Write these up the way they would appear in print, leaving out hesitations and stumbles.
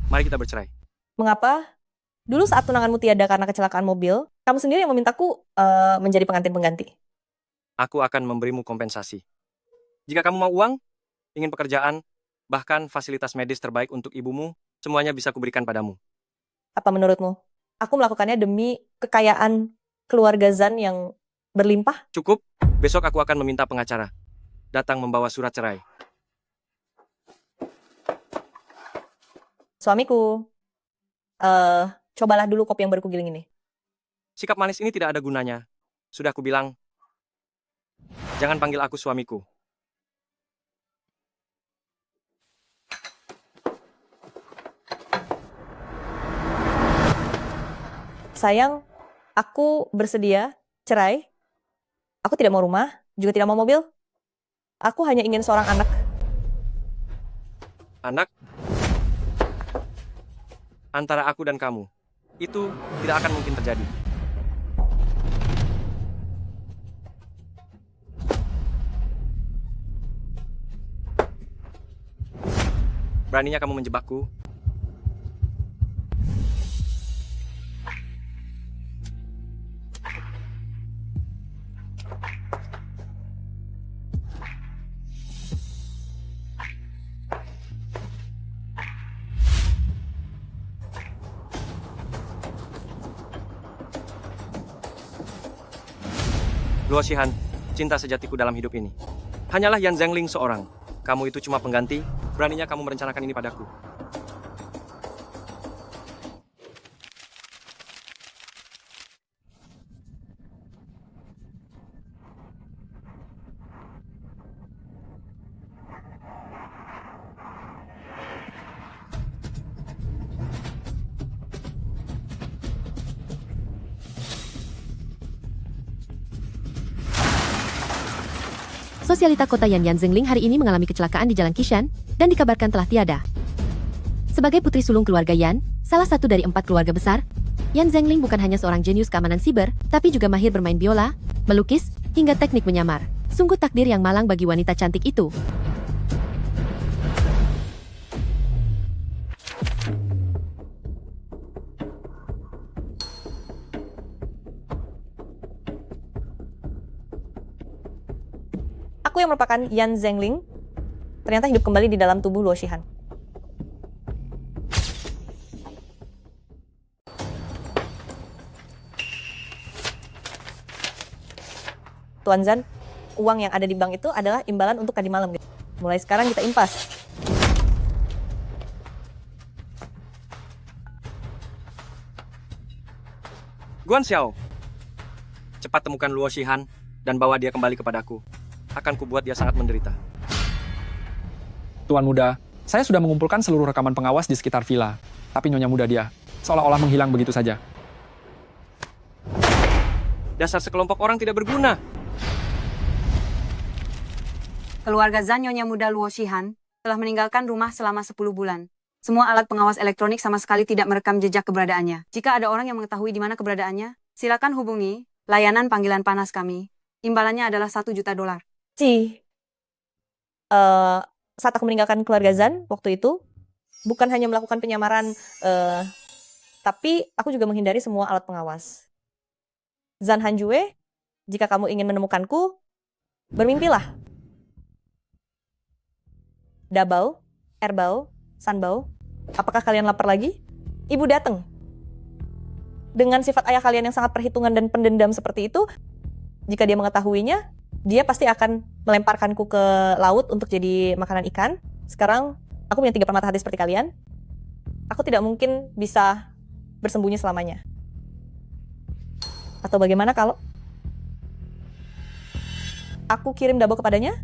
Mari kita bercerai. Mengapa? Dulu saat tunanganmu tiada karena kecelakaan mobil, kamu sendiri yang memintaku menjadi pengantin pengganti. Aku akan memberimu kompensasi. Jika kamu mau uang, ingin pekerjaan, bahkan fasilitas medis terbaik untuk ibumu, semuanya bisa kuberikan padamu. Apa menurutmu? Aku melakukannya demi kekayaan keluarga Zan yang berlimpah. Cukup, besok aku akan meminta pengacara. Datang membawa surat cerai. Suamiku, cobalah dulu kopi yang baru kugiling ini. Sikap manis ini tidak ada gunanya. Sudah kubilang, jangan panggil aku suamiku. Sayang, aku bersedia cerai. Aku tidak mau rumah, juga tidak mau mobil. Aku hanya ingin seorang anak. Anak, antara aku dan kamu, itu tidak akan mungkin terjadi. Beraninya kamu menjebakku? Luo Shihan, cinta sejatiku dalam hidup ini. Hanyalah Yan Zhengling seorang. Kamu itu cuma pengganti, beraninya kamu merencanakan ini padaku. Sosialita kota Yan Zhengling hari ini mengalami kecelakaan di Jalan Qishan dan dikabarkan telah tiada. Sebagai putri sulung keluarga Yan, salah satu dari 4 keluarga besar, Yan Zhengling bukan hanya seorang jenius keamanan siber, tapi juga mahir bermain biola, melukis, hingga teknik menyamar. Sungguh takdir yang malang bagi wanita cantik itu. Aku yang merupakan Yan Zhengling, ternyata hidup kembali di dalam tubuh Luo Shihan. Tuan Zan, uang yang ada di bank itu adalah imbalan untuk tadi malam. Mulai sekarang kita impas. Guan Xiao, cepat temukan Luo Shihan dan bawa dia kembali kepadaku. Akan kubuat dia sangat menderita. Tuan muda, saya sudah mengumpulkan seluruh rekaman pengawas di sekitar villa. Tapi nyonya muda dia, seolah-olah menghilang begitu saja. Dasar sekelompok orang tidak berguna. Keluarga Zan Nyonya Muda Luo Shihan telah meninggalkan rumah selama 10 bulan. Semua alat pengawas elektronik sama sekali tidak merekam jejak keberadaannya. Jika ada orang yang mengetahui di mana keberadaannya, silakan hubungi layanan panggilan panas kami. Imbalannya adalah $1 juta. Saat aku meninggalkan keluarga Zan waktu itu, bukan hanya melakukan penyamaran, tapi aku juga menghindari semua alat pengawas. Zan Hanjue, jika kamu ingin menemukanku, bermimpilah. Dabao, Erbao, Sanbao, apakah kalian lapar lagi? Ibu datang. Dengan sifat ayah kalian yang sangat perhitungan dan pendendam seperti itu, jika dia mengetahuinya, dia pasti akan melemparkanku ke laut untuk jadi makanan ikan. Sekarang, aku punya 3 permata hati seperti kalian. Aku tidak mungkin bisa bersembunyi selamanya. Atau bagaimana kalau aku kirim Dabo kepadanya?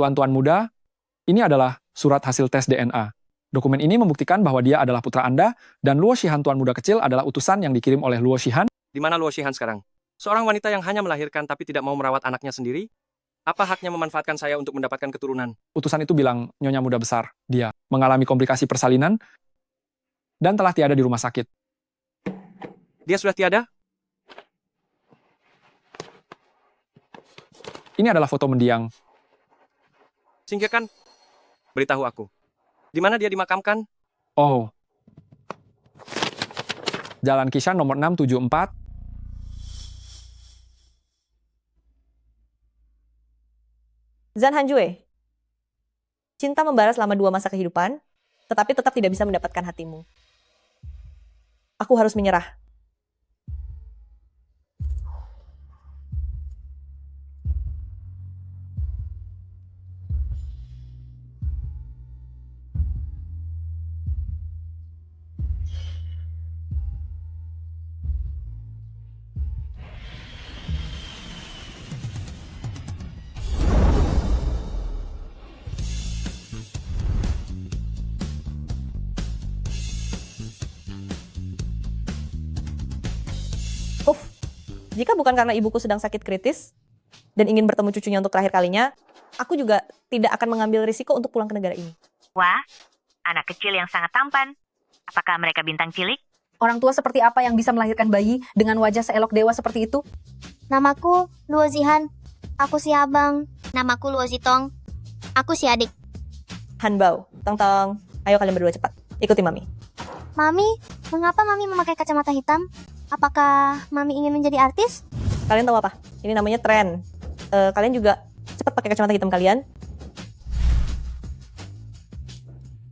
Tuan-tuan muda, ini adalah surat hasil tes DNA. Dokumen ini membuktikan bahwa dia adalah putra Anda, dan Luo Shihan tuan muda kecil adalah utusan yang dikirim oleh Luo Shihan. Di mana Luo Shihan sekarang? Seorang wanita yang hanya melahirkan tapi tidak mau merawat anaknya sendiri? Apa haknya memanfaatkan saya untuk mendapatkan keturunan? Utusan itu bilang nyonya muda besar. Dia mengalami komplikasi persalinan dan telah tiada di rumah sakit. Dia sudah tiada? Ini adalah foto mendiang. Singkirkan. Beritahu aku. Di mana dia dimakamkan? Oh. Jalan Kishan nomor 674. Zan Hanjue. Cinta membara selama 2 masa kehidupan, tetapi tetap tidak bisa mendapatkan hatimu. Aku harus menyerah. Jika bukan karena ibuku sedang sakit kritis dan ingin bertemu cucunya untuk terakhir kalinya, aku juga tidak akan mengambil risiko untuk pulang ke negara ini. Wah, anak kecil yang sangat tampan. Apakah mereka bintang cilik? Orang tua seperti apa yang bisa melahirkan bayi dengan wajah seelok dewa seperti itu? Namaku Luo Zihan. Aku si abang. Namaku Luo Zitong. Aku si adik. Hanbao, Tong. Ayo kalian berdua cepat. Ikuti Mami. Mami, mengapa Mami memakai kacamata hitam? Apakah Mami ingin menjadi artis? Kalian tahu apa? Ini namanya tren. Kalian juga cepat pakai kacamata hitam kalian.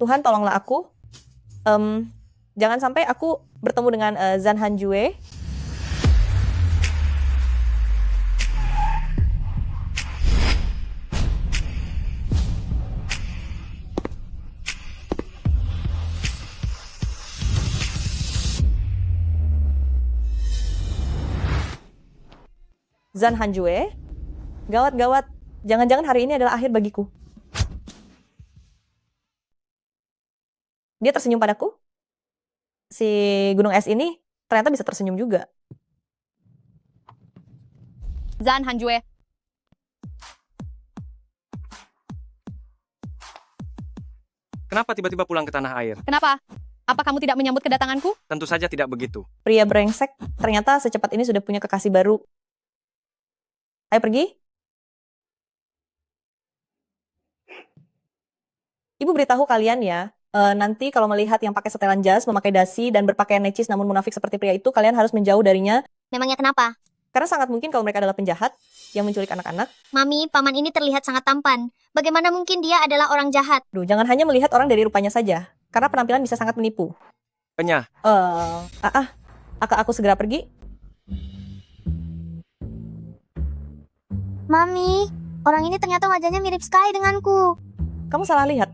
Tuhan tolonglah aku. Jangan sampai aku bertemu dengan Zan Hanjue. Zan Hanjue, gawat. Jangan-jangan hari ini adalah akhir bagiku. Dia tersenyum padaku. Si gunung es ini ternyata bisa tersenyum juga. Zan Hanjue. Kenapa tiba-tiba pulang ke tanah air? Kenapa? Apa kamu tidak menyambut kedatanganku? Tentu saja tidak begitu. Pria brengsek ternyata secepat ini sudah punya kekasih baru. Ayo pergi. Ibu beritahu kalian ya, nanti kalau melihat yang pakai setelan jas, memakai dasi, dan berpakaian necis namun munafik seperti pria itu, kalian harus menjauh darinya. Memangnya kenapa? Karena sangat mungkin kalau mereka adalah penjahat yang menculik anak-anak. Mami, paman ini terlihat sangat tampan. Bagaimana mungkin dia adalah orang jahat? Duh, jangan hanya melihat orang dari rupanya saja, karena penampilan bisa sangat menipu. Penyah. Aku segera pergi. Mami, orang ini ternyata wajahnya mirip sekali denganku. Kamu salah lihat.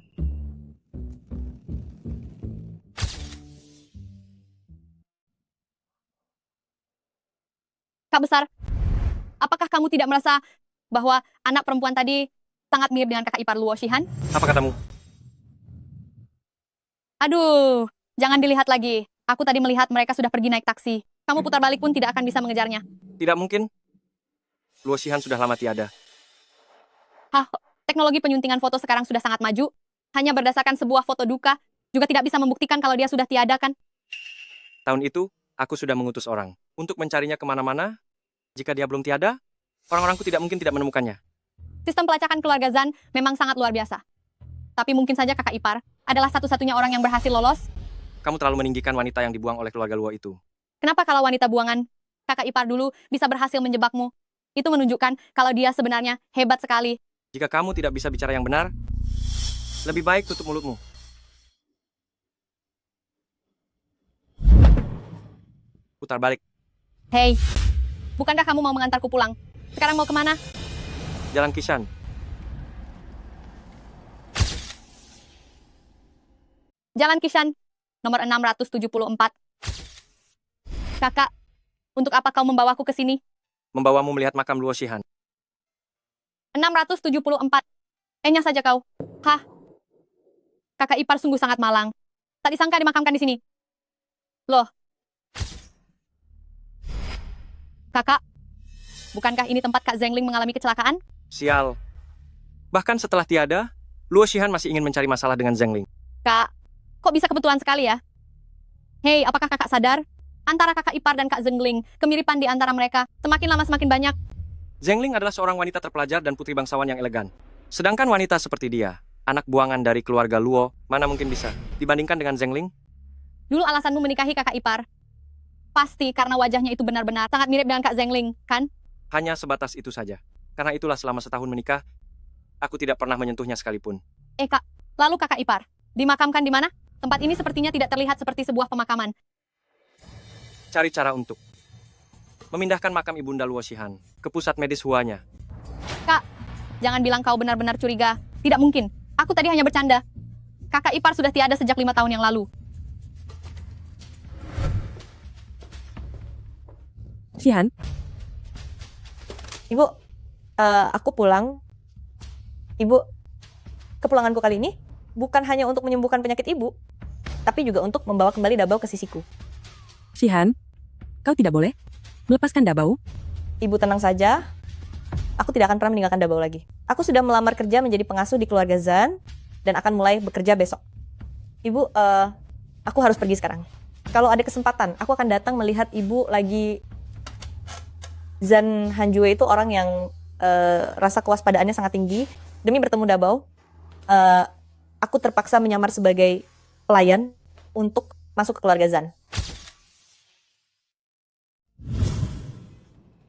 Kak besar, apakah kamu tidak merasa bahwa anak perempuan tadi sangat mirip dengan kakak ipar Luo Shihan? Apa katamu? Aduh, jangan dilihat lagi. Aku tadi melihat mereka sudah pergi naik taksi. Kamu putar balik pun tidak akan bisa mengejarnya. Tidak mungkin. Luo Shihan sudah lama tiada. Teknologi penyuntingan foto sekarang sudah sangat maju. Hanya berdasarkan sebuah foto duka, juga tidak bisa membuktikan kalau dia sudah tiada kan? Tahun itu, aku sudah mengutus orang untuk mencarinya kemana-mana. Jika dia belum tiada, orang-orangku tidak mungkin tidak menemukannya. Sistem pelacakan keluarga Zan memang sangat luar biasa. Tapi mungkin saja kakak ipar adalah satu-satunya orang yang berhasil lolos. Kamu terlalu meninggikan wanita yang dibuang oleh keluarga Luo itu. Kenapa kalau wanita buangan kakak ipar dulu bisa berhasil menjebakmu? Itu menunjukkan kalau dia sebenarnya hebat sekali. Jika kamu tidak bisa bicara yang benar, lebih baik tutup mulutmu. Putar balik. Hei, bukankah kamu mau mengantarku pulang? Sekarang mau kemana? Jalan Kishan. Jalan Kishan, nomor 674. Kakak, untuk apa kau membawaku ke sini? Membawamu melihat makam Luo Shihan. 674. Enya saja kau. Hah? Kakak ipar sungguh sangat malang. Tak disangka dimakamkan di sini. Loh. Kakak, bukankah ini tempat Kak Zengling mengalami kecelakaan? Sial. Bahkan setelah tiada, Luo Shihan masih ingin mencari masalah dengan Zengling. Kak, kok bisa kebetulan sekali ya? Hei, apakah kakak sadar? Antara kakak ipar dan Kak Zengling, kemiripan di antara mereka semakin lama semakin banyak. Zhengling adalah seorang wanita terpelajar dan putri bangsawan yang elegan. Sedangkan wanita seperti dia, anak buangan dari keluarga Luo, mana mungkin bisa dibandingkan dengan Zhengling? Dulu alasanmu menikahi kakak ipar. Pasti karena wajahnya itu benar-benar sangat mirip dengan Kak Zhengling, kan? Hanya sebatas itu saja. Karena itulah selama setahun menikah, aku tidak pernah menyentuhnya sekalipun. Kak, lalu kakak ipar, dimakamkan di mana? Tempat ini sepertinya tidak terlihat seperti sebuah pemakaman. Cari cara untuk memindahkan makam Ibunda Luo Shihan ke pusat medis Huanya. Kak, jangan bilang kau benar-benar curiga. Tidak mungkin. Aku tadi hanya bercanda. Kakak ipar sudah tiada sejak 5 tahun yang lalu. Shihan, Ibu, aku pulang. Ibu, kepulanganku kali ini bukan hanya untuk menyembuhkan penyakit ibu, tapi juga untuk membawa kembali Dabao ke sisiku. Shihan, kau tidak boleh melepaskan Dabao. Ibu tenang saja, aku tidak akan pernah meninggalkan Dabao lagi. Aku sudah melamar kerja menjadi pengasuh di keluarga Zan, dan akan mulai bekerja besok. Ibu, aku harus pergi sekarang. Kalau ada kesempatan, aku akan datang melihat ibu lagi. Zan Hanjue itu orang yang rasa kewaspadaannya sangat tinggi. Demi bertemu Dabao, aku terpaksa menyamar sebagai pelayan untuk masuk ke keluarga Zan.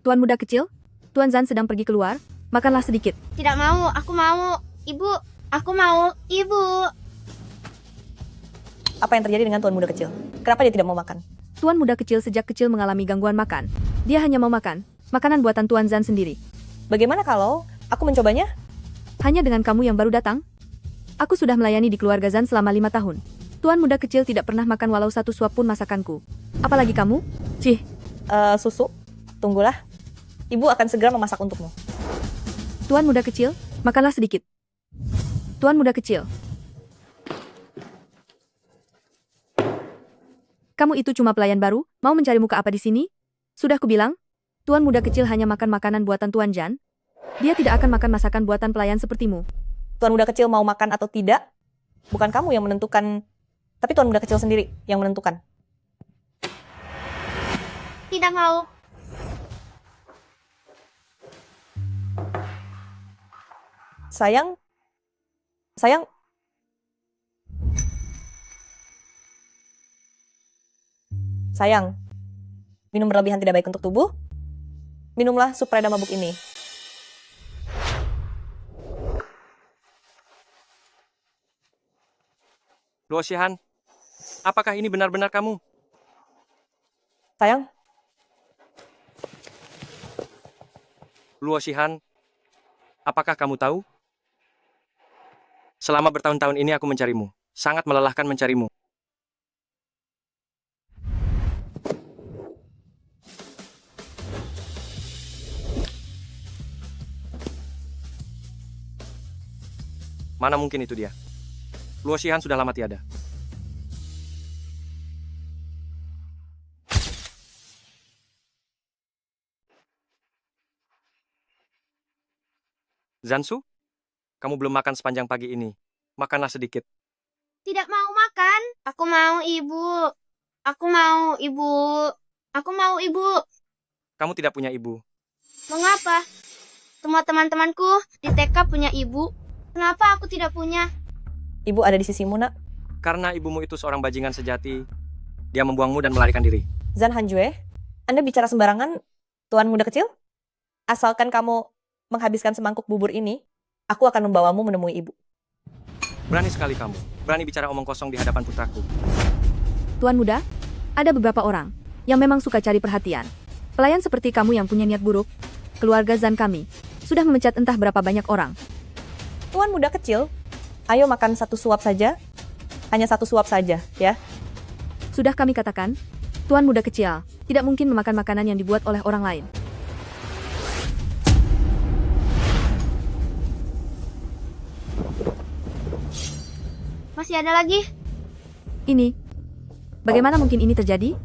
Tuan muda kecil, Tuan Zan sedang pergi keluar, makanlah sedikit. Tidak mau, aku mau. Ibu, aku mau. Ibu. Apa yang terjadi dengan Tuan muda kecil? Kenapa dia tidak mau makan? Tuan muda kecil sejak kecil mengalami gangguan makan. Dia hanya mau makan makanan buatan Tuan Zan sendiri. Bagaimana kalau aku mencobanya? Hanya dengan kamu yang baru datang? Aku sudah melayani di keluarga Zan selama 5 tahun. Tuan muda kecil tidak pernah makan walau satu suap pun masakanku. Apalagi kamu? Cih. Susu, tunggulah. Ibu akan segera memasak untukmu. Tuan muda kecil, makanlah sedikit. Tuan muda kecil. Kamu itu cuma pelayan baru, mau mencari muka apa di sini? Sudah kubilang, Tuan muda kecil hanya makan makanan buatan Tuan Zan. Dia tidak akan makan masakan buatan pelayan sepertimu. Tuan muda kecil mau makan atau tidak, bukan kamu yang menentukan, tapi Tuan muda kecil sendiri yang menentukan. Tidak mau. Sayang, minum berlebihan tidak baik untuk tubuh. Minumlah sup pereda mabuk ini. Luo Shihan, apakah ini benar-benar kamu? Sayang, Luo Shihan, apakah kamu tahu? Selama bertahun-tahun ini aku mencarimu. Sangat melelahkan mencarimu. Mana mungkin itu dia? Luo Shihan sudah lama tiada. Zansu, kamu belum makan sepanjang pagi ini. Makanlah sedikit. Tidak mau makan. Aku mau, Ibu. Aku mau, Ibu. Aku mau, Ibu. Kamu tidak punya ibu. Mengapa? Semua teman-temanku di TK punya ibu. Kenapa aku tidak punya? ibu ada di sisimu, nak. Karena ibumu itu seorang bajingan sejati. Dia membuangmu dan melarikan diri. Zan Hanjue, Anda bicara sembarangan, Tuan muda kecil? Asalkan kamu menghabiskan semangkuk bubur ini, aku akan membawamu menemui ibu. Berani sekali kamu. Berani bicara omong kosong di hadapan putraku. Tuan muda, ada beberapa orang yang memang suka cari perhatian. Pelayan seperti kamu yang punya niat buruk, keluarga Zan kami, sudah memecat entah berapa banyak orang. Tuan muda kecil, ayo makan satu suap saja. Hanya satu suap saja, ya. Sudah kami katakan, Tuan muda kecil tidak mungkin memakan makanan yang dibuat oleh orang lain. Masih ada lagi? Ini, bagaimana mungkin ini terjadi?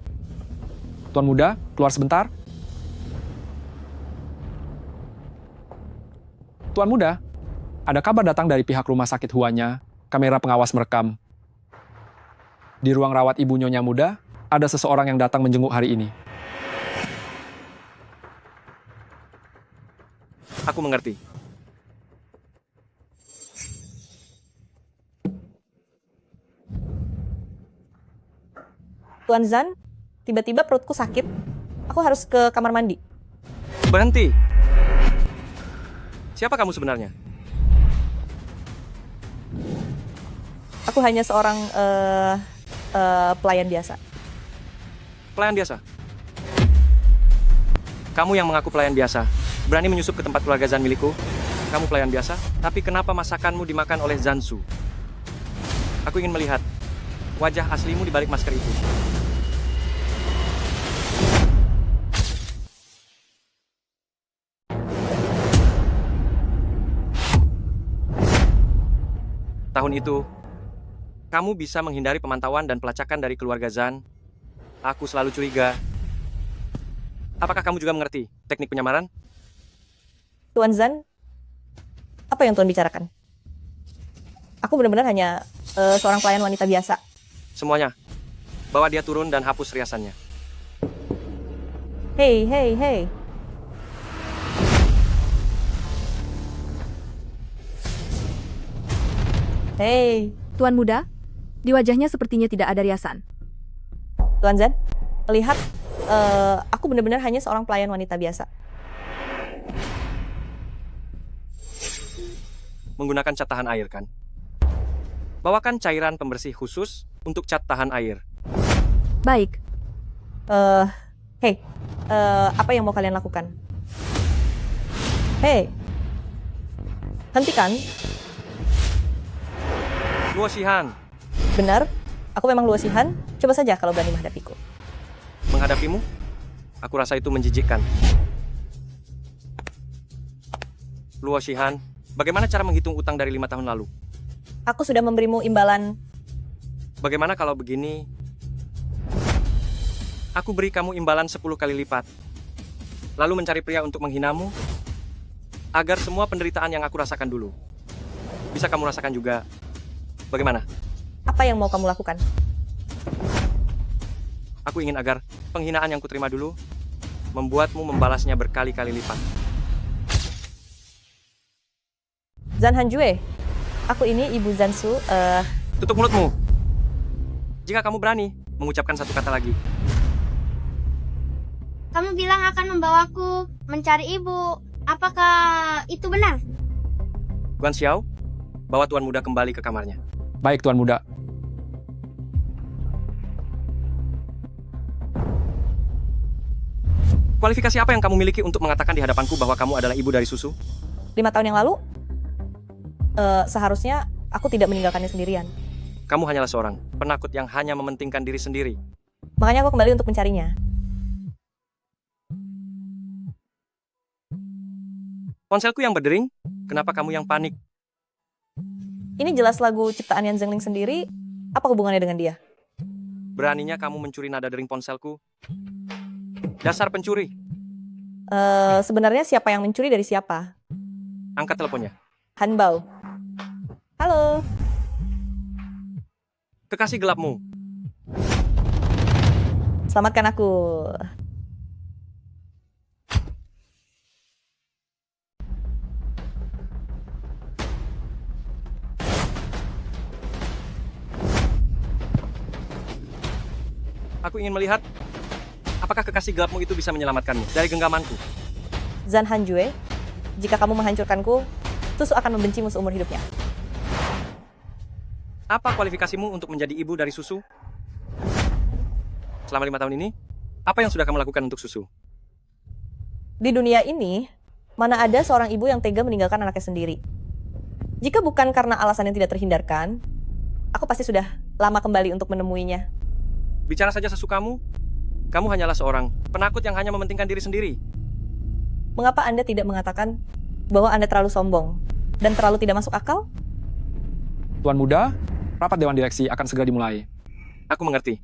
Tuan muda, keluar sebentar. Tuan muda, ada kabar datang dari pihak rumah sakit Huanya. Kamera pengawas merekam. Di ruang rawat ibu Nyonya Muda, ada seseorang yang datang menjenguk hari ini. Aku mengerti. Tuan Zan, tiba-tiba perutku sakit. Aku harus ke kamar mandi. Berhenti. Siapa kamu sebenarnya? Aku hanya seorang pelayan biasa. Pelayan biasa? Kamu yang mengaku pelayan biasa, berani menyusup ke tempat keluarga Zan milikku? Kamu pelayan biasa, tapi kenapa masakanmu dimakan oleh Zansu? Aku ingin melihat wajah aslimu di balik masker itu. Tahun itu, kamu bisa menghindari pemantauan dan pelacakan dari keluarga Zan. Aku selalu curiga. Apakah kamu juga mengerti teknik penyamaran? Tuan Zan, apa yang Tuan bicarakan? Aku benar-benar hanya seorang pelayan wanita biasa. Semuanya. Bawa dia turun dan hapus riasannya. Hei, hei, hei. Hei, Tuan muda, di wajahnya sepertinya tidak ada riasan. Tuan Zan, lihat, aku benar-benar hanya seorang pelayan wanita biasa. Menggunakan cat tahan air, kan? Bawakan cairan pembersih khusus untuk cat tahan air. Baik, Hei, apa yang mau kalian lakukan? Hei, hentikan. Luo Shihan, Benar, aku memang Luo Shihan. Coba saja kalau berani menghadapiku. menghadapimu? Aku rasa itu menjijikkan. Luo Shihan, bagaimana cara menghitung utang dari 5 tahun lalu? Aku sudah memberimu imbalan. Bagaimana kalau begini? Aku beri kamu imbalan 10 kali lipat. Lalu mencari pria untuk menghinamu, agar semua penderitaan yang aku rasakan dulu bisa kamu rasakan juga. Bagaimana? Apa yang mau kamu lakukan? Aku ingin agar penghinaan yang kuterima dulu membuatmu membalasnya berkali-kali lipat. Zan Hanjue, aku ini Ibu Zansu. Tutup mulutmu. Jika kamu berani mengucapkan satu kata lagi. Kamu bilang akan membawaku mencari ibu. Apakah itu benar? Guan Xiao, bawa tuan muda kembali ke kamarnya. Baik, Tuan Muda. Kualifikasi apa yang kamu miliki untuk mengatakan di hadapanku bahwa kamu adalah ibu dari susu? 5 tahun yang lalu, seharusnya aku tidak meninggalkannya sendirian. Kamu hanyalah seorang penakut yang hanya mementingkan diri sendiri. Makanya aku kembali untuk mencarinya. Ponselku yang berdering, kenapa kamu yang panik? Ini jelas lagu ciptaan Yan Zengling sendiri. Apa hubungannya dengan dia? Beraninya kamu mencuri nada dering ponselku? Dasar pencuri. Sebenarnya siapa yang mencuri dari siapa? Angkat teleponnya. Han Bao. Halo. Kekasih gelapmu. Selamatkan aku. Aku ingin melihat apakah kekasih gelapmu itu bisa menyelamatkanmu dari genggamanku. Zan Hanjue, jika kamu menghancurkanku, Susu akan membencimu seumur hidupnya. Apa kualifikasimu untuk menjadi ibu dari Susu? Selama 5 tahun ini, apa yang sudah kamu lakukan untuk Susu? Di dunia ini, mana ada seorang ibu yang tega meninggalkan anaknya sendiri? Jika bukan karena alasan yang tidak terhindarkan, aku pasti sudah lama kembali untuk menemuinya. Bicara saja sesukamu. Kamu hanyalah seorang penakut yang hanya mementingkan diri sendiri. Mengapa Anda tidak mengatakan bahwa Anda terlalu sombong dan terlalu tidak masuk akal? Tuan Muda, rapat Dewan Direksi akan segera dimulai. Aku mengerti.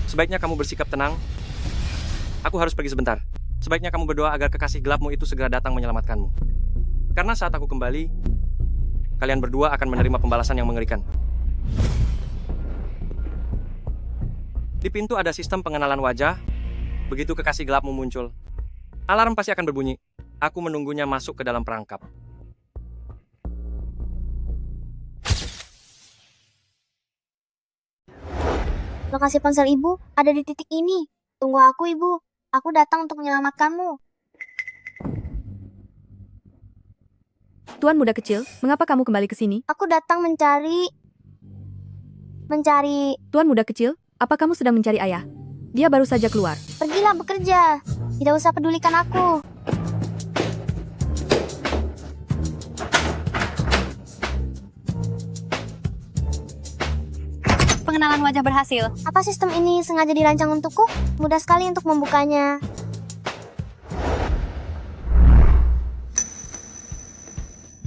Sebaiknya kamu bersikap tenang. Aku harus pergi sebentar. Sebaiknya kamu berdoa agar kekasih gelapmu itu segera datang menyelamatkanmu. Karena saat aku kembali, kalian berdua akan menerima pembalasan yang mengerikan. Di pintu ada sistem pengenalan wajah. Begitu kekasih gelapmu muncul, alarm pasti akan berbunyi. Aku menunggunya masuk ke dalam perangkap. Lokasi ponsel ibu ada di titik ini. Tunggu aku, ibu. Aku datang untuk menyelamatkanmu. Tuan muda kecil, mengapa kamu kembali ke sini? Aku datang mencari... Tuan muda kecil, apa kamu sedang mencari ayah? Dia baru saja keluar. Pergilah bekerja. Tidak usah pedulikan aku. Pengenalan wajah berhasil. Apa sistem ini sengaja dirancang untukku? Mudah sekali untuk membukanya.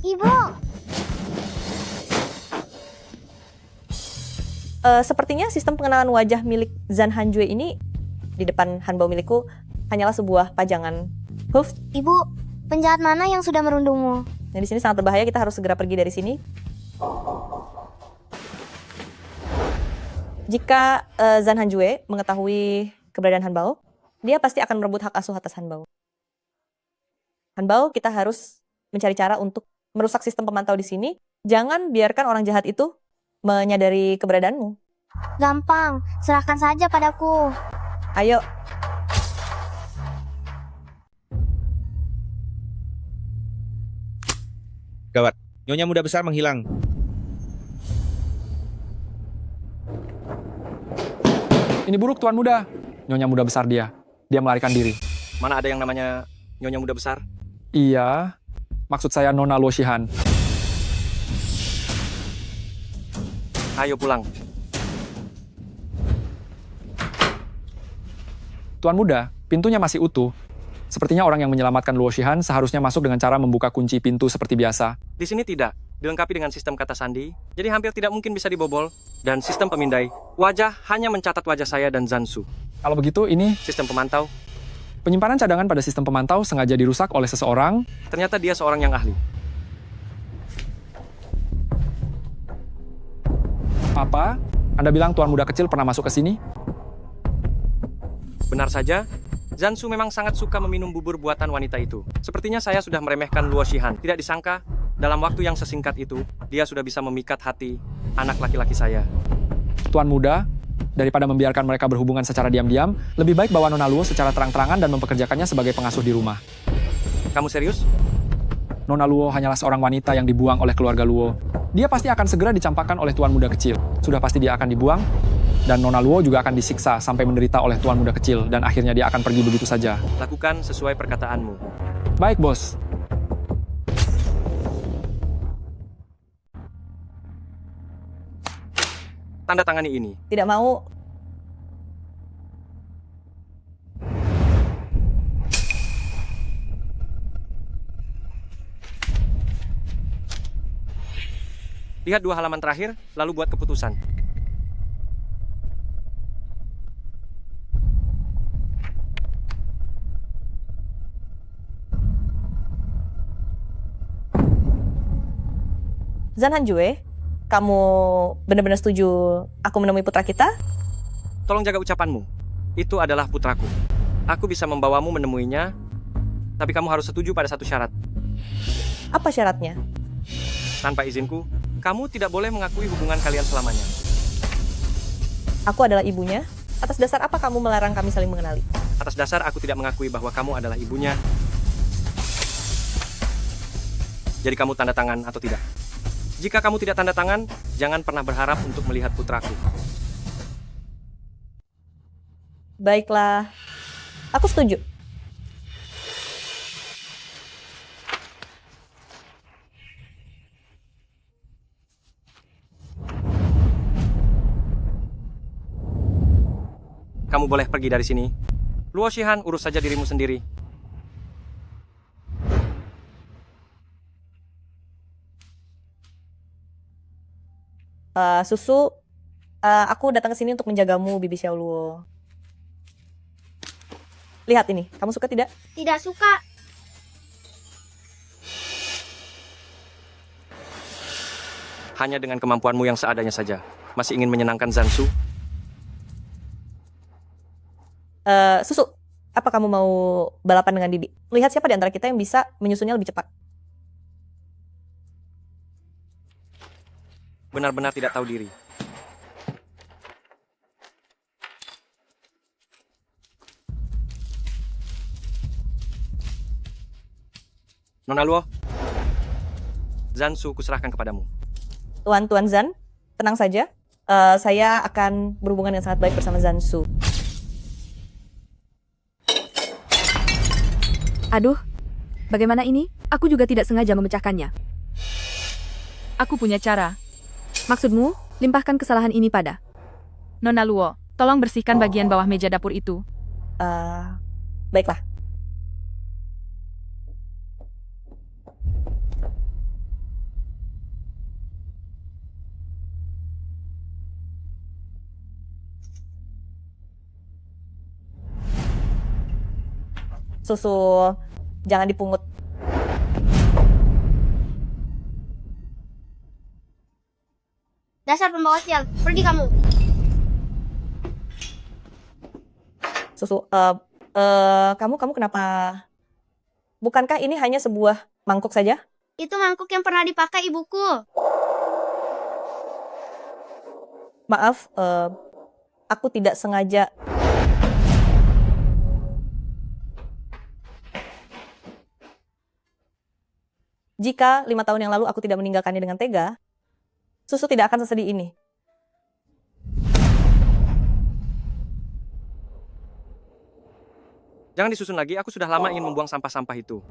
Ibu! Sepertinya sistem pengenalan wajah milik Zan Hanjue ini di depan Hanbao milikku hanyalah sebuah pajangan hoof. Ibu, penjahat mana yang sudah merundungmu? Nah, di sini sangat berbahaya, kita harus segera pergi dari sini. Jika Zan Hanjue mengetahui keberadaan Hanbao, dia pasti akan merebut hak asuh atas Hanbao. Hanbao, kita harus mencari cara untuk merusak sistem pemantau di sini. Jangan biarkan orang jahat itu menyadari keberadaanmu. Gampang, serahkan saja padaku. Ayo. Gawat, Nyonya Muda Besar menghilang. Ini buruk, Tuan Muda. Nyonya Muda Besar dia. Dia melarikan diri. Mana ada yang namanya Nyonya Muda Besar? Iya, maksud saya Nona Luo Shihan. Ayo pulang. Tuan Muda, pintunya masih utuh. Sepertinya orang yang menyelamatkan Luo Shihan seharusnya masuk dengan cara membuka kunci pintu seperti biasa. Di sini tidak. Dilengkapi dengan sistem kata sandi, jadi hampir tidak mungkin bisa dibobol. Dan sistem pemindai, wajah hanya mencatat wajah saya dan Zansu. Kalau begitu, ini Sistem pemantau, penyimpanan cadangan pada sistem pemantau sengaja dirusak oleh seseorang. ternyata dia seorang yang ahli. Apa? Anda bilang Tuan Muda kecil pernah masuk ke sini? Benar saja, Zansu memang sangat suka meminum bubur buatan wanita itu. Sepertinya saya sudah meremehkan Luo Shihan. Tidak disangka, dalam waktu yang sesingkat itu, dia sudah bisa memikat hati anak laki-laki saya. Tuan Muda, daripada membiarkan mereka berhubungan secara diam-diam, lebih baik bawa Nona Luo secara terang-terangan dan mempekerjakannya sebagai pengasuh di rumah. Kamu serius? Nona Luo hanyalah seorang wanita yang dibuang oleh keluarga Luo. Dia pasti akan segera dicampakkan oleh Tuan Muda kecil. Sudah pasti dia akan dibuang, dan Nona Luo juga akan disiksa sampai menderita oleh Tuan Muda kecil, dan akhirnya dia akan pergi begitu saja. Lakukan sesuai perkataanmu. Baik, bos. Tanda tangani ini. Tidak mau. Lihat 2 halaman terakhir, lalu buat keputusan. Zan Hanjue, kamu benar-benar setuju aku menemui putra kita? Tolong jaga ucapanmu. Itu adalah putraku. Aku bisa membawamu menemuinya, tapi kamu harus setuju pada satu syarat. Apa syaratnya? Tanpa izinku, kamu tidak boleh mengakui hubungan kalian selamanya. Aku adalah ibunya. Atas dasar apa kamu melarang kami saling mengenali? Atas dasar aku tidak mengakui bahwa kamu adalah ibunya. Jadi kamu tanda tangan atau tidak? Jika kamu tidak tanda tangan, jangan pernah berharap untuk melihat putraku. Baiklah. Aku setuju. Kamu boleh pergi dari sini. Luo Shihan, urus saja dirimu sendiri. Susu, aku datang ke sini untuk menjagamu, Bibi Xiaoluo. Lihat ini, kamu suka tidak? Tidak suka. Hanya dengan kemampuanmu yang seadanya saja. Masih ingin menyenangkan Zansu? Susu, apa kamu mau balapan dengan Bibi? Lihat siapa di antara kita yang bisa menyusunnya lebih cepat. Benar-benar tidak tahu diri. Nona Luo, Zansu kuserahkan kepadamu. Tuan Zan, tenang saja. Saya akan berhubungan yang sangat baik bersama Zansu. Aduh, bagaimana ini? Aku juga tidak sengaja memecahkannya. Aku punya cara. Maksudmu, limpahkan kesalahan ini pada Nona Luo. Tolong bersihkan bagian bawah meja dapur itu. Baiklah. Susu jangan dipungut. Dasar pembawa sial, pergi kamu. Susu, kamu kenapa? Bukankah ini hanya sebuah mangkuk saja? Itu mangkuk yang pernah dipakai ibuku. Maaf, aku tidak sengaja. Jika 5 tahun yang lalu aku tidak meninggalkannya dengan tega, Susu tidak akan sesedih ini. Jangan disusun lagi, aku sudah lama ingin membuang sampah-sampah itu.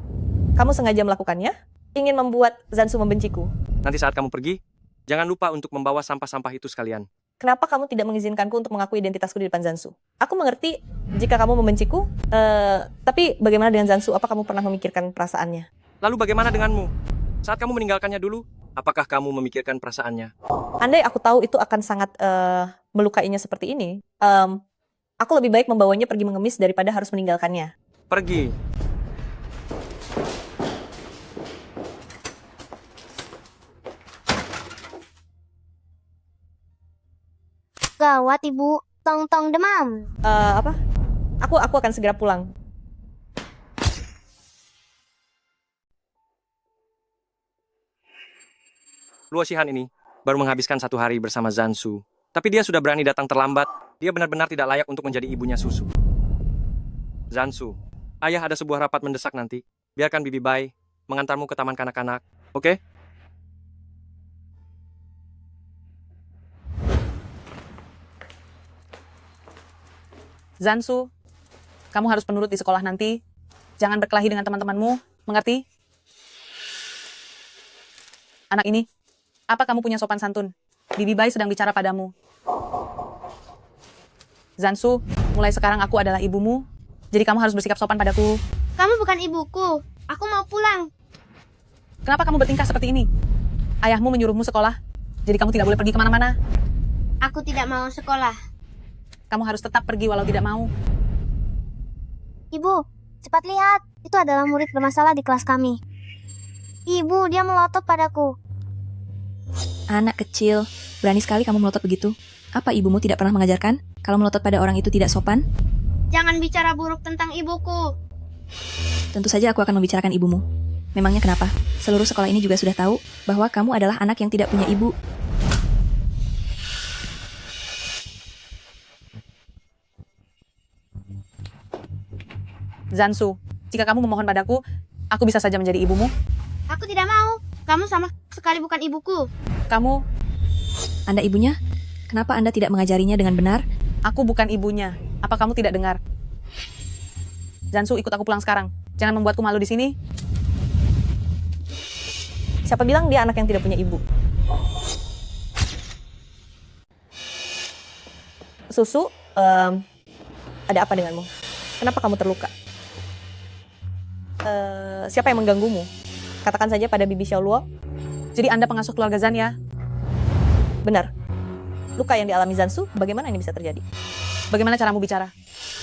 Kamu sengaja melakukannya? Ingin membuat Zansu membenciku? Nanti saat kamu pergi, jangan lupa untuk membawa sampah-sampah itu sekalian. Kenapa kamu tidak mengizinkanku untuk mengakui identitasku di depan Zansu? Aku mengerti jika kamu membenciku, tapi bagaimana dengan Zansu? Apa kamu pernah memikirkan perasaannya? Lalu bagaimana denganmu? Saat kamu meninggalkannya dulu, apakah kamu memikirkan perasaannya? Andai aku tahu itu akan sangat melukainya seperti ini, aku lebih baik membawanya pergi mengemis daripada harus meninggalkannya. Pergi. Gawat ibu, tong-tong demam. Apa? Aku akan segera pulang. Luo Shihan ini baru menghabiskan 1 hari bersama Zansu. Tapi dia sudah berani datang terlambat. Dia benar-benar tidak layak untuk menjadi ibunya Susu. Zansu, ayah ada sebuah rapat mendesak nanti. Biarkan Bibi Bai mengantarmu ke taman kanak-kanak. Oke? Zansu, kamu harus penurut di sekolah nanti. Jangan berkelahi dengan teman-temanmu, mengerti? Anak ini, apa kamu punya sopan santun? Bibi Bai sedang bicara padamu. Zansu, mulai sekarang aku adalah ibumu, jadi kamu harus bersikap sopan padaku. Kamu bukan ibuku. Aku mau pulang. Kenapa kamu bertingkah seperti ini? Ayahmu menyuruhmu sekolah, jadi kamu tidak boleh pergi kemana-mana. Aku tidak mau sekolah. Kamu harus tetap pergi walau tidak mau. Ibu, cepat lihat. Itu adalah murid bermasalah di kelas kami. Ibu, dia melotot padaku. Anak kecil, berani sekali kamu melotot begitu. Apa ibumu tidak pernah mengajarkan kalau melotot pada orang itu tidak sopan? Jangan bicara buruk tentang ibuku. Tentu saja aku akan membicarakan ibumu. Memangnya kenapa? Seluruh sekolah ini juga sudah tahu bahwa kamu adalah anak yang tidak punya ibu. Zansu, jika kamu memohon padaku, aku bisa saja menjadi ibumu. Aku tidak mau. Kamu sama sekali bukan ibuku. Kamu... Anda ibunya? Kenapa Anda tidak mengajarinya dengan benar? Aku bukan ibunya. Apa kamu tidak dengar? Zansu, ikut aku pulang sekarang. Jangan membuatku malu di sini. Siapa bilang dia anak yang tidak punya ibu? Susu, ada apa denganmu? Kenapa kamu terluka? Siapa yang mengganggumu? Katakan saja pada Bibi Xiaoluo. Jadi Anda pengasuh keluarga Zan ya? Benar. Luka yang dialami Zansu, bagaimana ini bisa terjadi? Bagaimana caramu bicara?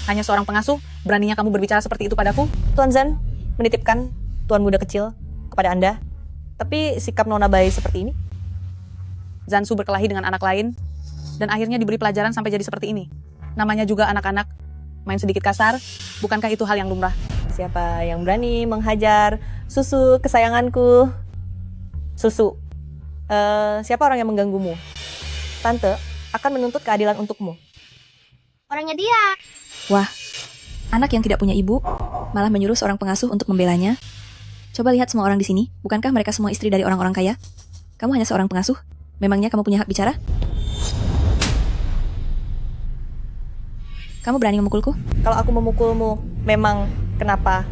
Hanya seorang pengasuh, beraninya kamu berbicara seperti itu padaku? Tuan Zan menitipkan tuan muda kecil kepada Anda. Tapi sikap Nona Bai seperti ini? Zansu berkelahi dengan anak lain, dan akhirnya diberi pelajaran sampai jadi seperti ini. Namanya juga anak-anak. main sedikit kasar. Bukankah itu hal yang lumrah? Siapa yang berani menghajar Susu kesayanganku? Susu, siapa orang yang mengganggumu? Tante akan menuntut keadilan untukmu. Orangnya dia. Wah, anak yang tidak punya ibu malah menyuruh seorang pengasuh untuk membelanya. Coba lihat semua orang di sini, bukankah mereka semua istri dari orang-orang kaya? Kamu hanya seorang pengasuh? Memangnya kamu punya hak bicara? Kamu berani memukulku? Kalau aku memukulmu, memang kenapa?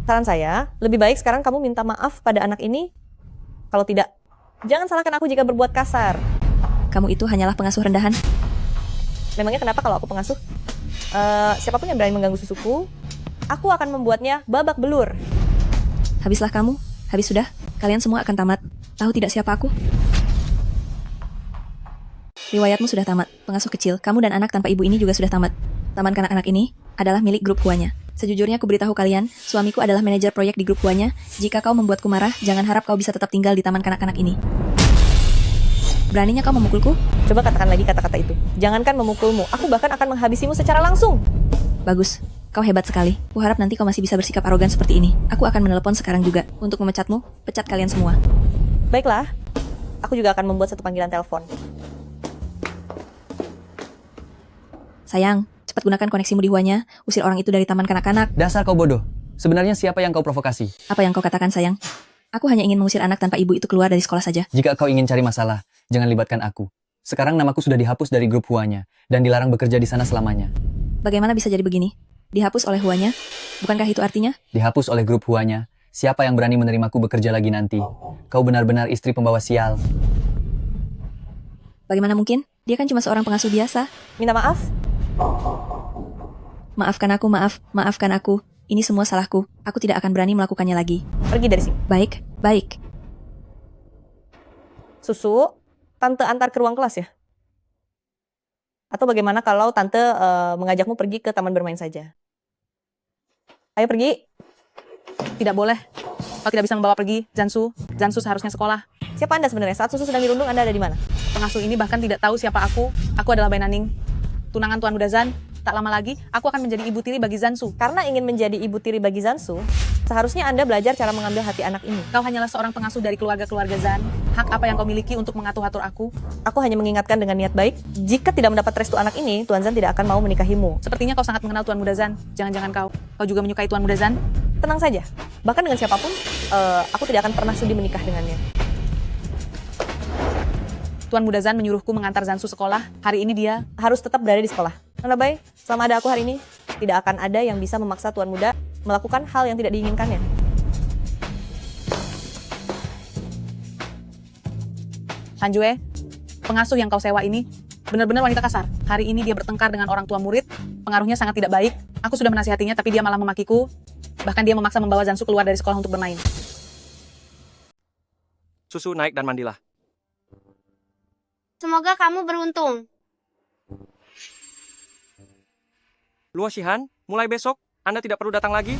Saran saya, lebih baik sekarang kamu minta maaf pada anak ini. Kalau tidak, jangan salahkan aku jika berbuat kasar. Kamu itu hanyalah pengasuh rendahan. Memangnya kenapa kalau aku pengasuh? Siapapun yang berani mengganggu susuku, aku akan membuatnya babak belur. Habislah kamu, habis sudah. Kalian semua akan tamat. Tahu tidak siapa aku? Riwayatmu sudah tamat, pengasuh kecil. Kamu dan anak tanpa ibu ini juga sudah tamat. Taman kanak-kanak ini adalah milik grup Huanya. Sejujurnya aku beritahu kalian, suamiku adalah manajer proyek di grup Huanya. Jika kau membuatku marah, jangan harap kau bisa tetap tinggal di taman kanak-kanak ini. Beraninya kau memukulku? Coba katakan lagi kata-kata itu. Jangankan memukulmu, aku bahkan akan menghabisimu secara langsung. Bagus, kau hebat sekali. Kuharap nanti kau masih bisa bersikap arogan seperti ini. Aku akan menelepon sekarang juga. Untuk memecatmu, pecat kalian semua. Baiklah, aku juga akan membuat satu panggilan telepon. Sayang, cepat gunakan koneksimu di Huanya. Usir orang itu dari taman kanak-kanak. Dasar kau bodoh. Sebenarnya siapa yang kau provokasi? Apa yang kau katakan, sayang? Aku hanya ingin mengusir anak tanpa ibu itu keluar dari sekolah saja. Jika kau ingin cari masalah, jangan libatkan aku. Sekarang namaku sudah dihapus dari grup Huanya dan dilarang bekerja di sana selamanya. Bagaimana bisa jadi begini? Dihapus oleh Huanya? Bukankah itu artinya? Dihapus oleh grup Huanya. Siapa yang berani menerimaku bekerja lagi nanti? Kau benar-benar istri pembawa sial. Bagaimana mungkin? Dia kan cuma seorang pengasuh biasa. Minta maaf. Maafkan aku, maafkan aku. Ini semua salahku. Aku tidak akan berani melakukannya lagi. Pergi dari sini. Baik, baik. Susu, tante antar ke ruang kelas ya? Atau bagaimana kalau tante mengajakmu pergi ke taman bermain saja? Ayo pergi. Tidak boleh. Kau tidak bisa membawa pergi Jansu. Jansu seharusnya sekolah. Siapa Anda sebenarnya? Saat Susu sedang dirundung, Anda ada di mana? Pengasuh ini bahkan tidak tahu siapa aku. Aku adalah Bainaning, tunangan Tuan Muda Zan. Tak lama lagi, aku akan menjadi ibu tiri bagi Zansu. Karena ingin menjadi ibu tiri bagi Zansu, seharusnya Anda belajar cara mengambil hati anak ini. Kau hanyalah seorang pengasuh dari keluarga-keluarga Zan. Hak apa yang kau miliki untuk mengatur-atur aku? Aku hanya mengingatkan dengan niat baik, jika tidak mendapat restu anak ini, Tuan Zan tidak akan mau menikahimu. Sepertinya kau sangat mengenal Tuan Muda Zan. Jangan-jangan kau juga menyukai Tuan Muda Zan? Tenang saja, bahkan dengan siapapun, aku tidak akan pernah sudi menikah dengannya. Tuan Muda Zan menyuruhku mengantar Zansu sekolah. Hari ini dia harus tetap berada di sekolah. Nona Bay, selama ada aku hari ini, tidak akan ada yang bisa memaksa Tuan Muda melakukan hal yang tidak diinginkannya. Hanjue, pengasuh yang kau sewa ini benar-benar wanita kasar. Hari ini dia bertengkar dengan orang tua murid. Pengaruhnya sangat tidak baik. Aku sudah menasihatinya, tapi dia malah memakiku. Bahkan dia memaksa membawa Zansu keluar dari sekolah untuk bermain. Susu, naik dan mandilah. Semoga kamu beruntung. Luo Shihan, mulai besok, Anda tidak perlu datang lagi.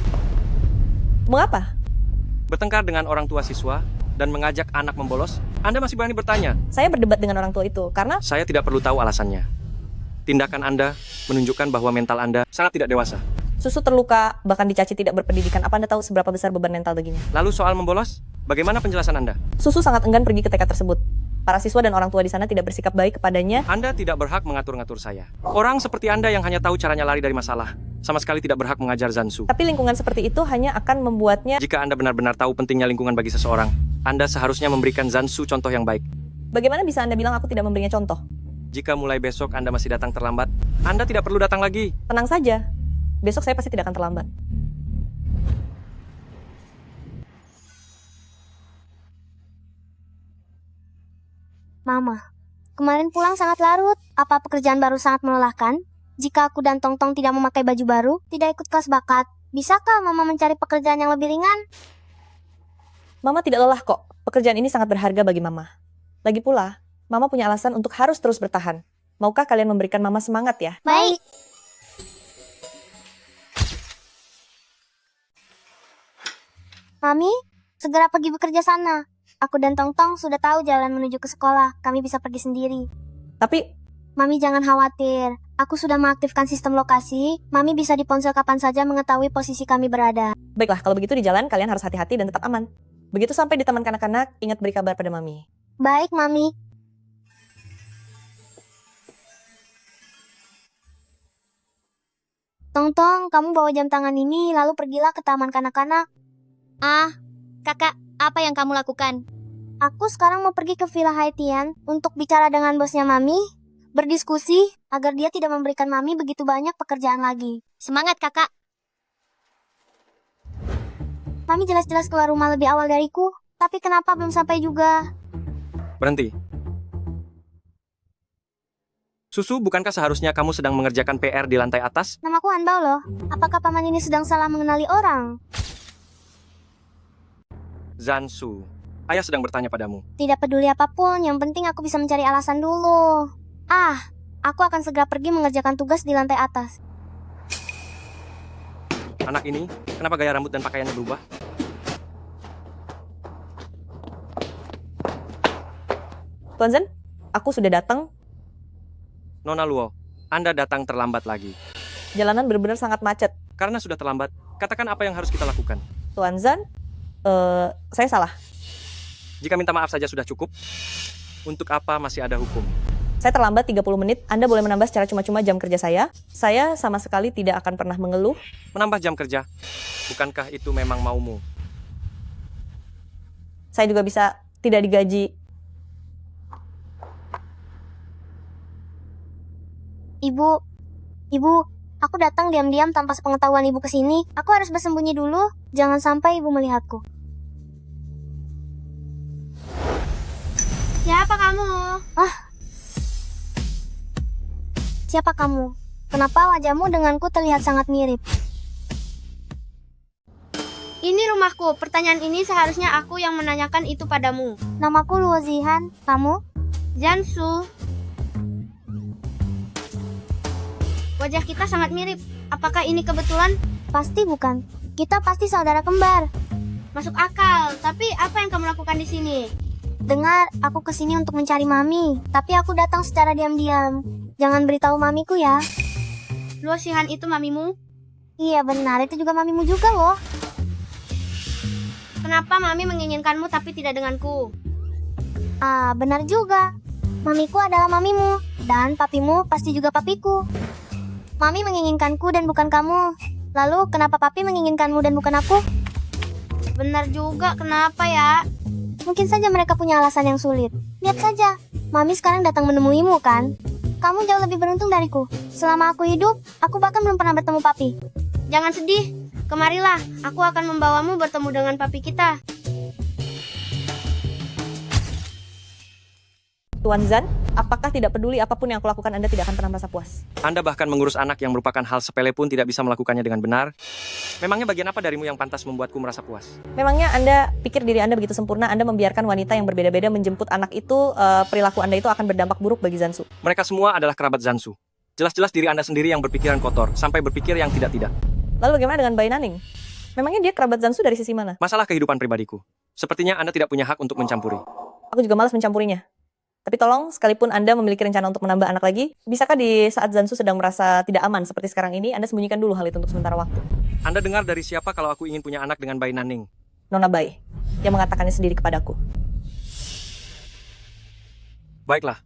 Mengapa? Bertengkar dengan orang tua siswa dan mengajak anak membolos, Anda masih berani bertanya. Saya berdebat dengan orang tua itu, karena Saya tidak perlu tahu alasannya. Tindakan Anda menunjukkan bahwa mental Anda sangat tidak dewasa. Susu terluka, bahkan dicaci tidak berpendidikan. Apa Anda tahu seberapa besar beban mental baginya? Lalu soal membolos, bagaimana penjelasan Anda? Susu sangat enggan pergi ke TK tersebut. Para siswa dan orang tua di sana tidak bersikap baik kepadanya. Anda tidak berhak mengatur-ngatur saya. Orang seperti Anda yang hanya tahu caranya lari dari masalah, sama sekali tidak berhak mengajar Zansu. Tapi lingkungan seperti itu hanya akan membuatnya... Jika Anda benar-benar tahu pentingnya lingkungan bagi seseorang, Anda seharusnya memberikan Zansu contoh yang baik. Bagaimana bisa Anda bilang aku tidak memberinya contoh? Jika mulai besok Anda masih datang terlambat, Anda tidak perlu datang lagi. Tenang saja, besok saya pasti tidak akan terlambat. Mama, kemarin pulang sangat larut. Apa pekerjaan baru sangat melelahkan? Jika aku dan Tongtong tidak memakai baju baru, tidak ikut kelas bakat, bisakah Mama mencari pekerjaan yang lebih ringan? Mama tidak lelah kok. Pekerjaan ini sangat berharga bagi Mama. Lagi pula, Mama punya alasan untuk harus terus bertahan. Maukah kalian memberikan Mama semangat ya? Baik. Mami, segera pergi bekerja sana. Aku dan Tongtong sudah tahu jalan menuju ke sekolah. Kami bisa pergi sendiri. Tapi, Mami jangan khawatir. Aku sudah mengaktifkan sistem lokasi. Mami bisa di ponsel kapan saja mengetahui posisi kami berada. Baiklah, kalau begitu di jalan kalian harus hati-hati dan tetap aman. Begitu sampai di taman kanak-kanak, ingat beri kabar pada Mami. Baik, Mami. Tong-tong, kamu bawa jam tangan ini lalu pergilah ke taman kanak-kanak. Ah, kakak, apa yang kamu lakukan? Aku sekarang mau pergi ke Villa Haitian untuk bicara dengan bosnya Mami, berdiskusi agar dia tidak memberikan Mami begitu banyak pekerjaan lagi. Semangat, kakak. Mami jelas-jelas keluar rumah lebih awal dariku, tapi kenapa belum sampai juga? Berhenti. Susu, bukankah seharusnya kamu sedang mengerjakan PR di lantai atas? Namaku Hanbao loh. Apakah paman ini sedang salah mengenali orang? Zansu, ayah sedang bertanya padamu. Tidak peduli apapun, yang penting aku bisa mencari alasan dulu. Aku akan segera pergi mengerjakan tugas di lantai atas. Anak ini, kenapa gaya rambut dan pakaiannya berubah? Tuan Zan, aku sudah datang. Nona Luo, Anda datang terlambat lagi. Jalanan benar-benar sangat macet. Karena sudah terlambat, katakan apa yang harus kita lakukan. Tuan Zan, saya salah. Jika minta maaf saja sudah cukup, untuk apa masih ada hukum? Saya terlambat 30 menit, Anda boleh menambah secara cuma-cuma jam kerja saya. Saya sama sekali tidak akan pernah mengeluh. Menambah jam kerja, bukankah itu memang maumu? Saya juga bisa tidak digaji. Ibu, aku datang diam-diam tanpa sepengetahuan ibu ke sini. Aku harus bersembunyi dulu, jangan sampai ibu melihatku. Siapa kamu? Siapa kamu? Kenapa wajahmu denganku terlihat sangat mirip? Ini rumahku. Pertanyaan ini seharusnya aku yang menanyakan itu padamu. Namaku Luo Zihan. Kamu? Jansu. Wajah kita sangat mirip. Apakah ini kebetulan? Pasti bukan. Kita pasti saudara kembar. Masuk akal. Tapi apa yang kamu lakukan di sini? Dengar, aku kesini untuk mencari Mami. Tapi aku datang secara diam-diam. Jangan beritahu mamiku ya. Luo Shihan itu mamimu? Iya benar, itu juga mamimu juga loh. Kenapa mami menginginkanmu tapi tidak denganku? Benar juga. Mamiku adalah mamimu. Dan papimu pasti juga papiku. Mami menginginkanku dan bukan kamu. Lalu kenapa papi menginginkanmu dan bukan aku? Benar juga, kenapa ya? Mungkin saja mereka punya alasan yang sulit. Lihat saja, Mami sekarang datang menemuimu kan? Kamu jauh lebih beruntung dariku. Selama aku hidup, aku bahkan belum pernah bertemu papi. Jangan sedih, kemarilah. Aku akan membawamu bertemu dengan papi kita. Tuan Zan, apakah tidak peduli apapun yang aku lakukan Anda tidak akan pernah merasa puas? Anda bahkan mengurus anak yang merupakan hal sepele pun tidak bisa melakukannya dengan benar. Memangnya bagian apa darimu yang pantas membuatku merasa puas? Memangnya Anda pikir diri Anda begitu sempurna, Anda membiarkan wanita yang berbeda-beda menjemput anak itu, perilaku Anda itu akan berdampak buruk bagi Zansu? Mereka semua adalah kerabat Zansu. Jelas-jelas diri Anda sendiri yang berpikiran kotor, sampai berpikir yang tidak-tidak. Lalu bagaimana dengan Bai Naning? Memangnya dia kerabat Zansu dari sisi mana? Masalah kehidupan pribadiku. Sepertinya Anda tidak punya hak untuk mencampuri. Aku juga malas mencampurinya. Tapi tolong, sekalipun Anda memiliki rencana untuk menambah anak lagi, bisakah di saat Zansu sedang merasa tidak aman seperti sekarang ini, Anda sembunyikan dulu hal itu untuk sementara waktu? Anda dengar dari siapa kalau aku ingin punya anak dengan Bai Naning? Nona Bai, yang mengatakannya sendiri kepadaku. Baiklah,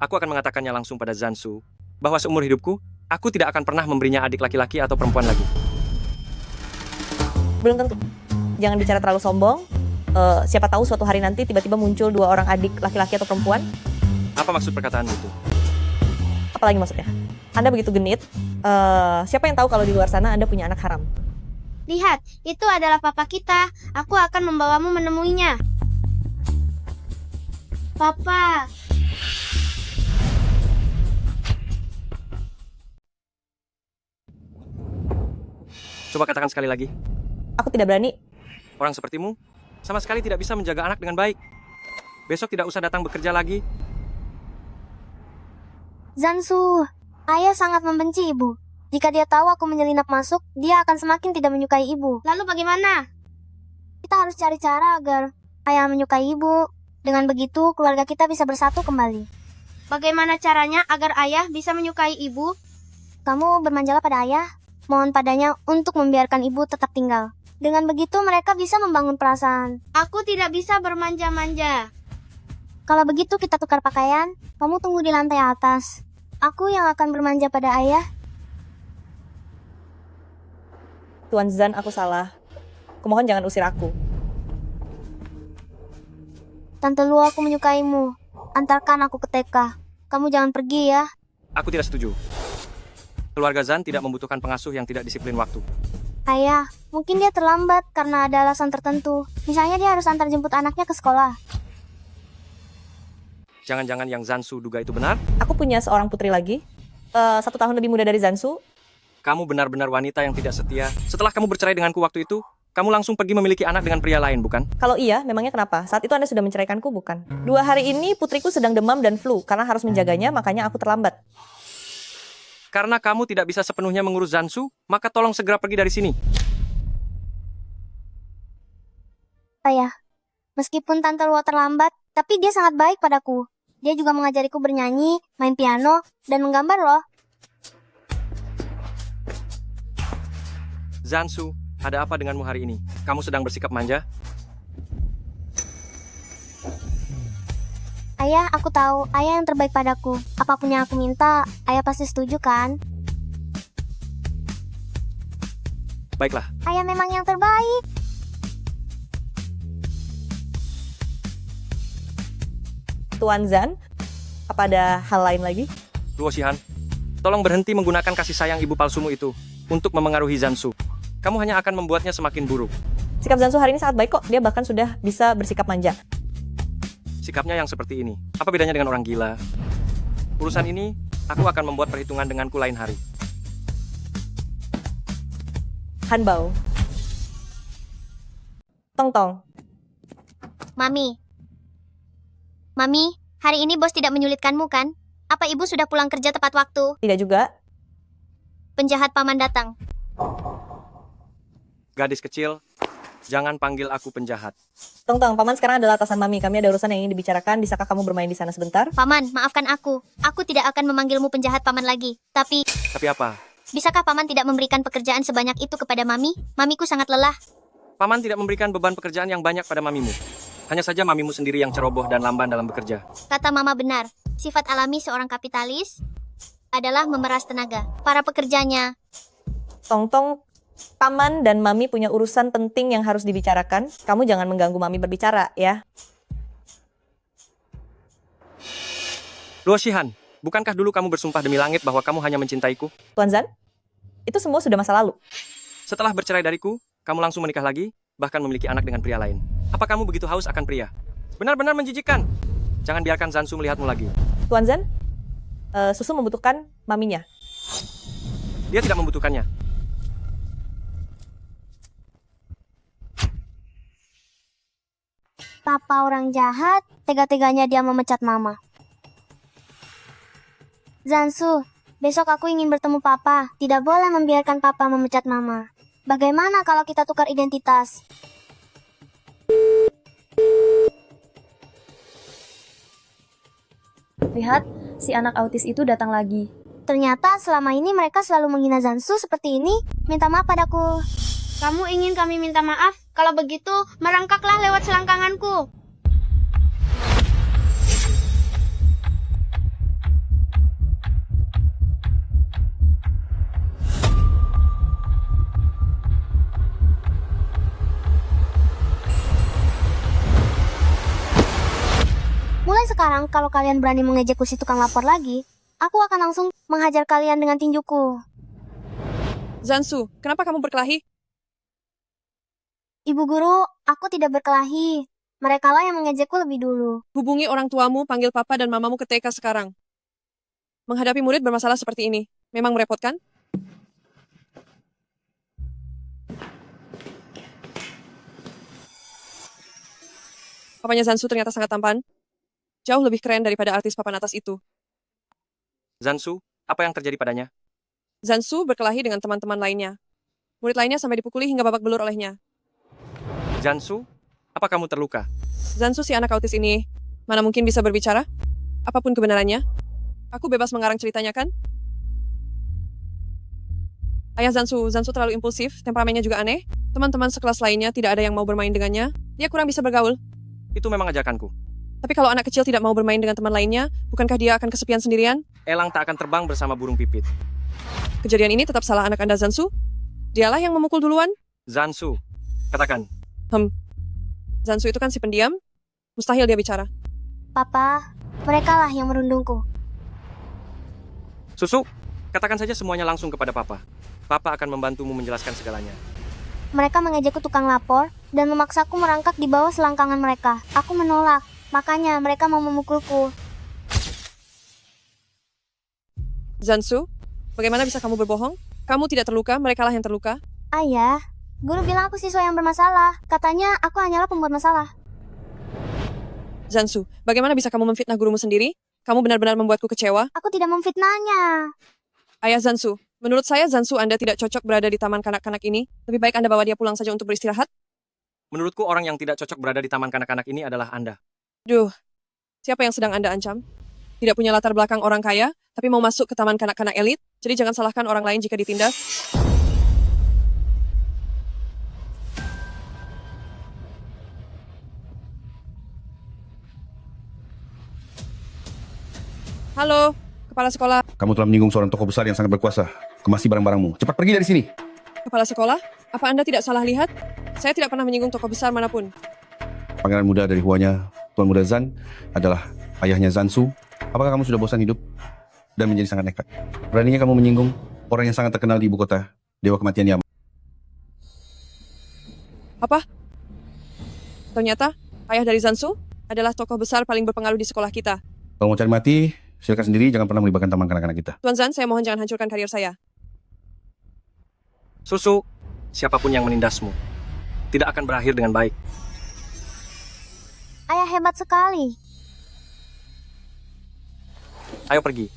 aku akan mengatakannya langsung pada Zansu, bahwa seumur hidupku, aku tidak akan pernah memberinya adik laki-laki atau perempuan lagi. Belum tentu. Jangan bicara terlalu sombong. Siapa tahu suatu hari nanti tiba-tiba muncul 2 orang adik laki-laki atau perempuan. Apa maksud perkataan itu? Apalagi maksudnya? Anda begitu genit. Siapa yang tahu kalau di luar sana Anda punya anak haram? Lihat, itu adalah papa kita. Aku akan membawamu menemuinya. Papa. Coba katakan sekali lagi. Aku tidak berani. Orang sepertimu sama sekali tidak bisa menjaga anak dengan baik. Besok tidak usah datang bekerja lagi. Zansu, ayah sangat membenci ibu. Jika dia tahu aku menyelinap masuk, dia akan semakin tidak menyukai ibu. Lalu bagaimana? Kita harus cari cara agar ayah menyukai ibu. Dengan begitu, keluarga kita bisa bersatu kembali. Bagaimana caranya agar ayah bisa menyukai ibu? Kamu bermanjalah pada ayah. Mohon padanya untuk membiarkan ibu tetap tinggal. Dengan begitu mereka bisa membangun perasaan. Aku tidak bisa bermanja-manja. Kalau begitu kita tukar pakaian. Kamu tunggu di lantai atas. Aku yang akan bermanja pada ayah. Tuan Zan, aku salah. Kumohon jangan usir aku. Tante Luo, aku menyukaimu. Antarkan aku ke TK. Kamu jangan pergi ya. Aku tidak setuju. Keluarga Zan tidak membutuhkan pengasuh yang tidak disiplin waktu. Ayah, mungkin dia terlambat karena ada alasan tertentu. Misalnya dia harus antar jemput anaknya ke sekolah. Jangan-jangan yang Zansu duga itu benar? Aku punya seorang putri lagi. 1 tahun lebih muda dari Zansu. Kamu benar-benar wanita yang tidak setia. Setelah kamu bercerai denganku waktu itu, kamu langsung pergi memiliki anak dengan pria lain, bukan? Kalau iya, memangnya kenapa? Saat itu Anda sudah menceraikanku, bukan? 2 hari ini putriku sedang demam dan flu. Karena harus menjaganya, makanya aku terlambat. Karena kamu tidak bisa sepenuhnya mengurus Zansu, maka tolong segera pergi dari sini. Ayah, meskipun Tante Luo terlambat, tapi dia sangat baik padaku. Dia juga mengajariku bernyanyi, main piano, dan menggambar loh. Zansu, ada apa denganmu hari ini? Kamu sedang bersikap manja? Ayah, aku tahu. Ayah yang terbaik padaku. Apapun yang aku minta, ayah pasti setuju kan? Baiklah. Ayah memang yang terbaik. Tuan Zan, apa ada hal lain lagi? Luo Shihan, tolong berhenti menggunakan kasih sayang ibu palsumu itu untuk memengaruhi Zansu. Kamu hanya akan membuatnya semakin buruk. Sikap Zansu hari ini sangat baik kok. Dia bahkan sudah bisa bersikap manja. Sikapnya yang seperti ini. Apa bedanya dengan orang gila? Urusan ini, aku akan membuat perhitungan denganku lain hari. Hanbao. Tong. Mami. Mami, hari ini bos tidak menyulitkanmu kan? Apa ibu sudah pulang kerja tepat waktu? Tidak juga. Penjahat paman datang. Gadis kecil, jangan panggil aku penjahat. Tong, paman sekarang adalah atasan Mami. Kami ada urusan yang ingin dibicarakan. Bisakah kamu bermain di sana sebentar? Paman, maafkan aku. Aku tidak akan memanggilmu penjahat paman lagi. Tapi apa? Bisakah paman tidak memberikan pekerjaan sebanyak itu kepada Mami? Mamiku sangat lelah. Paman tidak memberikan beban pekerjaan yang banyak pada mamimu. Hanya saja mamimu sendiri yang ceroboh dan lamban dalam bekerja. Kata Mama benar. Sifat alami seorang kapitalis adalah memeras tenaga. Para pekerjanya. Tong, paman dan Mami punya urusan penting yang harus dibicarakan. Kamu jangan mengganggu Mami berbicara, ya. Luo Shihan, bukankah dulu kamu bersumpah demi langit bahwa kamu hanya mencintaiku? Tuan Zan, itu semua sudah masa lalu. Setelah bercerai dariku, kamu langsung menikah lagi, bahkan memiliki anak dengan pria lain. Apa kamu begitu haus akan pria? Benar-benar menjijikkan. Jangan biarkan Zansu melihatmu lagi. Tuan Zan, Susu membutuhkan maminya. Dia tidak membutuhkannya. Papa orang jahat, tega-teganya dia memecat Mama. Zansu, besok aku ingin bertemu Papa. Tidak boleh membiarkan Papa memecat Mama. Bagaimana kalau kita tukar identitas? Lihat, si anak autis itu datang lagi. Ternyata selama ini mereka selalu menghina Zansu seperti ini. Minta maaf padaku. Kamu ingin kami minta maaf? Kalau begitu, merangkaklah lewat selangkanganku. Mulai sekarang, kalau kalian berani mengejekku si tukang lapor lagi, aku akan langsung menghajar kalian dengan tinjuku. Zansu, kenapa kamu berkelahi? Ibu guru, aku tidak berkelahi. Merekalah yang mengejekku lebih dulu. Hubungi orang tuamu, panggil papa dan mamamu ke TK sekarang. Menghadapi murid bermasalah seperti ini, memang merepotkan? Papanya Zansu ternyata sangat tampan. Jauh lebih keren daripada artis papan atas itu. Zansu, apa yang terjadi padanya? Zansu berkelahi dengan teman-teman lainnya. Murid lainnya sampai dipukuli hingga babak belur olehnya. Zansu, apa kamu terluka? Zansu si anak autis ini, mana mungkin bisa berbicara? Apapun kebenarannya, aku bebas mengarang ceritanya kan? Ayah Zansu terlalu impulsif, temperamennya juga aneh. Teman-teman sekelas lainnya tidak ada yang mau bermain dengannya. Dia kurang bisa bergaul. Itu memang ajakanku. Tapi kalau anak kecil tidak mau bermain dengan teman lainnya, bukankah dia akan kesepian sendirian? Elang tak akan terbang bersama burung pipit. Kejadian ini tetap salah anak Anda Zansu. Dialah yang memukul duluan. Zansu, katakan. Zansu itu kan si pendiam. Mustahil dia bicara. Papa, merekalah yang merundungku. Susu, katakan saja semuanya langsung kepada Papa. Papa akan membantumu menjelaskan segalanya. Mereka mengejekku tukang lapor dan memaksaku merangkak di bawah selangkangan mereka. Aku menolak, makanya mereka mau memukulku. Zansu, bagaimana bisa kamu berbohong? Kamu tidak terluka, merekalah yang terluka. Ayah, guru bilang aku siswa yang bermasalah. Katanya aku hanyalah pembuat masalah. Zansu, bagaimana bisa kamu memfitnah gurumu sendiri? Kamu benar-benar membuatku kecewa. Aku tidak memfitnahnya. Ayah Zansu, menurut saya Zansu Anda tidak cocok berada di taman kanak-kanak ini. Lebih baik Anda bawa dia pulang saja untuk beristirahat. Menurutku orang yang tidak cocok berada di taman kanak-kanak ini adalah Anda. Duh, siapa yang sedang Anda ancam? Tidak punya latar belakang orang kaya, tapi mau masuk ke taman kanak-kanak elit, jadi jangan salahkan orang lain jika ditindas. Halo, kepala sekolah. Kamu telah menyinggung seorang tokoh besar yang sangat berkuasa. Kemasi barang-barangmu. Cepat pergi dari sini. Kepala sekolah, apa Anda tidak salah lihat? Saya tidak pernah menyinggung tokoh besar manapun. Pangeran muda dari Huanya, Tuan Muda Zan, adalah ayahnya Zansu. Apakah kamu sudah bosan hidup dan menjadi sangat nekat? Beraninya kamu menyinggung orang yang sangat terkenal di ibu kota, Dewa Kematian Yama. Apa? Ternyata, ayah dari Zansu adalah tokoh besar paling berpengaruh di sekolah kita. Kalau mau cari mati, silakan sendiri, jangan pernah melibatkan taman kanak-kanak kita. Tuan Zan, saya mohon jangan hancurkan karir saya. Susu, siapapun yang menindasmu, tidak akan berakhir dengan baik. Ayah hebat sekali. Ayo pergi.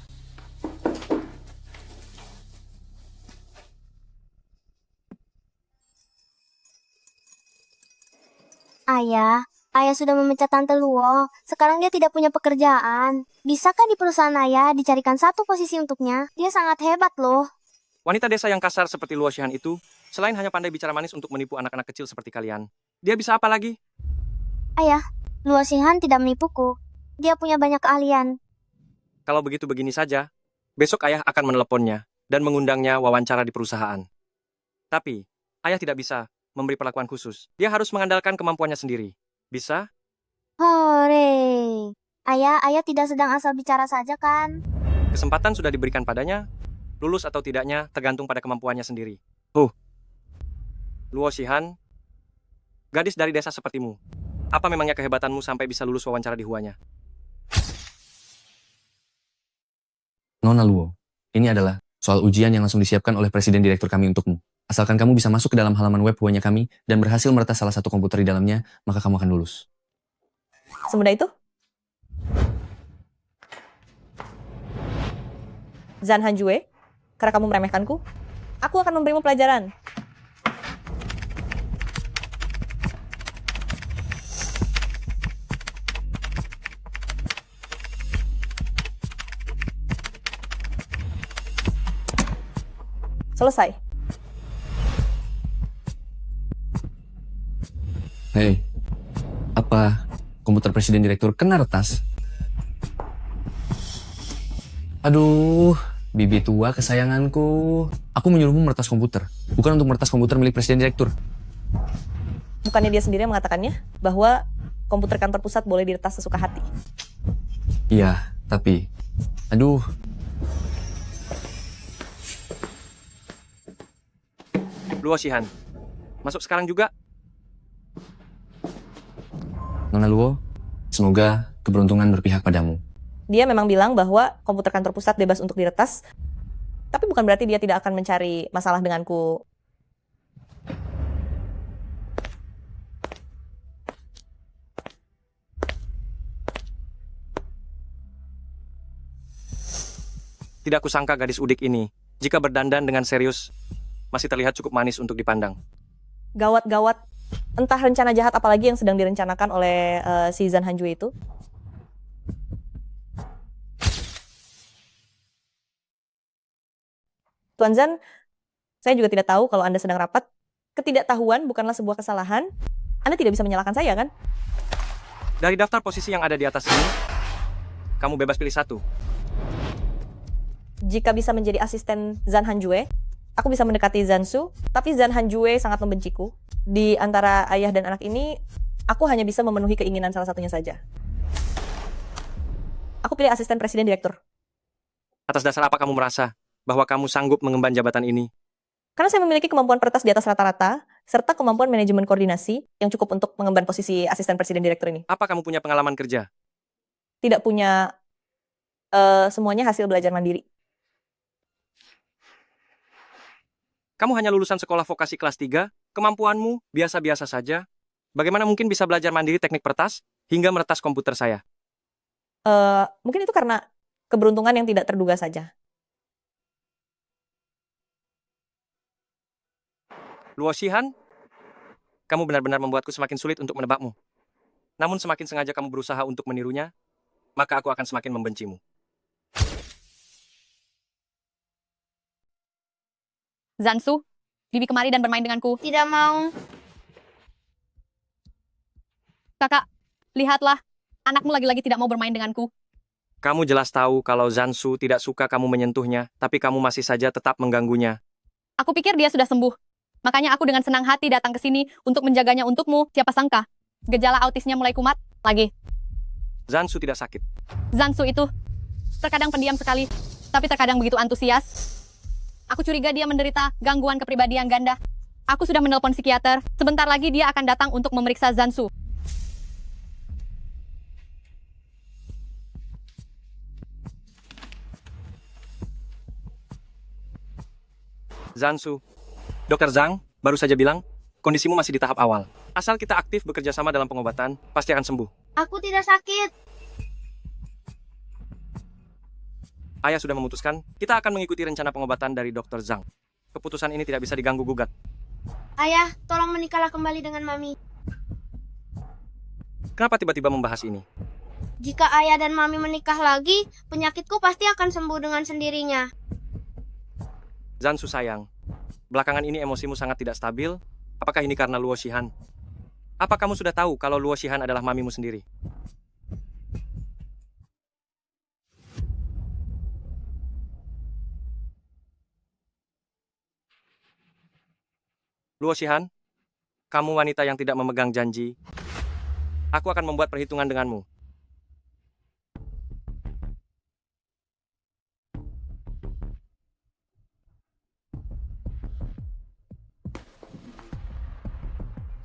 Ayah sudah memecat Tante Luo. Sekarang dia tidak punya pekerjaan. Bisakah di perusahaan ayah dicarikan satu posisi untuknya? Dia sangat hebat loh. Wanita desa yang kasar seperti Luo Shihan itu, selain hanya pandai bicara manis untuk menipu anak-anak kecil seperti kalian, dia bisa apa lagi? Ayah, Luo Shihan tidak menipuku. Dia punya banyak keahlian. Kalau begitu begini saja, besok ayah akan meneleponnya dan mengundangnya wawancara di perusahaan. Tapi, ayah tidak bisa memberi perlakuan khusus. Dia harus mengandalkan kemampuannya sendiri. Bisa? Hore. Ayah tidak sedang asal bicara saja kan? Kesempatan sudah diberikan padanya, lulus atau tidaknya tergantung pada kemampuannya sendiri. Luo Shihan, gadis dari desa sepertimu, apa memangnya kehebatanmu sampai bisa lulus wawancara di Huanya? Nona Luo, ini adalah soal ujian yang langsung disiapkan oleh Presiden Direktur kami untukmu. Asalkan kamu bisa masuk ke dalam halaman web Huanya kami dan berhasil meretas salah satu komputer di dalamnya, maka kamu akan lulus. Semudah itu? Zan Hanjue, karena kamu meremehkanku, aku akan memberimu pelajaran. Selesai. Hei, apa komputer Presiden Direktur kena retas? Aduh, bibi tua kesayanganku. Aku menyuruhmu meretas komputer, bukan untuk meretas komputer milik Presiden Direktur. Bukannya dia sendiri yang mengatakannya bahwa komputer kantor pusat boleh diretas sesuka hati. Iya, tapi... Aduh. Luo Shihan, masuk sekarang juga. Nona Luo, semoga keberuntungan berpihak padamu. Dia memang bilang bahwa komputer kantor pusat bebas untuk diretas, tapi bukan berarti dia tidak akan mencari masalah denganku. Tidak kusangka gadis udik ini, jika berdandan dengan serius, masih terlihat cukup manis untuk dipandang. Gawat-gawat, entah rencana jahat apa lagi yang sedang direncanakan oleh si Zan Hanjue itu. Tuan Zan, Saya juga tidak tahu kalau Anda sedang rapat. Ketidaktahuan bukanlah sebuah kesalahan. Anda tidak bisa menyalahkan saya, kan? Dari daftar posisi yang ada di atas ini, kamu bebas pilih satu. Jika bisa menjadi asisten Zan Hanjue, aku bisa mendekati Zansu, tapi Zan Hanjue sangat membenciku. Di antara ayah dan anak ini, aku hanya bisa memenuhi keinginan salah satunya saja. Aku pilih asisten presiden direktur. Atas dasar apa kamu merasa bahwa kamu sanggup mengemban jabatan ini? Karena saya memiliki kemampuan peretas di atas rata-rata, serta kemampuan manajemen koordinasi yang cukup untuk mengemban posisi asisten presiden direktur ini. Apa kamu punya pengalaman kerja? Tidak punya, semuanya hasil belajar mandiri. Kamu hanya lulusan sekolah vokasi kelas 3, kemampuanmu biasa-biasa saja. Bagaimana mungkin bisa belajar mandiri teknik peretas hingga meretas komputer saya? Mungkin itu karena keberuntungan yang tidak terduga saja. Luo Shihan, kamu benar-benar membuatku semakin sulit untuk menebakmu. Namun semakin sengaja kamu berusaha untuk menirunya, maka aku akan semakin membencimu. Zansu, Bibi kemari dan bermain denganku. Tidak mau. Kakak, lihatlah. Anakmu lagi-lagi tidak mau bermain denganku. Kamu jelas tahu kalau Zansu tidak suka kamu menyentuhnya, tapi kamu masih saja tetap mengganggunya. Aku pikir dia sudah sembuh. Makanya aku dengan senang hati datang ke sini untuk menjaganya untukmu. Siapa sangka, gejala autisnya mulai kumat lagi. Zansu tidak sakit. Zansu itu terkadang pendiam sekali, tapi terkadang begitu antusias. Aku curiga dia menderita gangguan kepribadian ganda. Aku sudah menelpon psikiater. Sebentar lagi dia akan datang untuk memeriksa Zansu. Zansu, Dokter Zhang baru saja bilang, kondisimu masih di tahap awal. Asal kita aktif bekerja sama dalam pengobatan, pasti akan sembuh. Aku tidak sakit. Ayah sudah memutuskan, kita akan mengikuti rencana pengobatan dari Dokter Zhang. Keputusan ini tidak bisa diganggu-gugat. Ayah, tolong menikahlah kembali dengan Mami. Kenapa tiba-tiba membahas ini? Jika ayah dan Mami menikah lagi, penyakitku pasti akan sembuh dengan sendirinya. Zansu sayang, belakangan ini emosimu sangat tidak stabil. Apakah ini karena Luo Shihan? Apa kamu sudah tahu kalau Luo Shihan adalah mamimu sendiri? Luo Shihan, kamu wanita yang tidak memegang janji. Aku akan membuat perhitungan denganmu.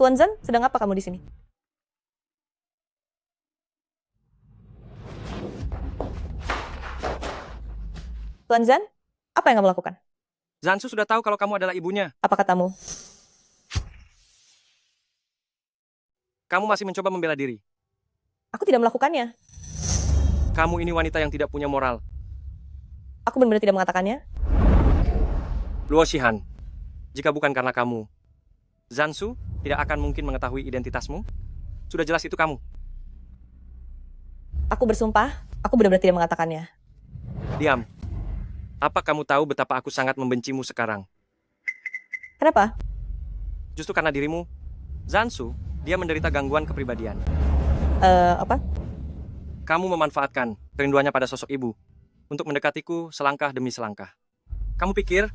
Tuan Zan, sedang apa kamu di sini? Tuan Zan, apa yang kamu lakukan? Zansu sudah tahu kalau kamu adalah ibunya. Apa katamu? Kamu masih mencoba membela diri. Aku tidak melakukannya. Kamu ini wanita yang tidak punya moral. Aku benar-benar tidak mengatakannya. Luo Shihan, jika bukan karena kamu, Zansu tidak akan mungkin mengetahui identitasmu. Sudah jelas itu kamu. Aku bersumpah, aku benar-benar tidak mengatakannya. Diam. Apa kamu tahu betapa aku sangat membencimu sekarang? Kenapa? Justru karena dirimu, Zansu, dia menderita gangguan kepribadian. Apa? Kamu memanfaatkan kerinduannya pada sosok ibu untuk mendekatiku selangkah demi selangkah. Kamu pikir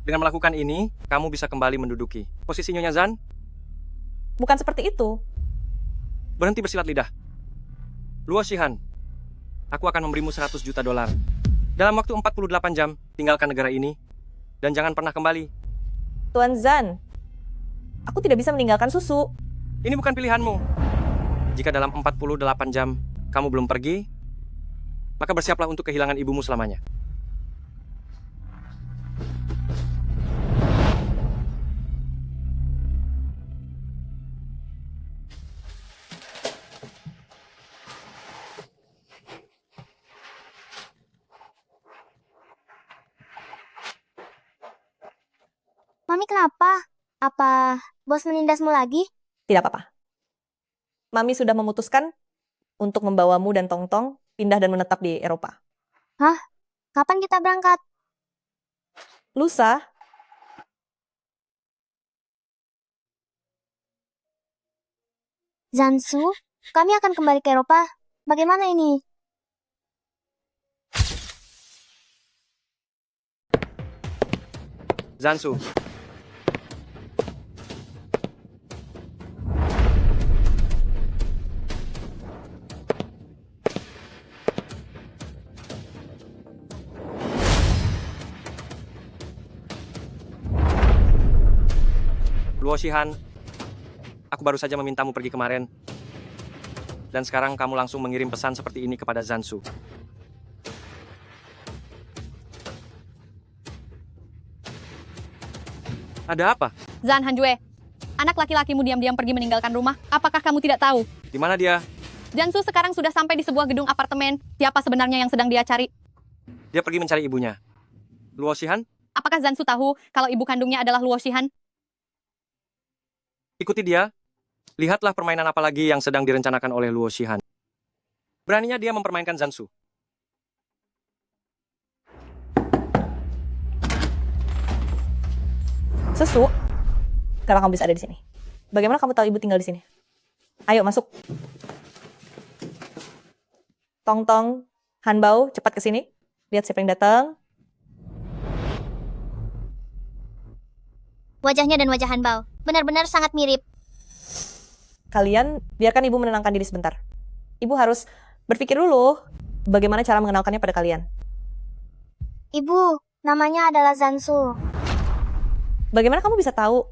dengan melakukan ini, kamu bisa kembali menduduki posisi Nyonya Zan? Bukan seperti itu. Berhenti bersilat lidah. Luo Shihan, aku akan memberimu 100 juta dolar. Dalam waktu 48 jam, tinggalkan negara ini. Dan jangan pernah kembali. Tuan Zan, aku tidak bisa meninggalkan susu. Ini bukan pilihanmu. Jika dalam 48 jam, kamu belum pergi, maka bersiaplah untuk kehilangan ibumu selamanya. Mami kenapa? Apa bos menindasmu lagi? Tidak apa-apa. Mami sudah memutuskan untuk membawamu dan Tongtong pindah dan menetap di Eropa. Hah? Kapan kita berangkat? Lusa. Zansu, kami akan kembali ke Eropa. Bagaimana ini? Zansu, Luo Shihan, aku baru saja memintamu pergi kemarin. Dan sekarang kamu langsung mengirim pesan seperti ini kepada Zansu. Ada apa? Zan Hanjue, anak laki-lakimu diam-diam pergi meninggalkan rumah. Apakah kamu tidak tahu? Di mana dia? Jansu sekarang sudah sampai di sebuah gedung apartemen. Siapa sebenarnya yang sedang dia cari? Dia pergi mencari ibunya. Luo Shihan, Apakah Zansu tahu kalau ibu kandungnya adalah Luo Shihan? ikuti dia. Lihatlah permainan apa lagi yang sedang direncanakan oleh Luo Shihan. Beraninya dia mempermainkan Zansu. Susu, kenapa kamu bisa ada di sini? Bagaimana kamu tahu ibu tinggal di sini? Ayo masuk. Tong Tong, Hanbao, cepat ke sini. Lihat siapa yang datang. Wajahnya dan wajah Hanbao benar-benar sangat mirip. Kalian biarkan ibu menenangkan diri sebentar. Ibu harus berpikir dulu bagaimana cara mengenalkannya pada kalian. Ibu, namanya adalah Zansu. Bagaimana kamu bisa tahu?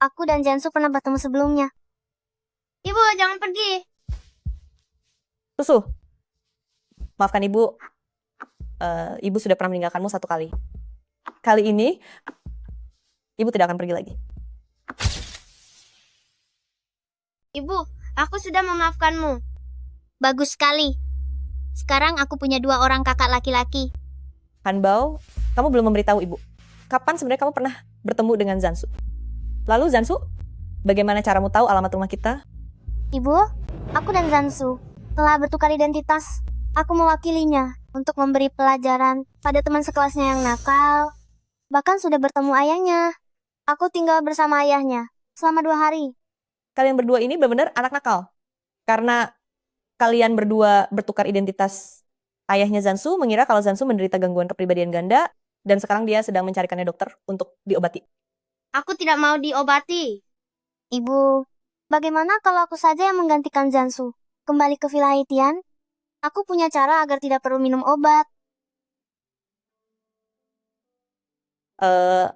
Aku dan Zansu pernah bertemu sebelumnya. Ibu, jangan pergi. Susu, maafkan ibu. Ibu sudah pernah meninggalkanmu 1 kali. Kali ini, ibu tidak akan pergi lagi. Ibu, aku sudah memaafkanmu. Bagus sekali. Sekarang aku punya 2 orang kakak laki-laki. Hanbao, kamu belum memberitahu ibu. Kapan sebenarnya kamu pernah bertemu dengan Zansu? Lalu Zansu, bagaimana caramu tahu alamat rumah kita? Ibu, aku dan Zansu telah bertukar identitas. Aku mewakilinya untuk memberi pelajaran pada teman sekelasnya yang nakal. Bahkan sudah bertemu ayahnya. Aku tinggal bersama ayahnya selama 2 hari. Kalian berdua ini benar-benar anak nakal. Karena kalian berdua bertukar identitas. Ayahnya Zansu mengira kalau Zansu menderita gangguan kepribadian ganda dan sekarang dia sedang mencarikannya dokter untuk diobati. Aku tidak mau diobati. Ibu, bagaimana kalau aku saja yang menggantikan Zansu? Kembali ke Villa Haitian? Aku punya cara agar tidak perlu minum obat.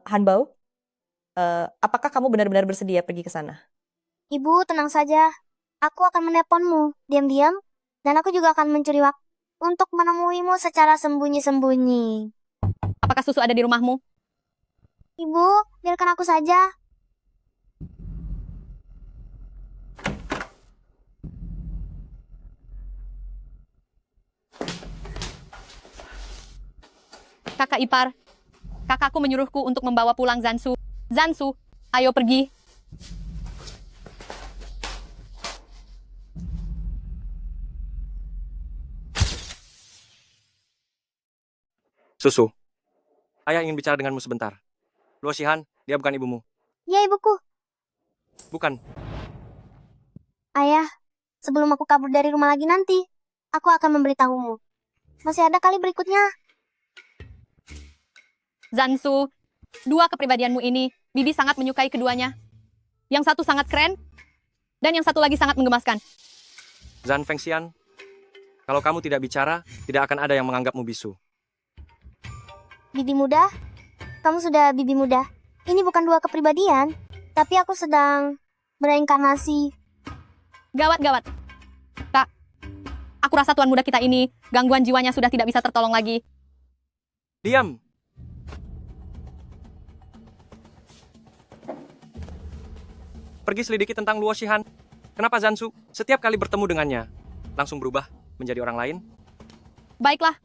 Hanbao, apakah kamu benar-benar bersedia pergi ke sana? Ibu, tenang saja. Aku akan menelponmu diam-diam dan aku juga akan mencuri waktu untuk menemuimu secara sembunyi-sembunyi. Apakah Susu ada di rumahmu? Ibu, biarkan aku saja. Kakak ipar, kakakku menyuruhku untuk membawa pulang Zansu. Zansu, ayo pergi. Susu, ayah ingin bicara denganmu sebentar. Luo Shihan, dia bukan ibumu. Ya, ibuku. Bukan. Ayah, sebelum aku kabur dari rumah lagi nanti, aku akan memberitahumu. Masih ada kali berikutnya. Zansu, 2 kepribadianmu ini, Bibi sangat menyukai keduanya. Yang satu sangat keren, dan yang satu lagi sangat menggemaskan. Zan Fengxian, kalau kamu tidak bicara, tidak akan ada yang menganggapmu bisu. Bibi muda? Kamu sudah bibi muda. Ini bukan 2 kepribadian, tapi aku sedang bereinkarnasi. Gawat-gawat. Kak, aku rasa tuan muda kita ini, gangguan jiwanya sudah tidak bisa tertolong lagi. Diam! Pergi selidiki tentang Luo Shihan. Kenapa Zansu setiap kali bertemu dengannya, langsung berubah menjadi orang lain? Baiklah.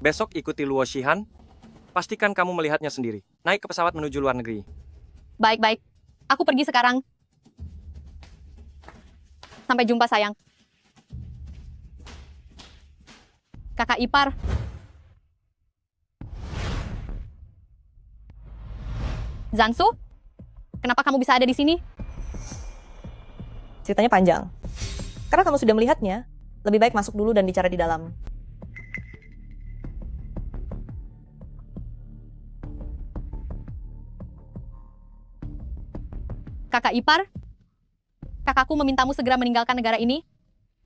Besok ikuti Luo Shihan. Pastikan kamu melihatnya sendiri. Naik ke pesawat menuju luar negeri. Baik-baik. Aku pergi sekarang. Sampai jumpa, sayang. Kakak ipar. Zansu? Kenapa kamu bisa ada di sini? Ceritanya panjang. Karena kamu sudah melihatnya, lebih baik masuk dulu dan bicara di dalam. Kakak ipar, kakakku memintamu segera meninggalkan negara ini.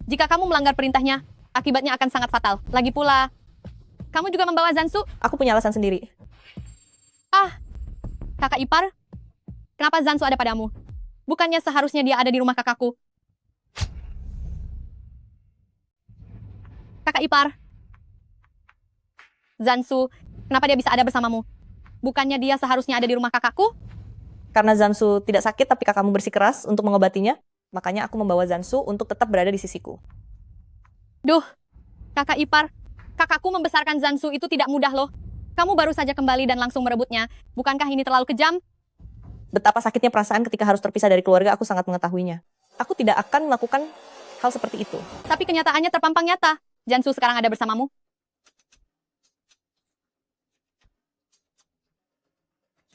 Jika kamu melanggar perintahnya, akibatnya akan sangat fatal. Lagi pula, kamu juga membawa Zansu. Aku punya alasan sendiri. Kakak ipar, kenapa Zansu ada padamu? Bukannya seharusnya dia ada di rumah kakakku? Kakak ipar, Zansu, kenapa dia bisa ada bersamamu? Bukannya dia seharusnya ada di rumah kakakku? Karena Zansu tidak sakit tapi kakakmu bersikeras untuk mengobatinya, makanya aku membawa Zansu untuk tetap berada di sisiku. Duh, kakak ipar, kakakku membesarkan Zansu itu tidak mudah loh. Kamu baru saja kembali dan langsung merebutnya. Bukankah ini terlalu kejam? Betapa sakitnya perasaan ketika harus terpisah dari keluarga, aku sangat mengetahuinya. Aku tidak akan melakukan hal seperti itu. Tapi kenyataannya terpampang nyata. Zansu sekarang ada bersamamu.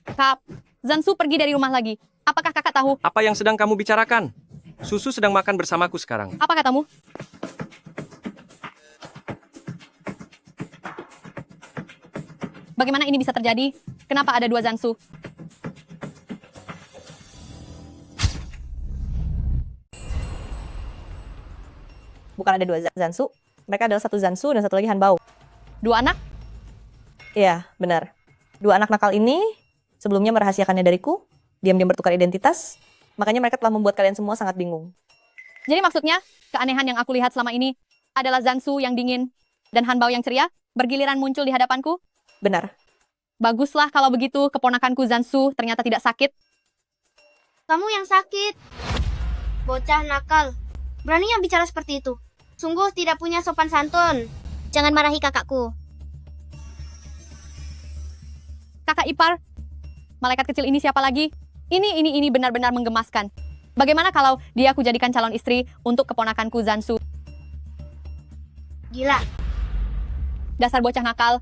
Kak, Zansu pergi dari rumah lagi. Apakah kakak tahu? Apa yang sedang kamu bicarakan? Susu sedang makan bersamaku sekarang. Apa katamu? Bagaimana ini bisa terjadi? Kenapa ada dua Zansu? Bukan ada dua Zansu, mereka adalah satu Zansu dan satu lagi Hanbao. Dua anak? Iya, benar. Dua anak nakal ini sebelumnya merahasiakannya dariku, diam-diam bertukar identitas, makanya mereka telah membuat kalian semua sangat bingung. Jadi maksudnya, keanehan yang aku lihat selama ini adalah Zansu yang dingin dan Hanbao yang ceria bergiliran muncul di hadapanku? Benar. Baguslah kalau begitu, keponakanku Zansu ternyata tidak sakit. Kamu yang sakit. Bocah nakal. Beraninya bicara seperti itu. Sungguh tidak punya sopan santun. Jangan marahi kakakku. Kakak ipar, malaikat kecil ini siapa lagi? Ini benar-benar menggemaskan. Bagaimana kalau dia aku jadikan calon istri untuk keponakanku Zansu? Gila. Dasar bocah nakal.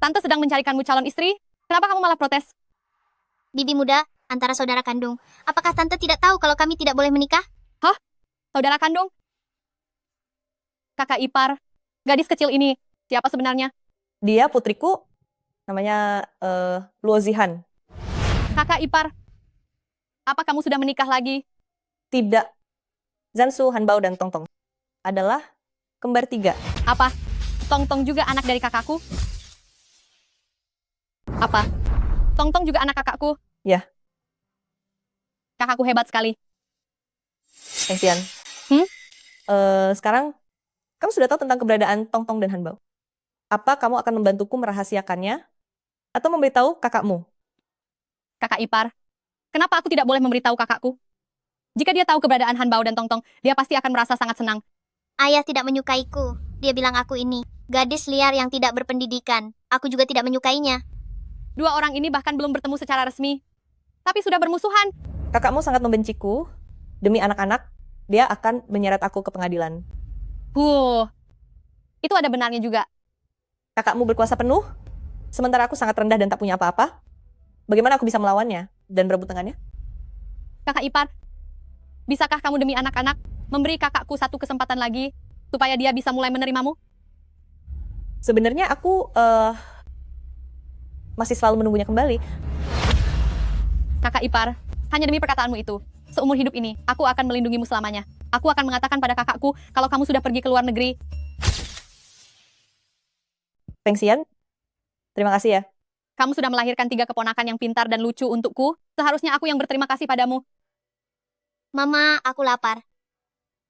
Tante sedang mencarikanmu calon istri. Kenapa kamu malah protes? Bibi muda, antara saudara kandung. Apakah tante tidak tahu kalau kami tidak boleh menikah? Hah? Saudara kandung? Kakak ipar, gadis kecil ini, siapa sebenarnya? Dia putriku, namanya Luo Zihan. Kakak ipar, apa kamu sudah menikah lagi? Tidak. Zansu, Hanbao, dan Tongtong adalah kembar tiga. Apa? Tongtong juga anak dari kakakku? Apa? Tongtong juga anak kakakku? Ya. Kakakku hebat sekali. Xian. Sekarang, kamu sudah tahu tentang keberadaan Tongtong dan Hanbao. Apa kamu akan membantuku merahasiakannya? Atau memberitahu kakakmu? Kakak ipar, kenapa aku tidak boleh memberitahu kakakku? Jika dia tahu keberadaan Hanbao dan Tongtong, dia pasti akan merasa sangat senang. Ayah tidak menyukaiku. Dia bilang aku ini gadis liar yang tidak berpendidikan. Aku juga tidak menyukainya. Dua orang ini bahkan belum bertemu secara resmi, tapi sudah bermusuhan. Kakakmu sangat membenciku. Demi anak-anak, dia akan menyeret aku ke pengadilan. Itu ada benarnya juga. Kakakmu berkuasa penuh, sementara aku sangat rendah dan tak punya apa-apa. Bagaimana aku bisa melawannya dan berebut dengannya? Kakak ipar, bisakah kamu demi anak-anak memberi kakakku satu kesempatan lagi supaya dia bisa mulai menerimamu? Sebenarnya aku masih selalu menunggunya kembali. Kakak ipar, hanya demi perkataanmu itu, seumur hidup ini, aku akan melindungimu selamanya. Aku akan mengatakan pada kakakku kalau kamu sudah pergi ke luar negeri. Peng Xian, terima kasih ya. Kamu sudah melahirkan 3 keponakan yang pintar dan lucu untukku. Seharusnya aku yang berterima kasih padamu. Mama, aku lapar.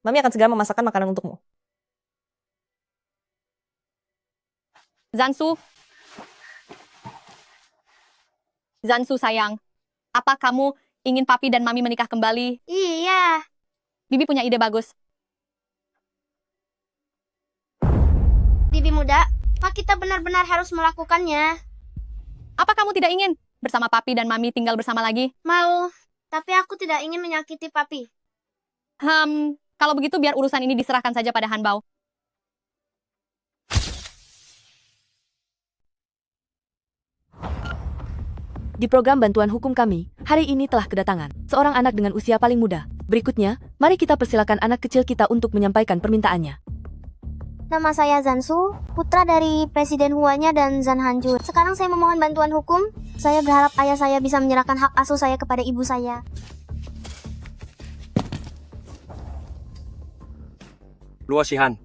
Mami akan segera memasakkan makanan untukmu. Zansu. Zansu sayang, apa kamu ingin papi dan mami menikah kembali? Iya. Bibi punya ide bagus. Bibi muda, apa kita benar-benar harus melakukannya? Apa kamu tidak ingin bersama papi dan mami tinggal bersama lagi? Mau, tapi aku tidak ingin menyakiti papi. Kalau begitu biar urusan ini diserahkan saja pada Hanbao. Di program bantuan hukum kami, hari ini telah kedatangan seorang anak dengan usia paling muda. Berikutnya, mari kita persilakan anak kecil kita untuk menyampaikan permintaannya. Nama saya Zansu, putra dari Presiden Huanya dan Zan Hanju. Sekarang saya memohon bantuan hukum. Saya berharap ayah saya bisa menyerahkan hak asuh saya kepada ibu saya. Luo Shihan.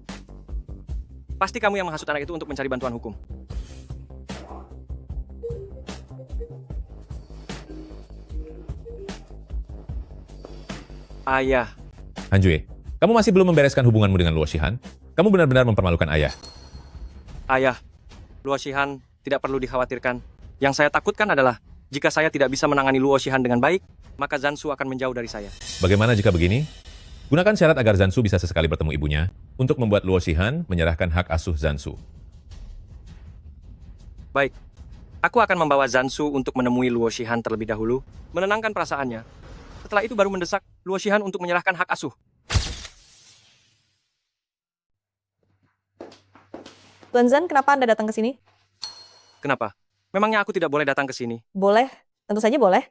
Pasti kamu yang menghasut anak itu untuk mencari bantuan hukum. Ayah. Hanjue, kamu masih belum membereskan hubunganmu dengan Luo Shihan? Kamu benar-benar mempermalukan ayah. Ayah, Luo Shihan tidak perlu dikhawatirkan. Yang saya takutkan adalah, jika saya tidak bisa menangani Luo Shihan dengan baik, maka Zansu akan menjauh dari saya. Bagaimana jika begini? Gunakan syarat agar Zansu bisa sesekali bertemu ibunya untuk membuat Luo Shihan menyerahkan hak asuh Zansu. Baik, aku akan membawa Zansu untuk menemui Luo Shihan terlebih dahulu, menenangkan perasaannya. Setelah itu baru mendesak Luo Shihan untuk menyerahkan hak asuh. Tuan Zan, kenapa Anda datang ke sini? Kenapa? Memangnya aku tidak boleh datang ke sini? Boleh, tentu saja boleh.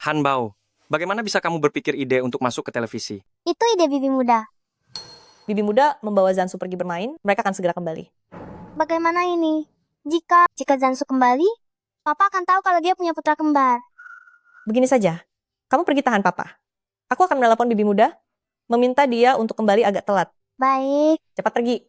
Han Bao, bagaimana bisa kamu berpikir ide untuk masuk ke televisi? Itu ide bibi muda. Bibi muda membawa Zansu pergi bermain, mereka akan segera kembali. Bagaimana ini? Jika Zansu kembali, Papa akan tahu kalau dia punya putra kembar. Begini saja, kamu pergi tahan Papa. Aku akan menelepon bibi muda, meminta dia untuk kembali agak telat. Baik. Cepat pergi.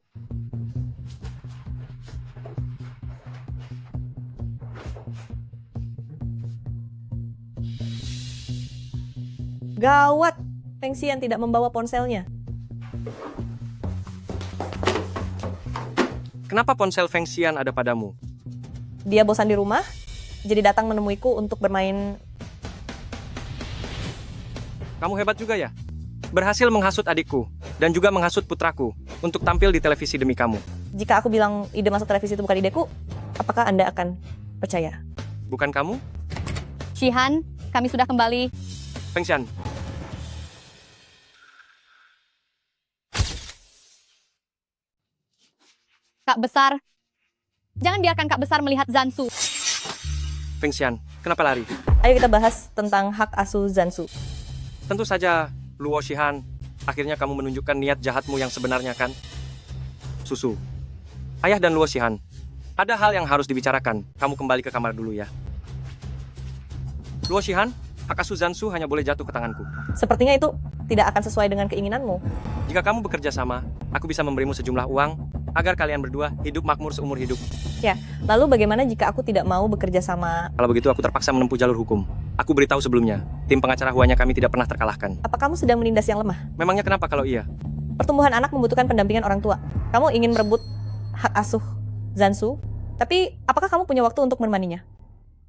Gawat, Feng Xian tidak membawa ponselnya. Kenapa ponsel Feng Xian ada padamu? Dia bosan di rumah, jadi datang menemuiku untuk bermain. Kamu hebat juga ya. Berhasil menghasut adikku, dan juga menghasut putraku, untuk tampil di televisi demi kamu. Jika aku bilang ide masuk televisi itu bukan ideku, apakah Anda akan percaya? Bukan kamu? Shihan, kami sudah kembali. Feng Xian. Kak Besar, jangan biarkan Kak Besar melihat Zansu. Feng Xian, kenapa lari? Ayo kita bahas tentang hak asuh Zansu. Tentu saja, Luo Shihan, akhirnya kamu menunjukkan niat jahatmu yang sebenarnya kan? Susu. Ayah dan Luo Shihan, ada hal yang harus dibicarakan. Kamu kembali ke kamar dulu ya. Luo Shihan, hak asuh Zansu hanya boleh jatuh ke tanganku. Sepertinya itu tidak akan sesuai dengan keinginanmu. Jika kamu bekerja sama, aku bisa memberimu sejumlah uang agar kalian berdua hidup makmur seumur hidup. Ya, lalu bagaimana jika aku tidak mau bekerja sama? Kalau begitu aku terpaksa menempuh jalur hukum. Aku beritahu sebelumnya, tim pengacara Huanya kami tidak pernah terkalahkan. Apa kamu sedang menindas yang lemah? Memangnya kenapa kalau iya? Pertumbuhan anak membutuhkan pendampingan orang tua. Kamu ingin merebut hak asuh Zansu, tapi apakah kamu punya waktu untuk menemaninya?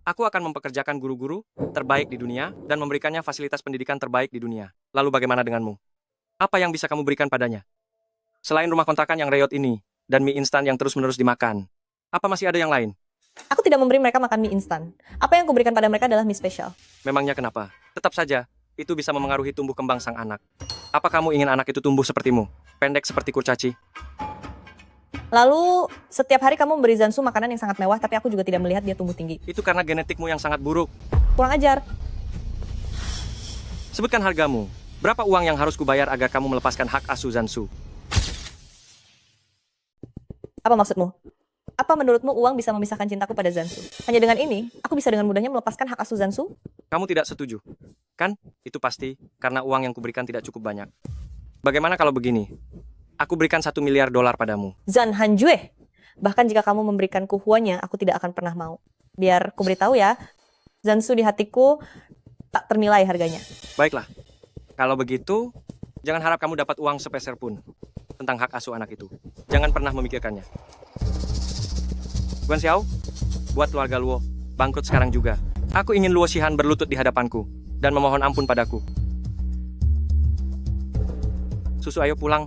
Aku akan mempekerjakan guru-guru terbaik di dunia dan memberikannya fasilitas pendidikan terbaik di dunia. Lalu bagaimana denganmu? Apa yang bisa kamu berikan padanya? Selain rumah kontrakan yang reot ini, dan mie instan yang terus-menerus dimakan, apa masih ada yang lain? Aku tidak memberi mereka makan mie instan. Apa yang kuberikan pada mereka adalah mie spesial. Memangnya kenapa? Tetap saja, itu bisa memengaruhi tumbuh kembang sang anak. Apa kamu ingin anak itu tumbuh sepertimu? Pendek seperti kurcaci? Lalu, setiap hari kamu memberi Zansu makanan yang sangat mewah, tapi aku juga tidak melihat dia tumbuh tinggi. Itu karena genetikmu yang sangat buruk. Kurang ajar. Sebutkan hargamu. Berapa uang yang harus kubayar agar kamu melepaskan hak asuh Zansu? Apa maksudmu? Apa menurutmu uang bisa memisahkan cintaku pada Zansu? Hanya dengan ini, aku bisa dengan mudahnya melepaskan hak asuh Zansu? Kamu tidak setuju, kan? Itu pasti, karena uang yang kuberikan tidak cukup banyak. Bagaimana kalau begini? Aku berikan $1 miliar padamu. Zan Hanjue. Bahkan jika kamu memberikanku Huanya, aku tidak akan pernah mau. Biar ku beritahu ya, Zansu di hatiku tak ternilai harganya. Baiklah, kalau begitu, jangan harap kamu dapat uang sepeser pun tentang hak asuh anak itu. Jangan pernah memikirkannya. Guan Xiao, buat keluarga Luo, bangkrut sekarang juga. Aku ingin Luo Shihan berlutut di hadapanku dan memohon ampun padaku. Susu, ayo pulang.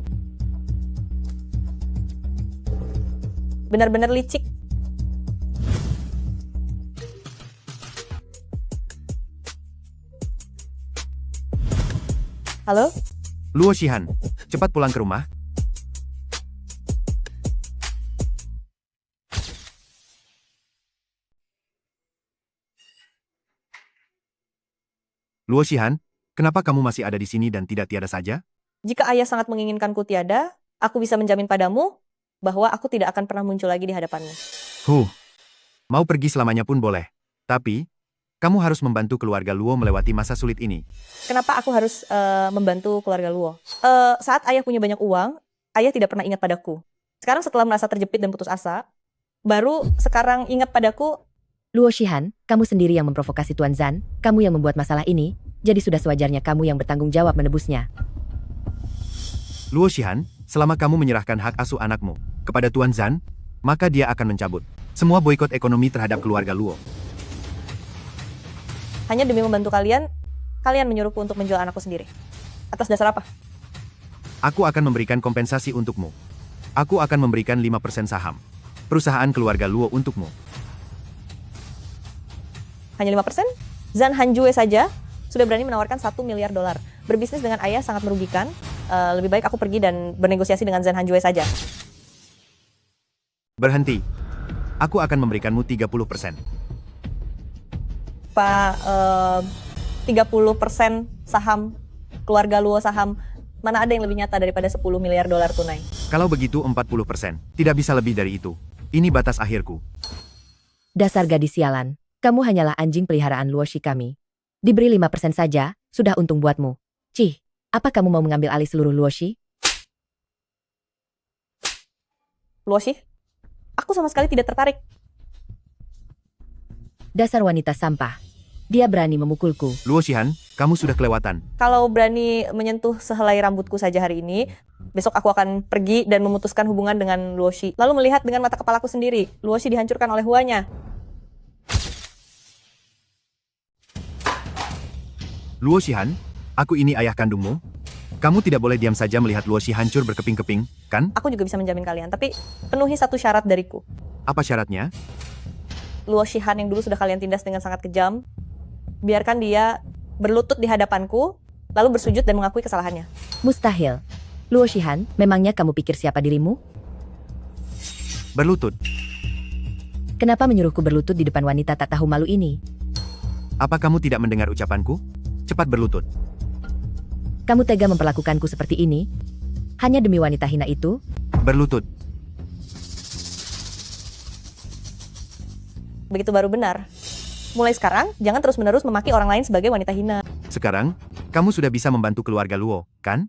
Benar-benar licik. Halo? Luo Shihan, cepat pulang ke rumah. Luo Shihan, kenapa kamu masih ada di sini dan tidak tiada saja? Jika ayah sangat menginginkanku tiada, aku bisa menjamin padamu bahwa aku tidak akan pernah muncul lagi di hadapanmu. Mau pergi selamanya pun boleh. Tapi, kamu harus membantu keluarga Luo melewati masa sulit ini. Kenapa aku harus membantu keluarga Luo? Saat ayah punya banyak uang, ayah tidak pernah ingat padaku. Sekarang setelah merasa terjepit dan putus asa, baru sekarang ingat padaku. Luo Shihan, kamu sendiri yang memprovokasi Tuan Zan, kamu yang membuat masalah ini, jadi sudah sewajarnya kamu yang bertanggung jawab menebusnya. Luo Shihan, selama kamu menyerahkan hak asuh anakmu kepada Tuan Zan, maka dia akan mencabut semua boikot ekonomi terhadap keluarga Luo. Hanya demi membantu kalian, kalian menyuruhku untuk menjual anakku sendiri. Atas dasar apa? Aku akan memberikan kompensasi untukmu. Aku akan memberikan 5% saham perusahaan keluarga Luo untukmu. Hanya 5%? Zan Hanjue saja sudah berani menawarkan $1 miliar. Berbisnis dengan ayah sangat merugikan. Lebih baik aku pergi dan bernegosiasi dengan Zan Hanjue saja. Berhenti. Aku akan memberikanmu 30%. Pak, 30% saham keluarga Luo saham, mana ada yang lebih nyata daripada $10 miliar tunai? Kalau begitu 40%. Tidak bisa lebih dari itu. Ini batas akhirku. Dasar gadis sialan, kamu hanyalah anjing peliharaan Luo Shi kami. Diberi 5% saja, sudah untung buatmu. Cih, apa kamu mau mengambil alih seluruh Luo Shi? Luo Shi? Aku sama sekali tidak tertarik. Dasar wanita sampah. Dia berani memukulku. Luo Shihan, kamu sudah kelewatan. Kalau berani menyentuh sehelai rambutku saja hari ini, besok aku akan pergi dan memutuskan hubungan dengan Luo Shi. Lalu melihat dengan mata kepalaku sendiri, Luo Shi dihancurkan oleh huanya. Luo Shihan, aku ini ayah kandungmu. Kamu tidak boleh diam saja melihat Luo Shi hancur berkeping-keping, kan? Aku juga bisa menjamin kalian, tapi penuhi satu syarat dariku. Apa syaratnya? Luo Shihan yang dulu sudah kalian tindas dengan sangat kejam, biarkan dia berlutut di hadapanku, lalu bersujud dan mengakui kesalahannya. Mustahil. Luo Shihan, memangnya kamu pikir siapa dirimu? Berlutut. Kenapa menyuruhku berlutut di depan wanita tak tahu malu ini? Apa kamu tidak mendengar ucapanku? Cepat berlutut. Kamu tega memperlakukanku seperti ini? Hanya demi wanita hina itu? Berlutut. Begitu baru benar. Mulai sekarang, jangan terus-menerus memaki orang lain sebagai wanita hina. Sekarang, kamu sudah bisa membantu keluarga Luo, kan?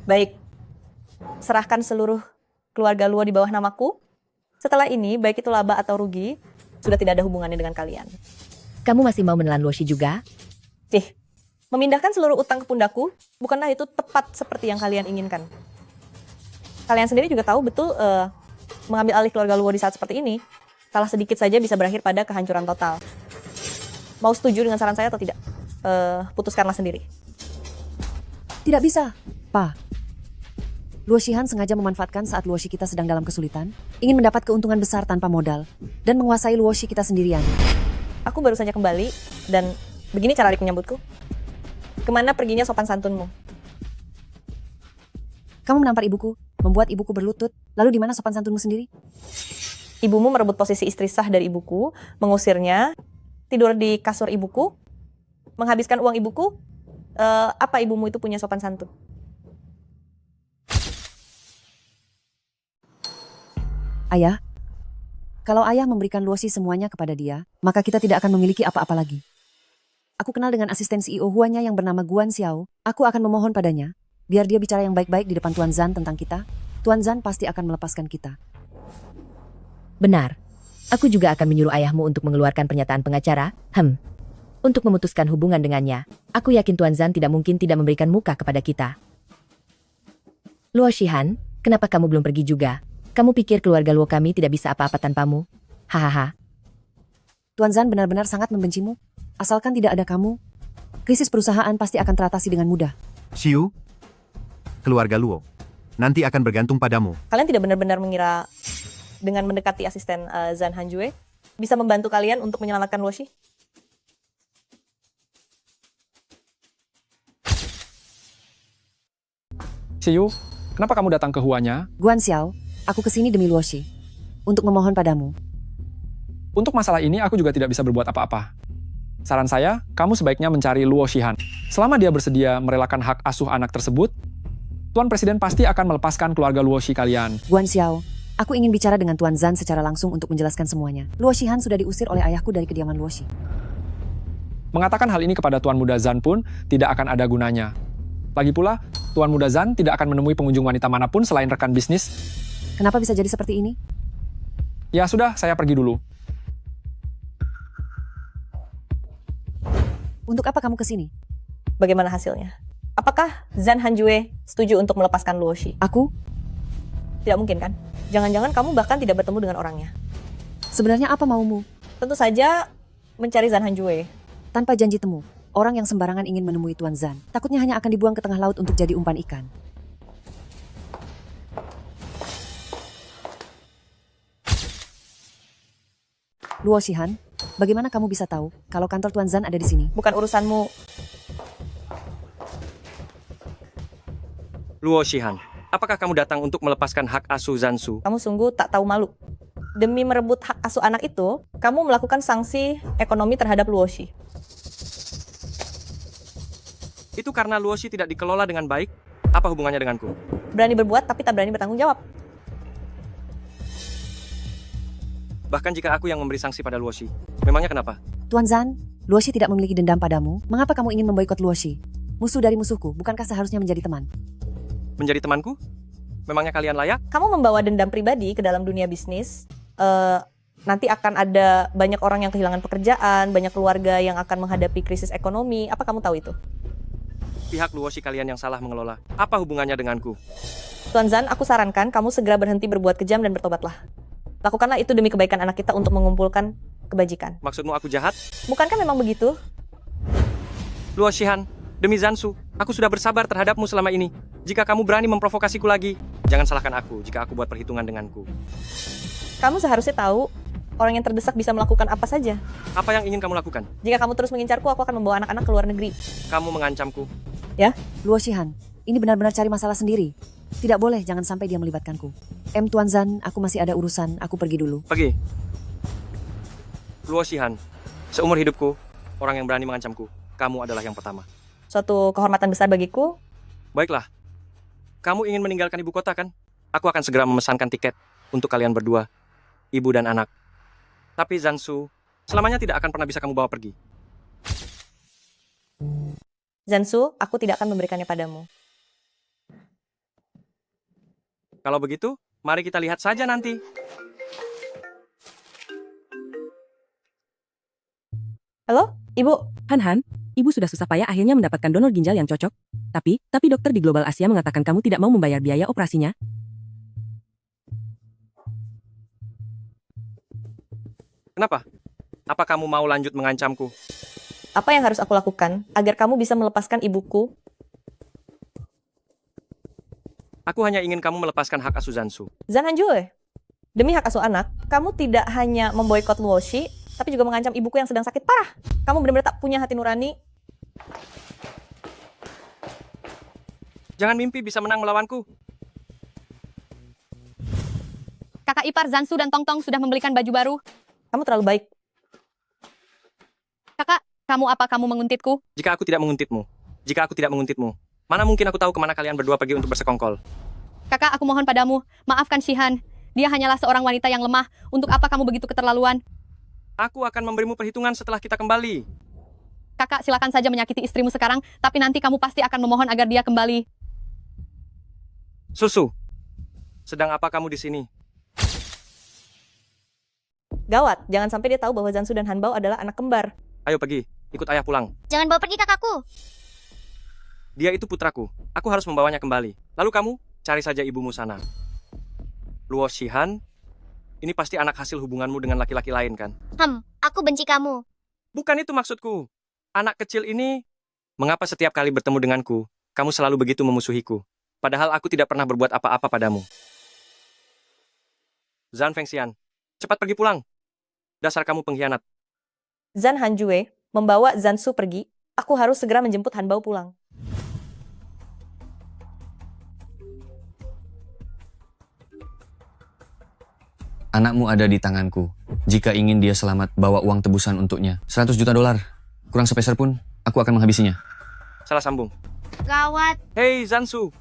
Baik. Serahkan seluruh keluarga Luo di bawah namaku. Setelah ini, baik itu laba atau rugi, sudah tidak ada hubungannya dengan kalian. Kamu masih mau menelan Luo Shi juga? Memindahkan seluruh utang ke pundakku, bukanlah itu tepat seperti yang kalian inginkan. Kalian sendiri juga tahu betul mengambil alih keluarga Luo di saat seperti ini, salah sedikit saja bisa berakhir pada kehancuran total. Mau setuju dengan saran saya atau tidak? Putuskanlah sendiri. Tidak bisa, Pa. Luo Shihan sengaja memanfaatkan saat Luo Shi kita sedang dalam kesulitan, ingin mendapat keuntungan besar tanpa modal, dan menguasai Luo Shi kita sendirian. Aku baru saja kembali, dan begini cara adik menyambutku. Kemana perginya sopan santunmu? Kamu menampar ibuku, membuat ibuku berlutut, lalu di mana sopan santunmu sendiri? Ibumu merebut posisi istri sah dari ibuku, mengusirnya, tidur di kasur ibuku, menghabiskan uang ibuku. Apa ibumu itu punya sopan santun? Ayah, kalau ayah memberikan Luo Shi semuanya kepada dia, maka kita tidak akan memiliki apa-apa lagi. Aku kenal dengan asisten CEO Huanya yang bernama Guan Xiao. Aku akan memohon padanya, biar dia bicara yang baik-baik di depan Tuan Zan tentang kita. Tuan Zan pasti akan melepaskan kita. Benar. Aku juga akan menyuruh ayahmu untuk mengeluarkan pernyataan pengacara, untuk memutuskan hubungan dengannya. Aku yakin Tuan Zan tidak mungkin tidak memberikan muka kepada kita. Luo Shihan, kenapa kamu belum pergi juga? Kamu pikir keluarga Luo kami tidak bisa apa-apa tanpamu? Hahaha. Tuan Zan benar-benar sangat membencimu. Asalkan tidak ada kamu, krisis perusahaan pasti akan teratasi dengan mudah. Xiu, keluarga Luo, nanti akan bergantung padamu. Kalian tidak benar-benar mengira dengan mendekati asisten Zan Hanjue bisa membantu kalian untuk menyelamatkan Luo Shi? Xiu, kenapa kamu datang ke Huanya? Guan Xiao, aku kesini demi Luo Shi. Untuk memohon padamu. Untuk masalah ini, aku juga tidak bisa berbuat apa-apa. Saran saya, kamu sebaiknya mencari Luo Shihan. Selama dia bersedia merelakan hak asuh anak tersebut, Tuan Presiden pasti akan melepaskan keluarga Luo Shi kalian. Guan Xiao, aku ingin bicara dengan Tuan Zan secara langsung untuk menjelaskan semuanya. Luo Shihan sudah diusir oleh ayahku dari kediaman Luo Shi. Mengatakan hal ini kepada Tuan Muda Zan pun tidak akan ada gunanya. Lagi pula, Tuan Muda Zan tidak akan menemui pengunjung wanita manapun selain rekan bisnis. Kenapa bisa jadi seperti ini? Ya sudah, saya pergi dulu. Untuk apa kamu ke sini? Bagaimana hasilnya? Apakah Zan Hanjue setuju untuk melepaskan Luo Shi? Aku? Tidak mungkin kan? Jangan-jangan kamu bahkan tidak bertemu dengan orangnya. Sebenarnya apa maumu? Tentu saja mencari Zan Hanjue. Tanpa janji temu, orang yang sembarangan ingin menemui Tuan Zan, takutnya hanya akan dibuang ke tengah laut untuk jadi umpan ikan. Luo Shihan, bagaimana kamu bisa tahu kalau kantor Tuan Zan ada di sini? Bukan urusanmu. Luo Shihan, apakah kamu datang untuk melepaskan hak asuh Zansu? Kamu sungguh tak tahu malu. Demi merebut hak asuh anak itu, kamu melakukan sanksi ekonomi terhadap Luo Shi. Itu karena Luo Shi tidak dikelola dengan baik? Apa hubungannya denganku? Berani berbuat tapi tak berani bertanggung jawab. Bahkan jika aku yang memberi sanksi pada Luo Shi. Memangnya kenapa? Tuan Zan, Luo Shi tidak memiliki dendam padamu. Mengapa kamu ingin memboikot Luo Shi? Musuh dari musuhku, bukankah seharusnya menjadi teman? Menjadi temanku? Memangnya kalian layak? Kamu membawa dendam pribadi ke dalam dunia bisnis. Nanti akan ada banyak orang yang kehilangan pekerjaan, banyak keluarga yang akan menghadapi krisis ekonomi. Apa kamu tahu itu? Pihak Luo Shi kalian yang salah mengelola. Apa hubungannya denganku? Tuan Zan, aku sarankan kamu segera berhenti berbuat kejam dan bertobatlah. Lakukanlah itu demi kebaikan anak kita untuk mengumpulkan kebajikan. Maksudmu aku jahat? Bukankah memang begitu? Luo Shihan, demi Zansu, aku sudah bersabar terhadapmu selama ini. Jika kamu berani memprovokasiku lagi, jangan salahkan aku jika aku buat perhitungan denganku. Kamu seharusnya tahu orang yang terdesak bisa melakukan apa saja. Apa yang ingin kamu lakukan? Jika kamu terus mengincarku, aku akan membawa anak-anak ke luar negeri. Kamu mengancamku. Ya? Luo Shihan, ini benar-benar cari masalah sendiri. Tidak boleh, jangan sampai dia melibatkanku. Tuan Zan, aku masih ada urusan, aku pergi dulu. Pergi. Luo Shihan, seumur hidupku, orang yang berani mengancamku, kamu adalah yang pertama. Suatu kehormatan besar bagiku. Baiklah, kamu ingin meninggalkan ibu kota kan? Aku akan segera memesankan tiket untuk kalian berdua, ibu dan anak. Tapi Zansu, selamanya tidak akan pernah bisa kamu bawa pergi. Zansu, aku tidak akan memberikannya padamu. Kalau begitu, mari kita lihat saja nanti. Halo, Ibu. Han, Ibu sudah susah payah akhirnya mendapatkan donor ginjal yang cocok. Tapi dokter di Global Asia mengatakan kamu tidak mau membayar biaya operasinya. Kenapa? Apa kamu mau lanjut mengancamku? Apa yang harus aku lakukan agar kamu bisa melepaskan ibuku? Aku hanya ingin kamu melepaskan hak asuh Zansu. Zan Hanjue, demi hak asuh anak, kamu tidak hanya memboikot Luo Shi, tapi juga mengancam ibuku yang sedang sakit parah. Kamu benar-benar tak punya hati nurani. Jangan mimpi bisa menang melawanku. Kakak ipar Zansu dan Tongtong sudah membelikan baju baru. Kamu terlalu baik. Kakak, kamu menguntitku? Jika aku tidak menguntitmu, mana mungkin aku tahu kemana kalian berdua pergi untuk bersekongkol? Kakak, aku mohon padamu, maafkan Shihan. Dia hanyalah seorang wanita yang lemah. Untuk apa kamu begitu keterlaluan? Aku akan memberimu perhitungan setelah kita kembali. Kakak, silakan saja menyakiti istrimu sekarang, tapi nanti kamu pasti akan memohon agar dia kembali. Susu, sedang apa kamu di sini? Gawat, jangan sampai dia tahu bahwa Zansu dan Hanbao adalah anak kembar. Ayo pergi, ikut ayah pulang. Jangan bawa pergi kakakku. Dia itu putraku, aku harus membawanya kembali. Lalu kamu, cari saja ibumu sana. Luo Shihan, ini pasti anak hasil hubunganmu dengan laki-laki lain kan? Aku benci kamu. Bukan itu maksudku. Anak kecil ini, mengapa setiap kali bertemu denganku, kamu selalu begitu memusuhiku? Padahal aku tidak pernah berbuat apa-apa padamu. Zan Fengxian, cepat pergi pulang. Dasar kamu pengkhianat. Zan Hanjue membawa Zansu pergi. Aku harus segera menjemput Hanbao pulang. Anakmu ada di tanganku. Jika ingin dia selamat, bawa uang tebusan untuknya. 100 juta dolar. Kurang sepeser pun, aku akan menghabisinya. Salah sambung. Gawat. Hei, Zansu.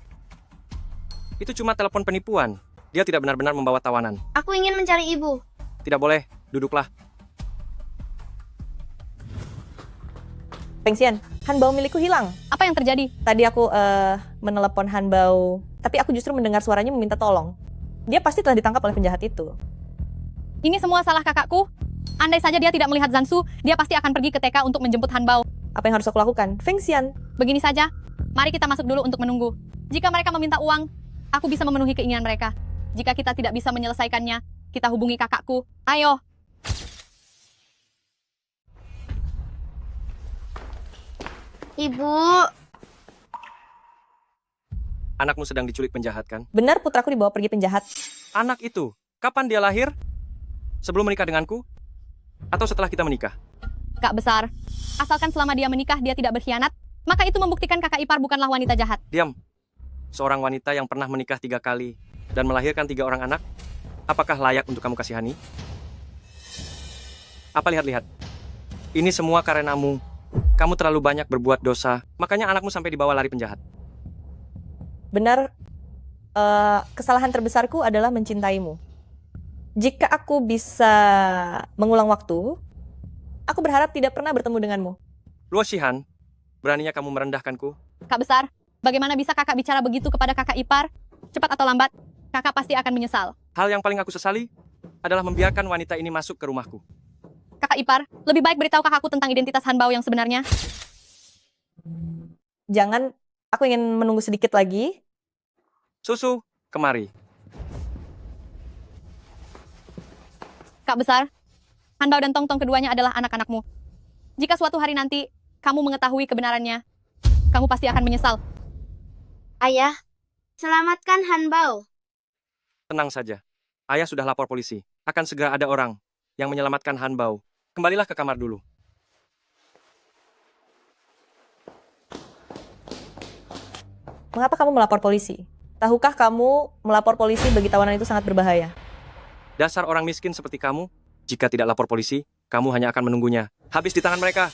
Itu cuma telepon penipuan. Dia tidak benar-benar membawa tawanan. Aku ingin mencari ibu. Tidak boleh, duduklah. Fengxian, Hanbao milikku hilang. Apa yang terjadi? Tadi aku menelepon Hanbao, tapi aku justru mendengar suaranya meminta tolong. Dia pasti telah ditangkap oleh penjahat itu. Ini semua salah kakakku. Andai saja dia tidak melihat Zansu, dia pasti akan pergi ke TK untuk menjemput Hanbao. Apa yang harus aku lakukan? Fengxian. Begini saja, mari kita masuk dulu untuk menunggu. Jika mereka meminta uang, aku bisa memenuhi keinginan mereka. Jika kita tidak bisa menyelesaikannya, kita hubungi kakakku. Ayo. Ibu. Anakmu sedang diculik penjahat, kan? Benar putraku dibawa pergi penjahat. Anak itu, kapan dia lahir? Sebelum menikah denganku? Atau setelah kita menikah? Kak besar, asalkan selama dia menikah dia tidak berkhianat, maka itu membuktikan kakak ipar bukanlah wanita jahat. Diam. Seorang wanita yang pernah menikah 3 kali dan melahirkan 3 orang anak, apakah layak untuk kamu kasihani? Apa lihat-lihat? Ini semua karenamu. Kamu terlalu banyak berbuat dosa, makanya anakmu sampai dibawa lari penjahat. Benar, kesalahan terbesarku adalah mencintaimu. Jika aku bisa mengulang waktu, aku berharap tidak pernah bertemu denganmu. Luo Shihan, beraninya kamu merendahkanku? Kak besar, bagaimana bisa kakak bicara begitu kepada kakak ipar? Cepat atau lambat, kakak pasti akan menyesal. Hal yang paling aku sesali adalah membiarkan wanita ini masuk ke rumahku. Kakak ipar, lebih baik beritahu kakakku tentang identitas Hanbao yang sebenarnya. Jangan, aku ingin menunggu sedikit lagi. Susu, kemari. Kak besar, Hanbao dan Tongtong keduanya adalah anak-anakmu. Jika suatu hari nanti kamu mengetahui kebenarannya, kamu pasti akan menyesal. Ayah, selamatkan Hanbao. Tenang saja. Ayah sudah lapor polisi. Akan segera ada orang yang menyelamatkan Hanbao. Kembalilah ke kamar dulu. Mengapa kamu melapor polisi? Tahukah kamu melapor polisi bagi tawanan itu sangat berbahaya? Dasar orang miskin seperti kamu, jika tidak lapor polisi, kamu hanya akan menunggunya. Habis di tangan mereka.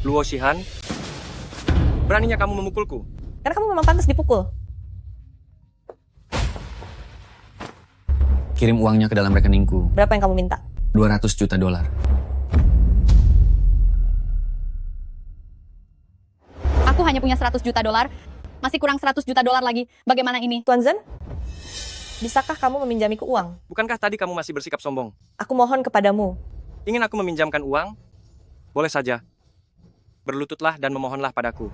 Luo Shihan, beraninya kamu memukulku. Karena kamu memang pantas dipukul. Kirim uangnya ke dalam rekeningku. Berapa yang kamu minta? 200 juta dolar. Aku hanya punya 100 juta dolar, masih kurang 100 juta dolar lagi. Bagaimana ini? Tuan Zhen, bisakah kamu meminjamiku uang? Bukankah tadi kamu masih bersikap sombong? Aku mohon kepadamu. Ingin aku meminjamkan uang? Boleh saja. Berlututlah dan memohonlah padaku.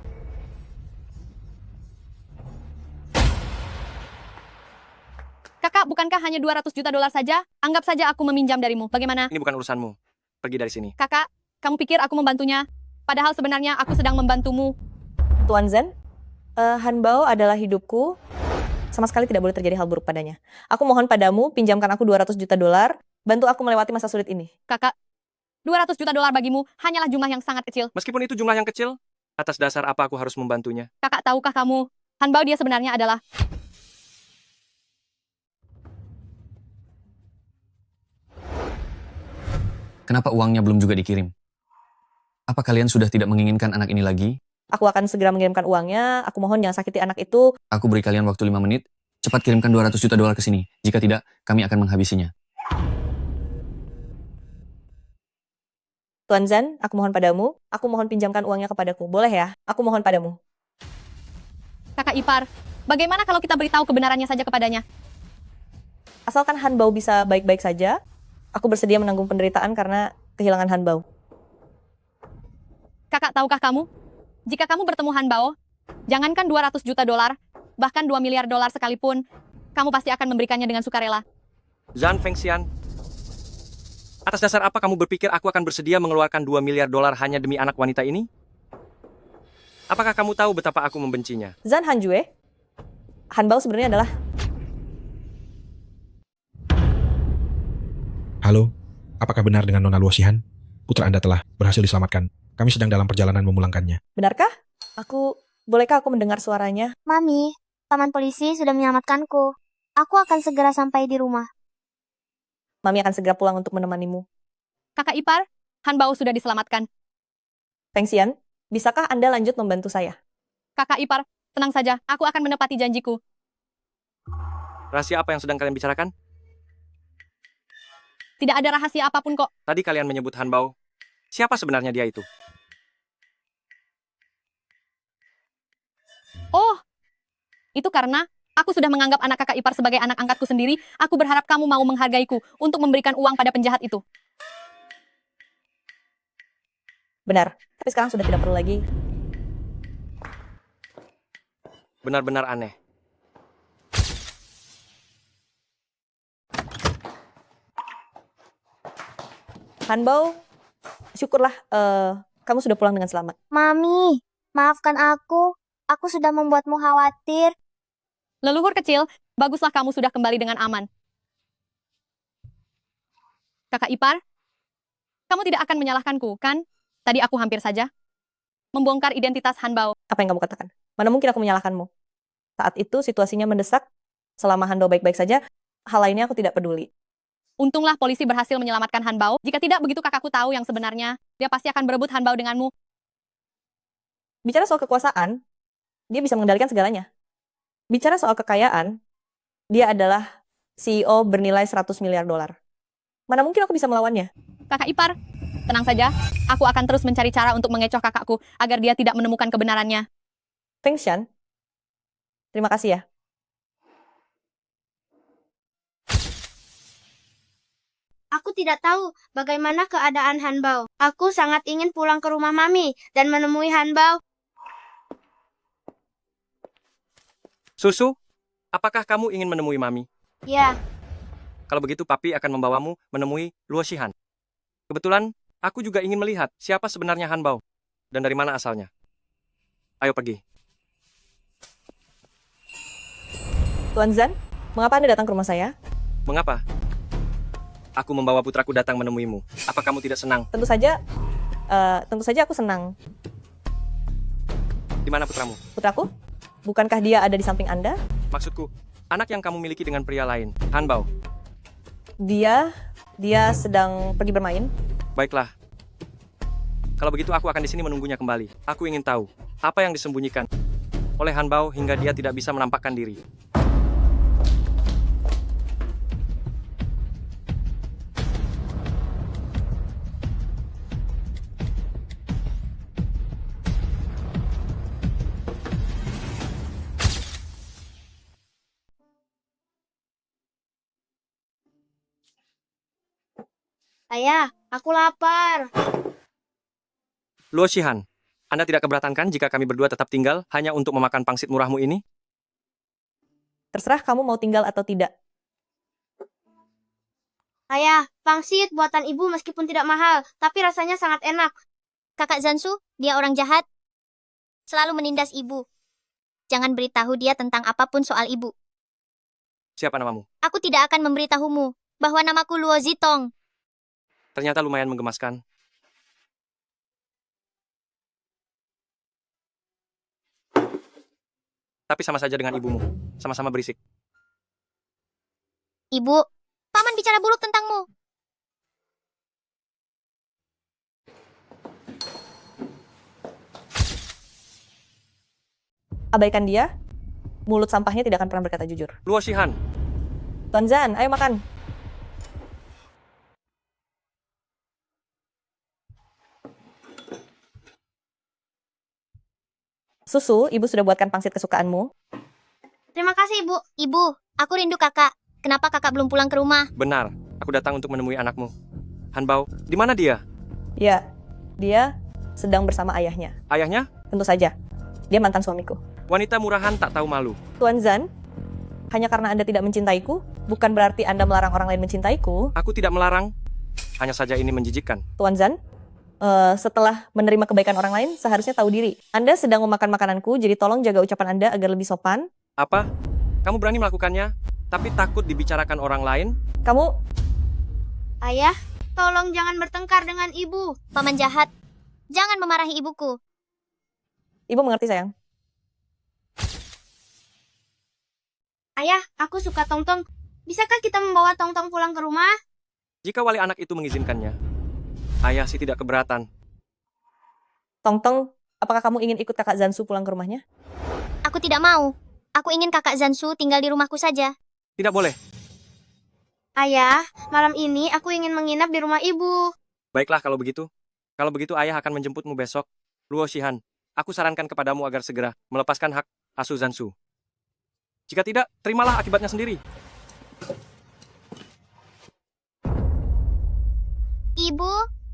Kakak, bukankah hanya 200 juta dolar saja? Anggap saja aku meminjam darimu. Bagaimana? Ini bukan urusanmu. Pergi dari sini. Kakak, kamu pikir aku membantunya? Padahal sebenarnya aku sedang membantumu. Tuan Zhen, Hanbao adalah hidupku. Sama sekali tidak boleh terjadi hal buruk padanya. Aku mohon padamu, pinjamkan aku 200 juta dolar. Bantu aku melewati masa sulit ini. Kakak, 200 juta dolar bagimu hanyalah jumlah yang sangat kecil. Meskipun itu jumlah yang kecil, atas dasar apa aku harus membantunya? Kakak, tahukah kamu, Hanbao dia sebenarnya adalah... Kenapa uangnya belum juga dikirim? Apa kalian sudah tidak menginginkan anak ini lagi? Aku akan segera mengirimkan uangnya. Aku mohon jangan sakiti anak itu. Aku beri kalian waktu 5 menit. Cepat kirimkan 200 juta dolar ke sini. Jika tidak, kami akan menghabisinya. Tuan Zhen, aku mohon padamu. Aku mohon pinjamkan uangnya kepadaku. Boleh ya? Aku mohon padamu. Kakak ipar, bagaimana kalau kita beritahu kebenarannya saja kepadanya? Asalkan Hanbao bisa baik-baik saja, aku bersedia menanggung penderitaan karena kehilangan Hanbao. Kakak, tahukah kamu? Jika kamu bertemu Hanbao, jangankan 200 juta dolar, bahkan 2 miliar dolar sekalipun, kamu pasti akan memberikannya dengan sukarela. Zhan Fengxian, atas dasar apa kamu berpikir aku akan bersedia mengeluarkan 2 miliar dolar hanya demi anak wanita ini? Apakah kamu tahu betapa aku membencinya? Zhan Hanjue, Hanbao sebenarnya adalah... Halo, apakah benar dengan Nona Luo Shihan? Putra Anda telah berhasil diselamatkan. Kami sedang dalam perjalanan memulangkannya. Benarkah? Bolehkah aku mendengar suaranya? Mami, paman polisi sudah menyelamatkanku. Aku akan segera sampai di rumah. Mami akan segera pulang untuk menemanimu. Kakak ipar, Han Bao sudah diselamatkan. Feng Xian, bisakah Anda lanjut membantu saya? Kakak ipar, tenang saja, aku akan menepati janjiku. Rahasia apa yang sedang kalian bicarakan? Tidak ada rahasia apapun kok. Tadi kalian menyebut Han Bao. Siapa sebenarnya dia itu? Oh, itu karena aku sudah menganggap anak kakak ipar sebagai anak angkatku sendiri. Aku berharap kamu mau menghargaiku untuk memberikan uang pada penjahat itu. Benar, tapi sekarang sudah tidak perlu lagi. Benar-benar aneh. Han Bao, syukurlah kamu sudah pulang dengan selamat. Mami, maafkan aku. Aku sudah membuatmu khawatir. Leluhur kecil, baguslah kamu sudah kembali dengan aman. Kakak ipar, kamu tidak akan menyalahkanku, kan? Tadi aku hampir saja membongkar identitas Han Bao. Apa yang kamu katakan? Mana mungkin aku menyalahkanmu? Saat itu situasinya mendesak. Selama Han Bao baik-baik saja, hal lainnya aku tidak peduli. Untunglah polisi berhasil menyelamatkan Han Bao. Jika tidak begitu kakakku tahu yang sebenarnya, dia pasti akan berebut Han Bao denganmu. Bicara soal kekuasaan, dia bisa mengendalikan segalanya. Bicara soal kekayaan, dia adalah CEO bernilai 100 miliar dolar. Mana mungkin aku bisa melawannya? Kakak ipar, tenang saja. Aku akan terus mencari cara untuk mengecoh kakakku agar dia tidak menemukan kebenarannya. Feng Xian, terima kasih ya. Aku tidak tahu bagaimana keadaan Han Bao. Aku sangat ingin pulang ke rumah Mami dan menemui Han Bao. Susu, apakah kamu ingin menemui Mami? Ya, Kalau begitu, Papi akan membawamu menemui Luo Shihan. Kebetulan, aku juga ingin melihat siapa sebenarnya Han Bao dan dari mana asalnya. Ayo pergi. Tuan Zan, mengapa Anda datang ke rumah saya? Mengapa? Aku membawa putraku datang menemuimu. Apa kamu tidak senang? Tentu saja aku senang. Di mana putramu? Putraku, bukankah dia ada di samping Anda? Maksudku, anak yang kamu miliki dengan pria lain, Han Bao. Dia sedang pergi bermain. Baiklah. Kalau begitu aku akan di sini menunggunya kembali. Aku ingin tahu apa yang disembunyikan oleh Han Bao hingga dia tidak bisa menampakkan diri. Ayah, aku lapar. Luo Shihan, Anda tidak keberatan kan jika kami berdua tetap tinggal hanya untuk memakan pangsit murahmu ini? Terserah kamu mau tinggal atau tidak. Ayah, pangsit buatan ibu meskipun tidak mahal, tapi rasanya sangat enak. Kakak Zansu, dia orang jahat. Selalu menindas ibu. Jangan beritahu dia tentang apapun soal ibu. Siapa namamu? Aku tidak akan memberitahumu bahwa namaku Luo Zitong. Ternyata lumayan menggemaskan. Tapi sama saja dengan ibumu. Sama-sama berisik. Ibu, paman bicara buruk tentangmu. Abaikan dia, mulut sampahnya tidak akan pernah berkata jujur. Luo Shihan, Tuan Zan, ayo makan. Susu, ibu sudah buatkan pangsit kesukaanmu. Terima kasih, Ibu. Ibu, aku rindu kakak. Kenapa kakak belum pulang ke rumah? benar. Aku datang untuk menemui anakmu. Han Bao, di mana dia? Ya, dia sedang bersama ayahnya. Ayahnya? Tentu saja, dia mantan suamiku. Wanita murahan tak tahu malu. Tuan Zan, hanya karena Anda tidak mencintaiku, bukan berarti Anda melarang orang lain mencintaiku. Aku tidak melarang. Hanya saja ini menjijikkan. Tuan Zan, setelah menerima kebaikan orang lain, seharusnya tahu diri. Anda sedang memakan makananku, jadi tolong jaga ucapan Anda agar lebih sopan. Apa? Kamu berani melakukannya, tapi takut dibicarakan orang lain? Kamu... Ayah, tolong jangan bertengkar dengan ibu. Paman jahat. Jangan memarahi ibuku. Ibu mengerti, sayang. Ayah, aku suka Tongtong. Bisakah kita membawa Tongtong pulang ke rumah? Jika wali anak itu mengizinkannya, ayah sih tidak keberatan. Tongtong, apakah kamu ingin ikut kakak Zansu pulang ke rumahnya? Aku tidak mau. Aku ingin kakak Zansu tinggal di rumahku saja. Tidak boleh. Ayah, malam ini aku ingin menginap di rumah ibu. Baiklah kalau begitu. Kalau begitu ayah akan menjemputmu besok. Luo Shihan, aku sarankan kepadamu agar segera melepaskan hak asuh Zansu. Jika tidak, terimalah akibatnya sendiri. Ibu,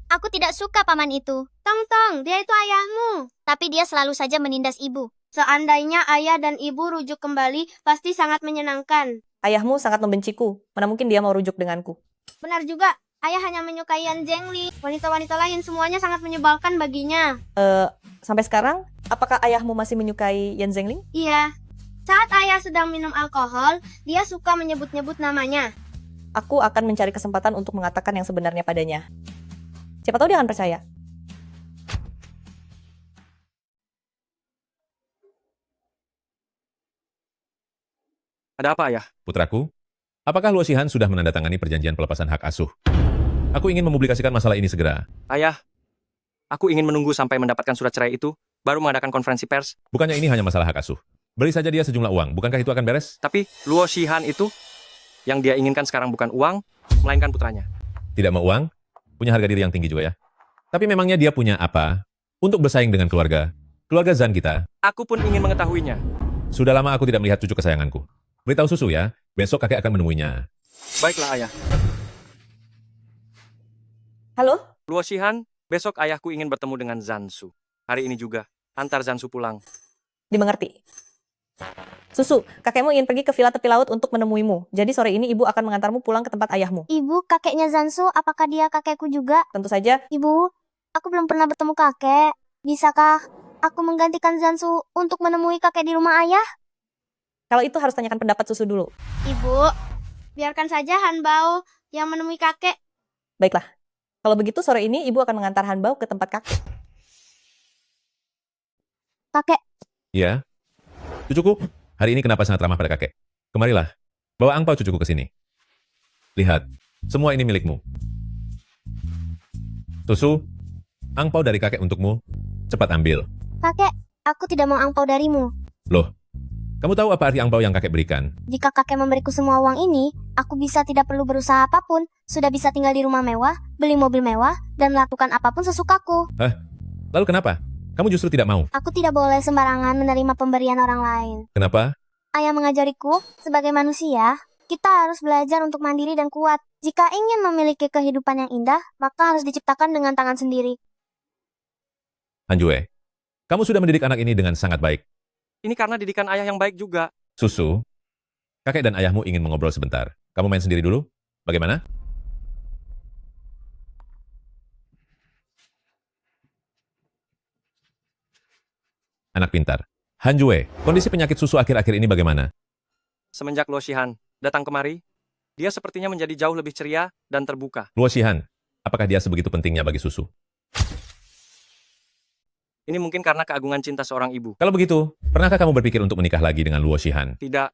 aku tidak suka paman itu. Tong, dia itu ayahmu. Tapi dia selalu saja menindas ibu. Seandainya ayah dan ibu rujuk kembali, pasti sangat menyenangkan. Ayahmu sangat membenciku. Mana mungkin dia mau rujuk denganku? Benar juga, ayah hanya menyukai Yan Zhengli. Wanita-wanita lain semuanya sangat menyebalkan baginya. Sampai sekarang, apakah ayahmu masih menyukai Yan Zhengling? Iya, saat ayah sedang minum alkohol, dia suka menyebut-nyebut namanya. Aku akan mencari kesempatan untuk mengatakan yang sebenarnya padanya. Siapa tahu dia akan percaya. Ada apa, ayah? Putraku, apakah Luo Shihan sudah menandatangani perjanjian pelepasan hak asuh? Aku ingin mempublikasikan masalah ini segera. Ayah, aku ingin menunggu sampai mendapatkan surat cerai itu, baru mengadakan konferensi pers. Bukannya ini hanya masalah hak asuh. Beri saja dia sejumlah uang, bukankah itu akan beres? Tapi Luo Shihan itu, yang dia inginkan sekarang bukan uang, melainkan putranya. Tidak mau uang, punya harga diri yang tinggi juga ya. Tapi memangnya dia punya apa untuk bersaing dengan keluarga Zan kita? Aku pun ingin mengetahuinya. Sudah lama aku tidak melihat cucu kesayanganku. Beritahu susu ya, besok kakek akan menemuinya. Baiklah, ayah. Halo? Luo Shihan, besok ayahku ingin bertemu dengan Zansu. Hari ini juga, antar Zansu pulang. Dimengerti. Susu, kakekmu ingin pergi ke villa tepi laut untuk menemuimu. Jadi sore ini ibu akan mengantarmu pulang ke tempat ayahmu. Ibu, kakeknya Zansu, apakah dia kakekku juga? Tentu saja. Ibu, aku belum pernah bertemu kakek. Bisakah aku menggantikan Zansu untuk menemui kakek di rumah ayah? Kalau itu harus tanyakan pendapat Susu dulu. Ibu, biarkan saja Han Bao yang menemui kakek. Baiklah. Kalau begitu sore ini ibu akan mengantar Han Bao ke tempat kakek. Kakek. Iya. Cucuku, hari ini kenapa sangat ramah pada kakek? Kemarilah, bawa angpau cucuku ke sini. Lihat, semua ini milikmu. Susu, angpau dari kakek untukmu. Cepat ambil. Kakek, aku tidak mau angpau darimu. Loh, kamu tahu apa arti angpau yang kakek berikan? Jika kakek memberiku semua uang ini, aku bisa tidak perlu berusaha apapun. Sudah bisa tinggal di rumah mewah, beli mobil mewah, dan melakukan apapun sesukaku. Hah? Lalu kenapa? Kamu justru tidak mau? Aku tidak boleh sembarangan menerima pemberian orang lain. Kenapa? Ayah mengajariku, sebagai manusia, kita harus belajar untuk mandiri dan kuat. Jika ingin memiliki kehidupan yang indah, maka harus diciptakan dengan tangan sendiri. Hanjue, kamu sudah mendidik anak ini dengan sangat baik. Ini karena didikan ayah yang baik juga. Susu, kakek dan ayahmu ingin mengobrol sebentar. Kamu main sendiri dulu? Bagaimana? Anak pintar. Hanjue, kondisi penyakit susu akhir-akhir ini bagaimana? Semenjak Luo Shihan datang kemari, dia sepertinya menjadi jauh lebih ceria dan terbuka. Luo Shihan, apakah dia sebegitu pentingnya bagi susu? Ini mungkin karena keagungan cinta seorang ibu. Kalau begitu, pernahkah kamu berpikir untuk menikah lagi dengan Luo Shihan? Tidak.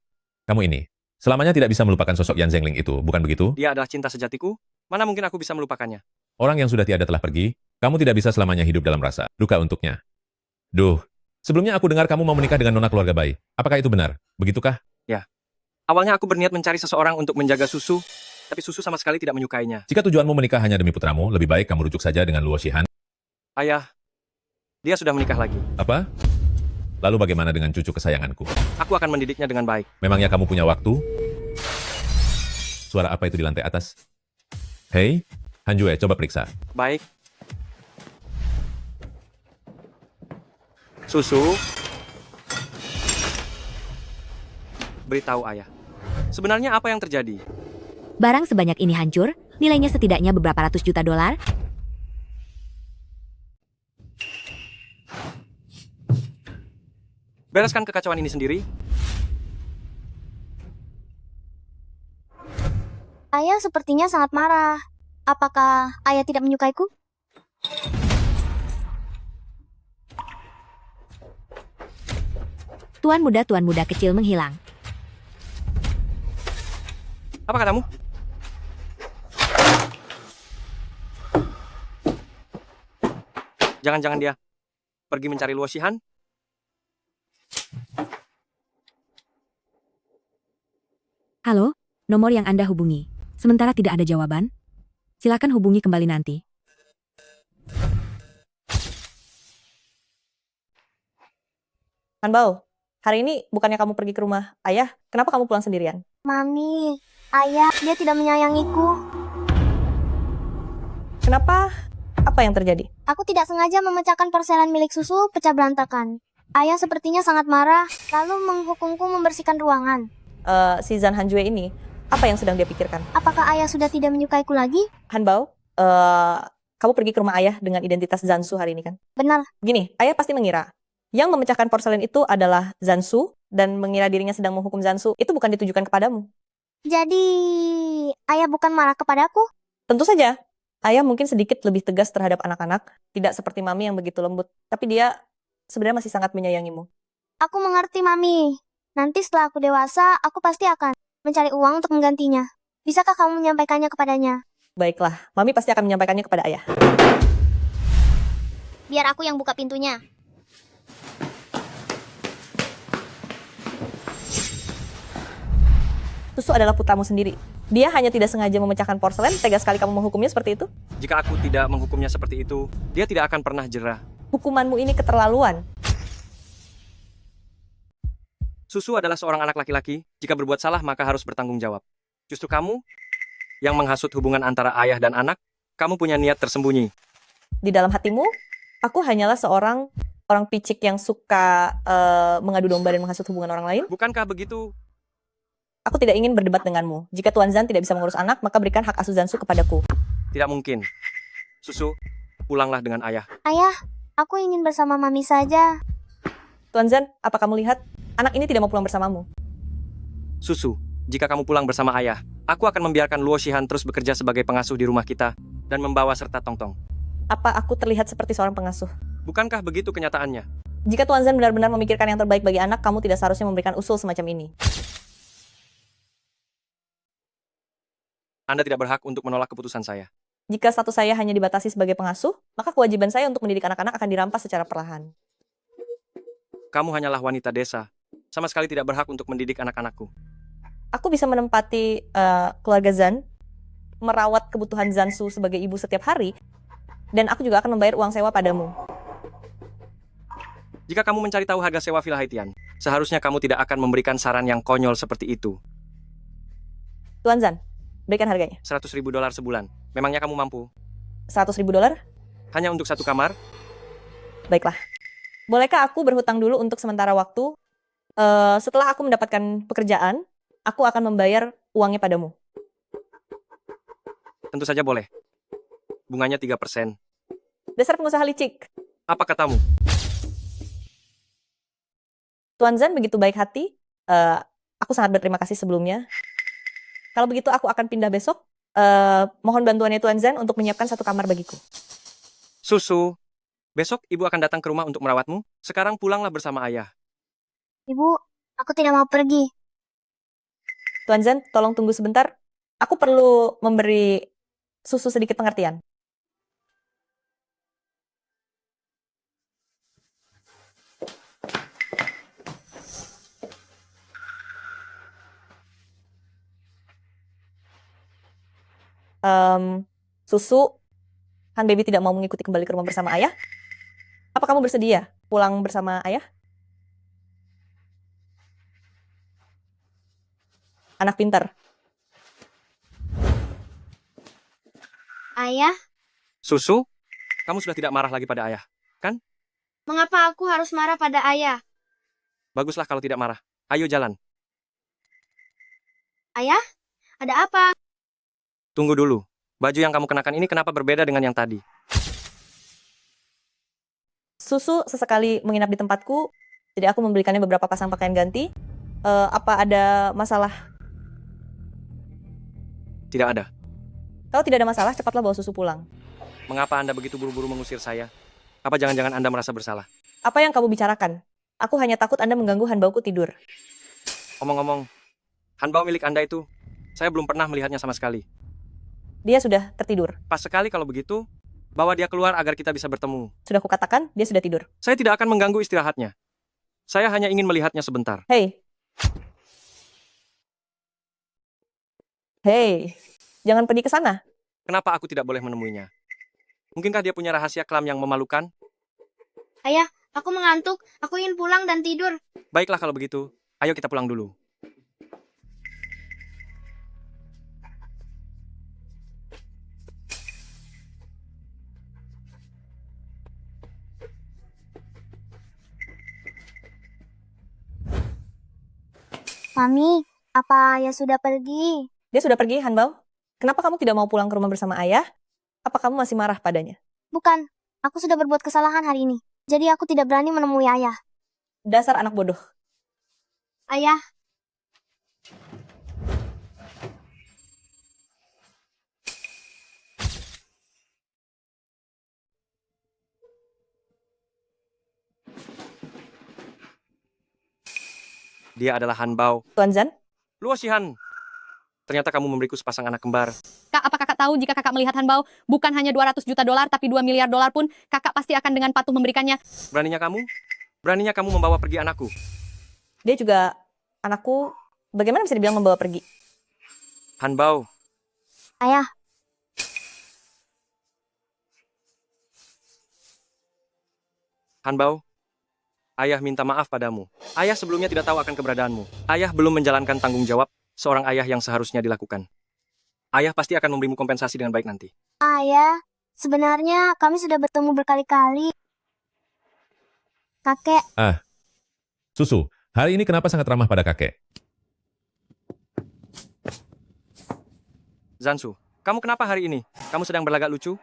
Kamu ini, selamanya tidak bisa melupakan sosok Yan Zhengling itu, bukan begitu? Dia adalah cinta sejatiku. Mana mungkin aku bisa melupakannya? Orang yang sudah tiada telah pergi, kamu tidak bisa selamanya hidup dalam rasa duka untuknya. Duh, sebelumnya aku dengar kamu mau menikah dengan nona keluarga bayi. Apakah itu benar? Begitukah? Ya. Awalnya aku berniat mencari seseorang untuk menjaga susu, tapi susu sama sekali tidak menyukainya. Jika tujuanmu menikah hanya demi putramu, lebih baik kamu rujuk saja dengan Luo Shihan. Ayah, dia sudah menikah lagi. Apa? Lalu bagaimana dengan cucu kesayanganku? Aku akan mendidiknya dengan baik. Memangnya kamu punya waktu? Suara apa itu di lantai atas? Hei, Hanjue, coba periksa. Baik. Susu. Beritahu ayah. Sebenarnya apa yang terjadi? Barang sebanyak ini hancur, nilainya setidaknya beberapa ratus juta dolar. Bereskan kekacauan ini sendiri. Ayah sepertinya sangat marah. Apakah ayah tidak menyukaiku? Tuan muda kecil menghilang. Apa katamu? Jangan-jangan dia pergi mencari Luo Shihan? Halo, nomor yang Anda hubungi. Sementara tidak ada jawaban, silakan hubungi kembali nanti. Hanbao, hari ini bukannya kamu pergi ke rumah ayah, kenapa kamu pulang sendirian? Mami, ayah, dia tidak menyayangiku. Kenapa? Apa yang terjadi? Aku tidak sengaja memecahkan porselen milik susu, pecah berantakan. Ayah sepertinya sangat marah, lalu menghukumku membersihkan ruangan. Si Zan Hanjue ini, apa yang sedang dia pikirkan? Apakah ayah sudah tidak menyukaiku lagi? Hanbao, kamu pergi ke rumah ayah dengan identitas Zansu hari ini kan? Benar. Gini, ayah pasti mengira yang memecahkan porselen itu adalah Zansu dan mengira dirinya sedang menghukum Zansu itu bukan ditujukan kepadamu. Jadi, ayah bukan marah kepadaku? Tentu saja. Ayah mungkin sedikit lebih tegas terhadap anak-anak, tidak seperti mami yang begitu lembut, tapi dia sebenarnya masih sangat menyayangimu. Aku mengerti, Mami. Nanti setelah aku dewasa, aku pasti akan mencari uang untuk menggantinya. Bisakah kamu menyampaikannya kepadanya? Baiklah, mami pasti akan menyampaikannya kepada ayah. Biar aku yang buka pintunya. Susu adalah putramu sendiri. Dia hanya tidak sengaja memecahkan porselen, tega sekali kamu menghukumnya seperti itu? Jika aku tidak menghukumnya seperti itu, dia tidak akan pernah jerah. Hukumanmu ini keterlaluan. Susu adalah seorang anak laki-laki, jika berbuat salah maka harus bertanggung jawab. Justru kamu yang menghasut hubungan antara ayah dan anak, kamu punya niat tersembunyi. Di dalam hatimu, aku hanyalah seorang orang picik yang suka mengadu domba dan menghasut hubungan orang lain. Bukankah begitu? Aku tidak ingin berdebat denganmu. Jika Tuan Zan tidak bisa mengurus anak, maka berikan hak asuh Zansu kepadaku. Tidak mungkin. Susu, pulanglah dengan ayah. Ayah, aku ingin bersama Mami saja. Tuan Zan, apa kamu lihat? Anak ini tidak mau pulang bersamamu. Susu, jika kamu pulang bersama ayah, aku akan membiarkan Luo Shihan terus bekerja sebagai pengasuh di rumah kita dan membawa serta Tongtong. Apa aku terlihat seperti seorang pengasuh? Bukankah begitu kenyataannya? Jika Tuan Zan benar-benar memikirkan yang terbaik bagi anak, kamu tidak seharusnya memberikan usul semacam ini. Anda tidak berhak untuk menolak keputusan saya. Jika status saya hanya dibatasi sebagai pengasuh, maka kewajiban saya untuk mendidik anak-anak akan dirampas secara perlahan. Kamu hanyalah wanita desa. Sama sekali tidak berhak untuk mendidik anak-anakku. Aku bisa menempati keluarga Zan, merawat kebutuhan Zansu sebagai ibu setiap hari, dan aku juga akan membayar uang sewa padamu. Jika kamu mencari tahu harga sewa Villa Haitian, seharusnya kamu tidak akan memberikan saran yang konyol seperti itu. Tuan Zan, berikan harganya. $100.000 sebulan. Memangnya kamu mampu? $100.000? Hanya untuk satu kamar? Baiklah. Bolehkah aku berhutang dulu untuk sementara waktu? Setelah aku mendapatkan pekerjaan, aku akan membayar uangnya padamu. Tentu saja boleh. Bunganya 3%. Dasar pengusaha licik. Apa katamu? Tuan Zan begitu baik hati. Aku sangat berterima kasih sebelumnya. Kalau begitu aku akan pindah besok. Mohon bantuannya Tuan Zan untuk menyiapkan satu kamar bagiku. Susu, besok ibu akan datang ke rumah untuk merawatmu. Sekarang pulanglah bersama ayah. Ibu, aku tidak mau pergi. Tuan Zan, tolong tunggu sebentar. Aku perlu memberi susu sedikit pengertian. Susu, Han Baby tidak mau mengikuti kembali ke rumah bersama ayah. Apa kamu bersedia pulang bersama ayah? Anak pintar. Ayah, Susu, kamu sudah tidak marah lagi pada ayah, kan? mengapa aku harus marah pada ayah? Baguslah kalau tidak marah. Ayo jalan. Ayah, ada apa? Tunggu dulu. Baju yang kamu kenakan ini kenapa berbeda dengan yang tadi? Susu sesekali menginap di tempatku, jadi aku membelikannya beberapa pasang pakaian ganti. Apa ada masalah? Tidak ada. Kalau tidak ada masalah, cepatlah bawa susu pulang. Mengapa Anda begitu buru-buru mengusir saya? Apa jangan-jangan Anda merasa bersalah? Apa yang kamu bicarakan? Aku hanya takut Anda mengganggu Hanbauku tidur. Omong-omong, Hanbao milik Anda itu, saya belum pernah melihatnya sama sekali. Dia sudah tertidur. Pas sekali kalau begitu, Bawa dia keluar agar kita bisa bertemu. Sudah kukatakan, dia sudah tidur. Saya tidak akan mengganggu istirahatnya. Saya hanya ingin melihatnya sebentar. Hei. Hei, jangan pergi ke sana. Kenapa aku tidak boleh menemuinya? Mungkinkah dia punya rahasia kelam yang memalukan? Ayah, aku mengantuk. Aku ingin pulang dan tidur. Baiklah kalau begitu, ayo kita pulang dulu. Mami, apa ayah sudah pergi? Dia sudah pergi, Hanbao. Kenapa kamu tidak mau pulang ke rumah bersama ayah? Apa kamu masih marah padanya? Bukan, aku sudah berbuat kesalahan hari ini. Jadi aku tidak berani menemui ayah. Dasar anak bodoh. Ayah, Dia adalah Hanbao. Tuan Zan? Luo Shihan. Ternyata kamu memberiku sepasang anak kembar. Kak, apa kakak tahu jika kakak melihat Hanbao bukan hanya 200 juta dolar tapi 2 miliar dolar pun kakak pasti akan dengan patuh memberikannya. Beraninya kamu? Beraninya kamu membawa pergi anakku? Dia juga anakku. Bagaimana bisa dibilang membawa pergi? Hanbao. Ayah, Hanbao. Ayah minta maaf padamu. Ayah sebelumnya tidak tahu akan keberadaanmu. Ayah belum menjalankan tanggung jawab seorang ayah yang seharusnya dilakukan. Ayah pasti akan memberimu kompensasi dengan baik nanti. ayah, sebenarnya kami sudah bertemu berkali-kali. Kakek, Susu, hari ini kenapa sangat ramah pada kakek? Zansu, kamu kenapa hari ini? Kamu sedang berlagak lucu?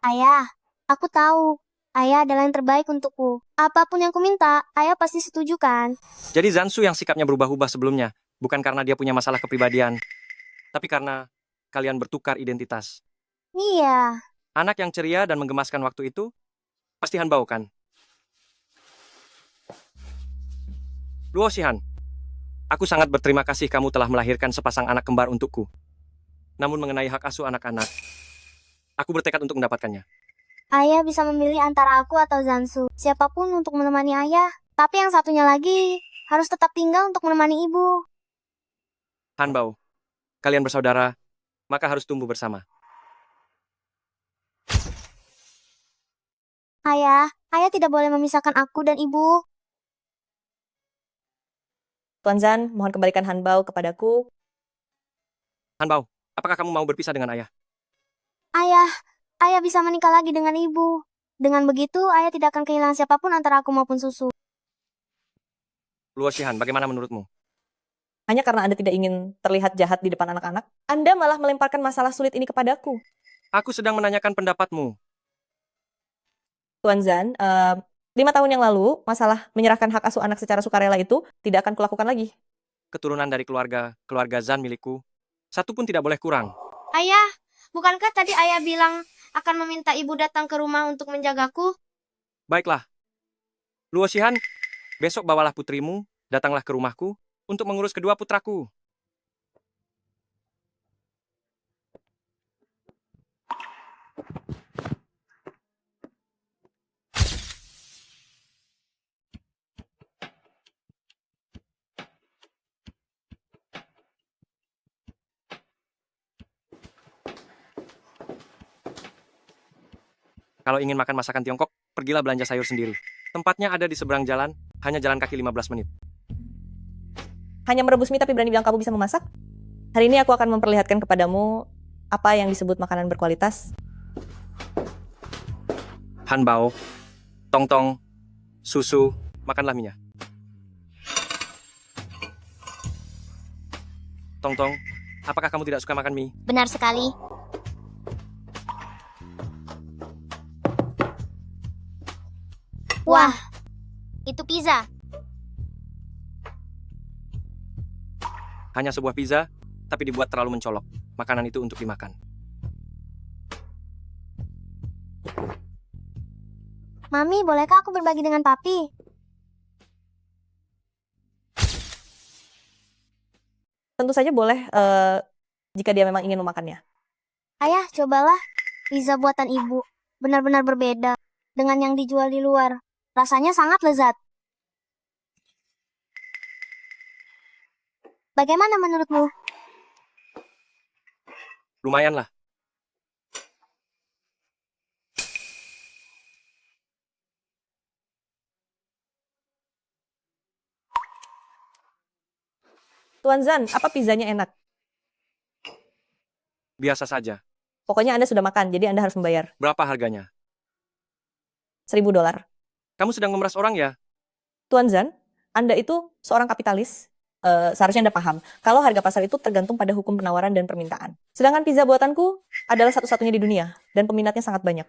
ayah, aku tahu. Ayah adalah yang terbaik untukku. Apapun yang ku minta, ayah pasti setuju kan? Jadi Zansu yang sikapnya berubah-ubah sebelumnya, bukan karena dia punya masalah kepribadian, tapi karena kalian bertukar identitas. Iya. Anak yang ceria dan menggemaskan waktu itu, pasti Hanbao kan? Luo Shihan, aku sangat berterima kasih kamu telah melahirkan sepasang anak kembar untukku. Namun mengenai hak asuh anak-anak, aku bertekad untuk mendapatkannya. Ayah bisa memilih antara aku atau Zansu. Siapapun untuk menemani ayah. Tapi yang satunya lagi harus tetap tinggal untuk menemani ibu. Hanbao, kalian bersaudara, maka harus tumbuh bersama. Ayah tidak boleh memisahkan aku dan ibu. Tuan Zan, mohon kembalikan Hanbao kepadaku. Hanbao, apakah kamu mau berpisah dengan ayah? Ayah bisa menikah lagi dengan ibu. Dengan begitu, ayah tidak akan kehilangan siapapun antara aku maupun susu. Luo Shihan, bagaimana menurutmu? Hanya karena Anda tidak ingin terlihat jahat di depan anak-anak, Anda malah melemparkan masalah sulit ini kepadaku. Aku sedang menanyakan pendapatmu. Tuan Zan, 5 tahun yang lalu, masalah menyerahkan hak asuh anak secara sukarela itu tidak akan kulakukan lagi. Keturunan dari keluarga Zan milikku, satu pun tidak boleh kurang. ayah, bukankah tadi ayah bilang akan meminta ibu datang ke rumah untuk menjagaku? Baiklah. Luo Shihan, besok bawalah putrimu, datanglah ke rumahku, untuk mengurus kedua putraku. Kalau ingin makan masakan Tiongkok, pergilah belanja sayur sendiri. Tempatnya ada di seberang jalan, hanya jalan kaki 15 menit. Hanya merebus mie tapi berani bilang kamu bisa memasak? Hari ini aku akan memperlihatkan kepadamu apa yang disebut makanan berkualitas. Hanbao, tongtong, susu, makanlah minyak. Tongtong, apakah kamu tidak suka makan mie? Benar sekali. Wah, itu pizza. Hanya sebuah pizza, tapi dibuat terlalu mencolok. Makanan itu untuk dimakan. Mami, bolehkah aku berbagi dengan papi? Tentu saja boleh. jika dia memang ingin memakannya. Ayah, cobalah. Pizza buatan ibu. Benar-benar berbeda dengan yang dijual di luar. Rasanya sangat lezat. Bagaimana menurutmu? Lumayan lah. Tuan Zan, apa pizzanya enak? Biasa saja. Pokoknya Anda sudah makan, jadi Anda harus membayar. Berapa harganya? $1.000. Kamu sedang memeras orang ya? Tuan Zan, Anda itu seorang kapitalis. Seharusnya Anda paham, kalau harga pasar itu tergantung pada hukum penawaran dan permintaan. Sedangkan pizza buatanku adalah satu-satunya di dunia, dan peminatnya sangat banyak.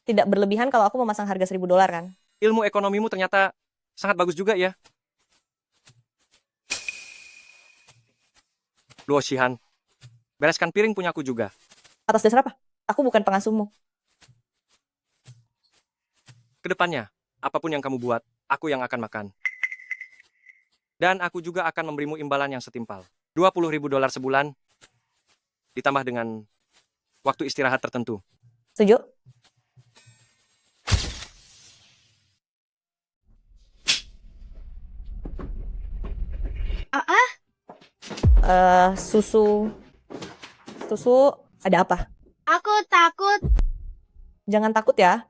Tidak berlebihan kalau aku memasang harga $1.000 kan? Ilmu ekonomimu ternyata sangat bagus juga ya. Luo Shihan, bereskan piring punyaku juga. Atas dasar apa? Aku bukan pengasuhmu. Kedepannya, apapun yang kamu buat, aku yang akan makan. Dan aku juga akan memberimu imbalan yang setimpal. $20.000 sebulan, ditambah dengan waktu istirahat tertentu. Setuju? Susu ada apa? Aku takut. Jangan takut ya.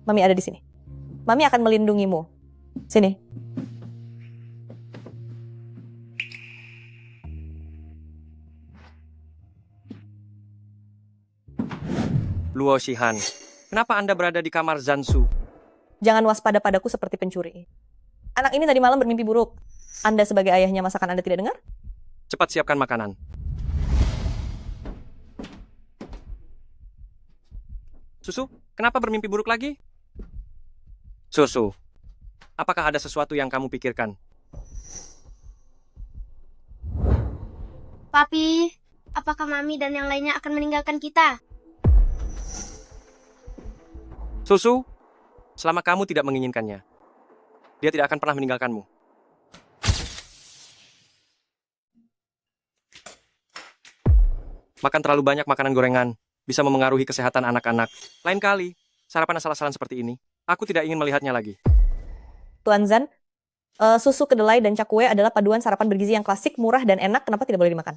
Mami ada di sini. Mami akan melindungimu. Sini. Luo Shihan, kenapa Anda berada di kamar Zansu? Jangan waspada padaku seperti pencuri. Anak ini tadi malam bermimpi buruk. Anda sebagai ayahnya, masakan Anda tidak dengar? Cepat siapkan makanan. Susu, kenapa bermimpi buruk lagi? Susu, apakah ada sesuatu yang kamu pikirkan? Papi, apakah Mami dan yang lainnya akan meninggalkan kita? Susu, selama kamu tidak menginginkannya, dia tidak akan pernah meninggalkanmu. Makan terlalu banyak makanan gorengan bisa memengaruhi kesehatan anak-anak. Lain kali, sarapan asal-asalan seperti ini, aku tidak ingin melihatnya lagi. Tuan Zan, susu kedelai dan cakwe adalah paduan sarapan bergizi yang klasik, murah, dan enak. Kenapa tidak boleh dimakan?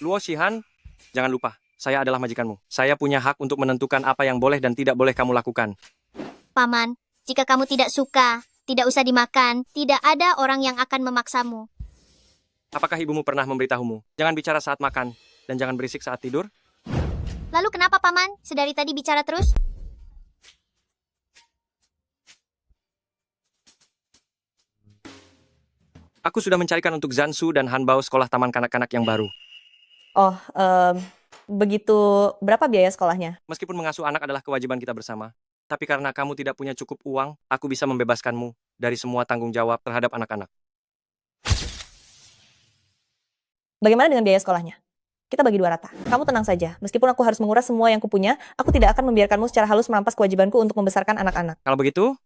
Luo Shihan, jangan lupa, saya adalah majikanmu. Saya punya hak untuk menentukan apa yang boleh dan tidak boleh kamu lakukan. Paman, jika kamu tidak suka, tidak usah dimakan. Tidak ada orang yang akan memaksamu. Apakah ibumu pernah memberitahumu? Jangan bicara saat makan, dan jangan berisik saat tidur? Lalu kenapa Paman? Sedari tadi bicara terus? Aku sudah mencarikan untuk Zansu dan Hanbao sekolah taman kanak-kanak yang baru. Oh, begitu. Berapa biaya sekolahnya? Meskipun mengasuh anak adalah kewajiban kita bersama, tapi karena kamu tidak punya cukup uang, aku bisa membebaskanmu dari semua tanggung jawab terhadap anak-anak. Bagaimana dengan biaya sekolahnya? Kita bagi 2 rata. Kamu tenang saja. Meskipun aku harus menguras semua yang kupunya, aku tidak akan membiarkanmu secara halus merampas kewajibanku untuk membesarkan anak-anak. Kalau begitu,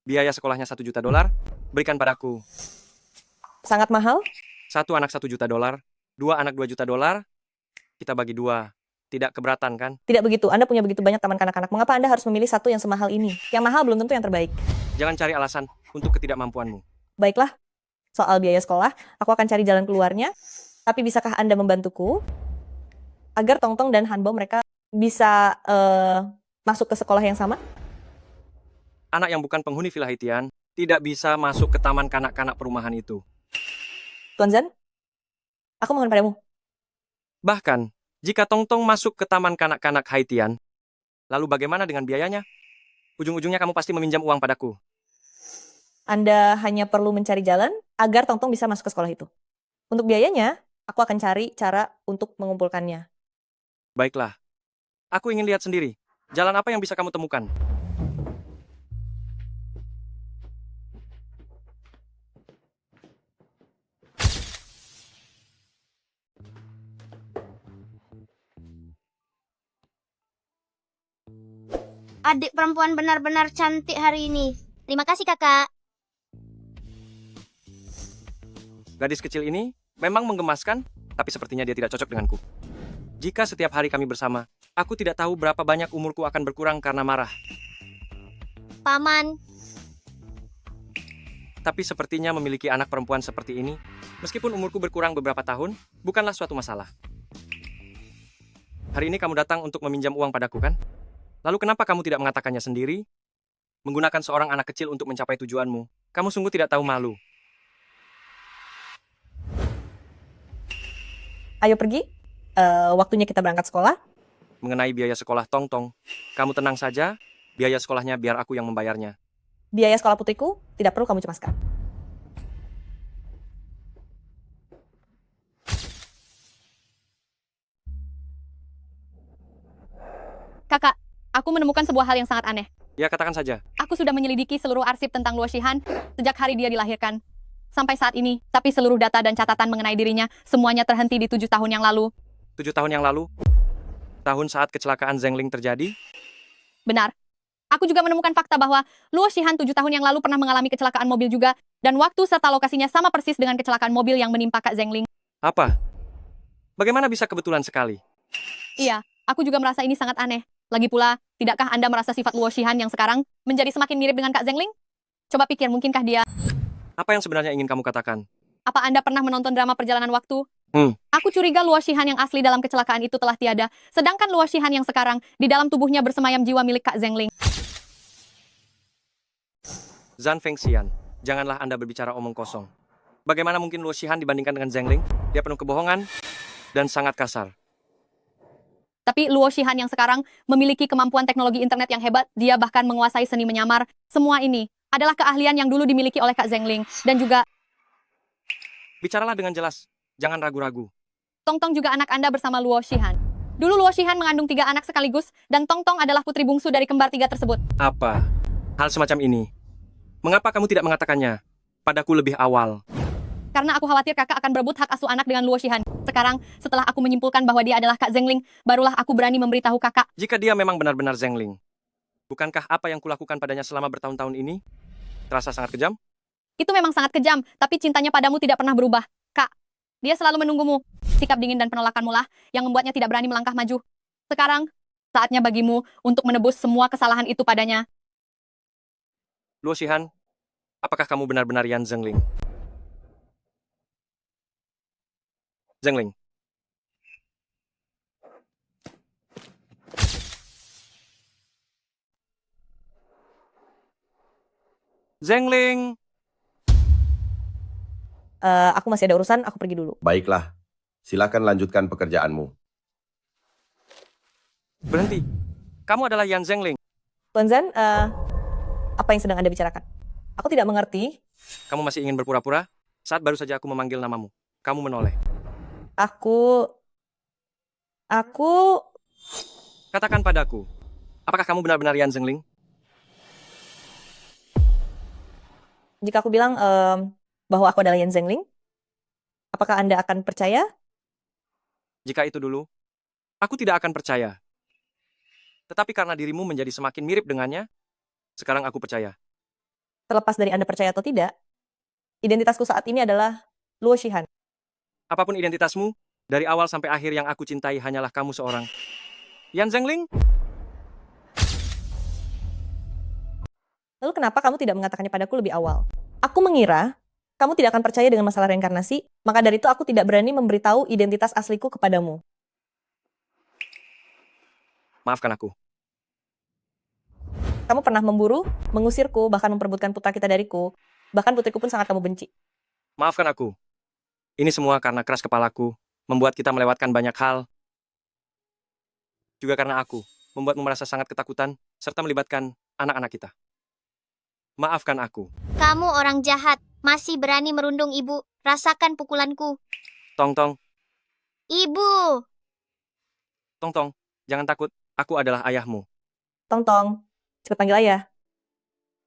biaya sekolahnya $1 juta, berikan padaku. Sangat mahal? 1 anak $1 juta, 2 anak $2 juta, kita bagi 2. Tidak keberatan kan? Tidak begitu. Anda punya begitu banyak taman kanak-kanak. Mengapa Anda harus memilih satu yang semahal ini? Yang mahal belum tentu yang terbaik. Jangan cari alasan untuk ketidakmampuanmu. Baiklah, soal biaya sekolah, aku akan cari jalan keluarnya. Tapi bisakah Anda membantuku agar Tongtong dan Hanbao mereka bisa masuk ke sekolah yang sama? Anak yang bukan penghuni Villa Haitian tidak bisa masuk ke taman kanak-kanak perumahan itu. Tuan Zan, aku mohon padamu. Bahkan, jika Tongtong masuk ke taman kanak-kanak Haitian, lalu bagaimana dengan biayanya? Ujung-ujungnya kamu pasti meminjam uang padaku. Anda hanya perlu mencari jalan agar Tongtong bisa masuk ke sekolah itu. Untuk biayanya, aku akan cari cara untuk mengumpulkannya. Baiklah. Aku ingin lihat sendiri. Jalan apa yang bisa kamu temukan? Adik perempuan benar-benar cantik hari ini. Terima kasih kakak. Gadis kecil ini Memang menggemaskan, tapi sepertinya dia tidak cocok denganku. Jika setiap hari kami bersama, aku tidak tahu berapa banyak umurku akan berkurang karena marah. Paman, Tapi sepertinya memiliki anak perempuan seperti ini, meskipun umurku berkurang beberapa tahun, bukanlah suatu masalah. Hari ini kamu datang untuk meminjam uang padaku, kan? Lalu kenapa kamu tidak mengatakannya sendiri? Menggunakan seorang anak kecil untuk mencapai tujuanmu. Kamu sungguh tidak tahu malu. Ayo pergi. Waktunya kita berangkat sekolah. Mengenai biaya sekolah Tong-Tong, kamu tenang saja, biaya sekolahnya biar aku yang membayarnya. Biaya sekolah putriku tidak perlu kamu cemaskan. Kakak, aku menemukan sebuah hal yang sangat aneh. Ya, katakan saja. Aku sudah menyelidiki seluruh arsip tentang Luo Shihan sejak hari dia dilahirkan. Sampai saat ini, tapi seluruh data dan catatan mengenai dirinya, semuanya terhenti di 7 tahun yang lalu. 7 tahun yang lalu? Tahun saat kecelakaan Zheng Ling terjadi? Benar. Aku juga menemukan fakta bahwa Luo Shihan 7 tahun yang lalu pernah mengalami kecelakaan mobil juga, dan waktu serta lokasinya sama persis dengan kecelakaan mobil yang menimpa Kak Zheng Ling. Apa? Bagaimana bisa kebetulan sekali? Iya, aku juga merasa ini sangat aneh. Lagi pula, tidakkah Anda merasa sifat Luo Shihan yang sekarang menjadi semakin mirip dengan Kak Zheng Ling? Coba pikir, mungkinkah dia... Apa yang sebenarnya ingin kamu katakan? Apa Anda pernah menonton drama Perjalanan Waktu? Hmm. Aku curiga Luo Shihan yang asli dalam kecelakaan itu telah tiada, sedangkan Luo Shihan yang sekarang, di dalam tubuhnya bersemayam jiwa milik Kak Zheng Ling. Zhan Fengxian, janganlah Anda berbicara omong kosong. Bagaimana mungkin Luo Shihan dibandingkan dengan Zheng Ling? Dia penuh kebohongan dan sangat kasar. Tapi Luo Shihan yang sekarang memiliki kemampuan teknologi internet yang hebat, dia bahkan menguasai seni menyamar. Semua ini adalah keahlian yang dulu dimiliki oleh Kak Zheng Ling, dan juga... Bicaralah dengan jelas, jangan ragu-ragu. Tong-Tong juga anak Anda bersama Luo Shihan. Dulu Luo Shihan mengandung 3 anak sekaligus, dan Tong-Tong adalah putri bungsu dari kembar 3 tersebut. Apa? Hal semacam ini? Mengapa kamu tidak mengatakannya padaku lebih awal? Karena aku khawatir kakak akan berebut hak asuh anak dengan Luo Shihan. Sekarang, setelah aku menyimpulkan bahwa dia adalah Kak Zheng Ling, barulah aku berani memberitahu kakak. Jika dia memang benar-benar Zheng Ling, bukankah apa yang kulakukan padanya selama bertahun-tahun ini terasa sangat kejam? Itu memang sangat kejam, tapi cintanya padamu tidak pernah berubah. Kak, dia selalu menunggumu. Sikap dingin dan penolakanmu lah yang membuatnya tidak berani melangkah maju. Sekarang, saatnya bagimu untuk menebus semua kesalahan itu padanya. Luo Shihan, apakah kamu benar-benar Yan Zheng Ling? Zheng Ling. Zheng Ling. Aku masih ada urusan, aku pergi dulu. Baiklah, silakan lanjutkan pekerjaanmu. Berhenti. Kamu adalah Yan Zheng Ling. Tuan Zhan, apa yang sedang Anda bicarakan? Aku tidak mengerti. Kamu masih ingin berpura-pura? Saat baru saja aku memanggil namamu, kamu menoleh. Aku... Katakan padaku, apakah kamu benar-benar Yan Zheng Ling? Jika aku bilang bahwa aku adalah Yan Zheng Ling, apakah Anda akan percaya? Jika itu dulu, aku tidak akan percaya. Tetapi karena dirimu menjadi semakin mirip dengannya, sekarang aku percaya. Terlepas dari Anda percaya atau tidak, identitasku saat ini adalah Luo Shihan. Apapun identitasmu, dari awal sampai akhir yang aku cintai hanyalah kamu seorang. Yan Zheng Ling? Lalu kenapa kamu tidak mengatakannya padaku lebih awal? Aku mengira kamu tidak akan percaya dengan masalah reinkarnasi, maka dari itu aku tidak berani memberitahu identitas asliku kepadamu. Maafkan aku. Kamu pernah memburu, mengusirku, bahkan memperebutkan putra kita dariku. Bahkan putriku pun sangat kamu benci. Maafkan aku. Ini semua karena keras kepalaku, membuat kita melewatkan banyak hal. Juga karena aku, membuatmu merasa sangat ketakutan, serta melibatkan anak-anak kita. Maafkan aku. kamu orang jahat, masih berani merundung ibu. Rasakan pukulanku. Tong-Tong, Ibu! Tong-Tong, jangan takut, aku adalah ayahmu. Tong-Tong, cepat panggil ayah.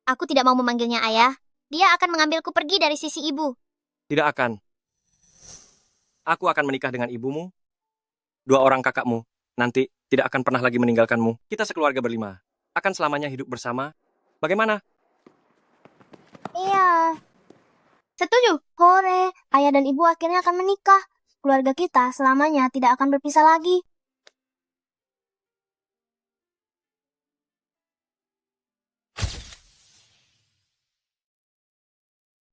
Aku tidak mau memanggilnya ayah. Dia akan mengambilku pergi dari sisi ibu. Tidak akan. Aku akan menikah dengan ibumu, 2 orang kakakmu, nanti tidak akan pernah lagi meninggalkanmu. Kita sekeluarga berlima, akan selamanya hidup bersama. Bagaimana? Iya. Setuju. Hore, ayah dan ibu akhirnya akan menikah. Keluarga kita selamanya tidak akan berpisah lagi.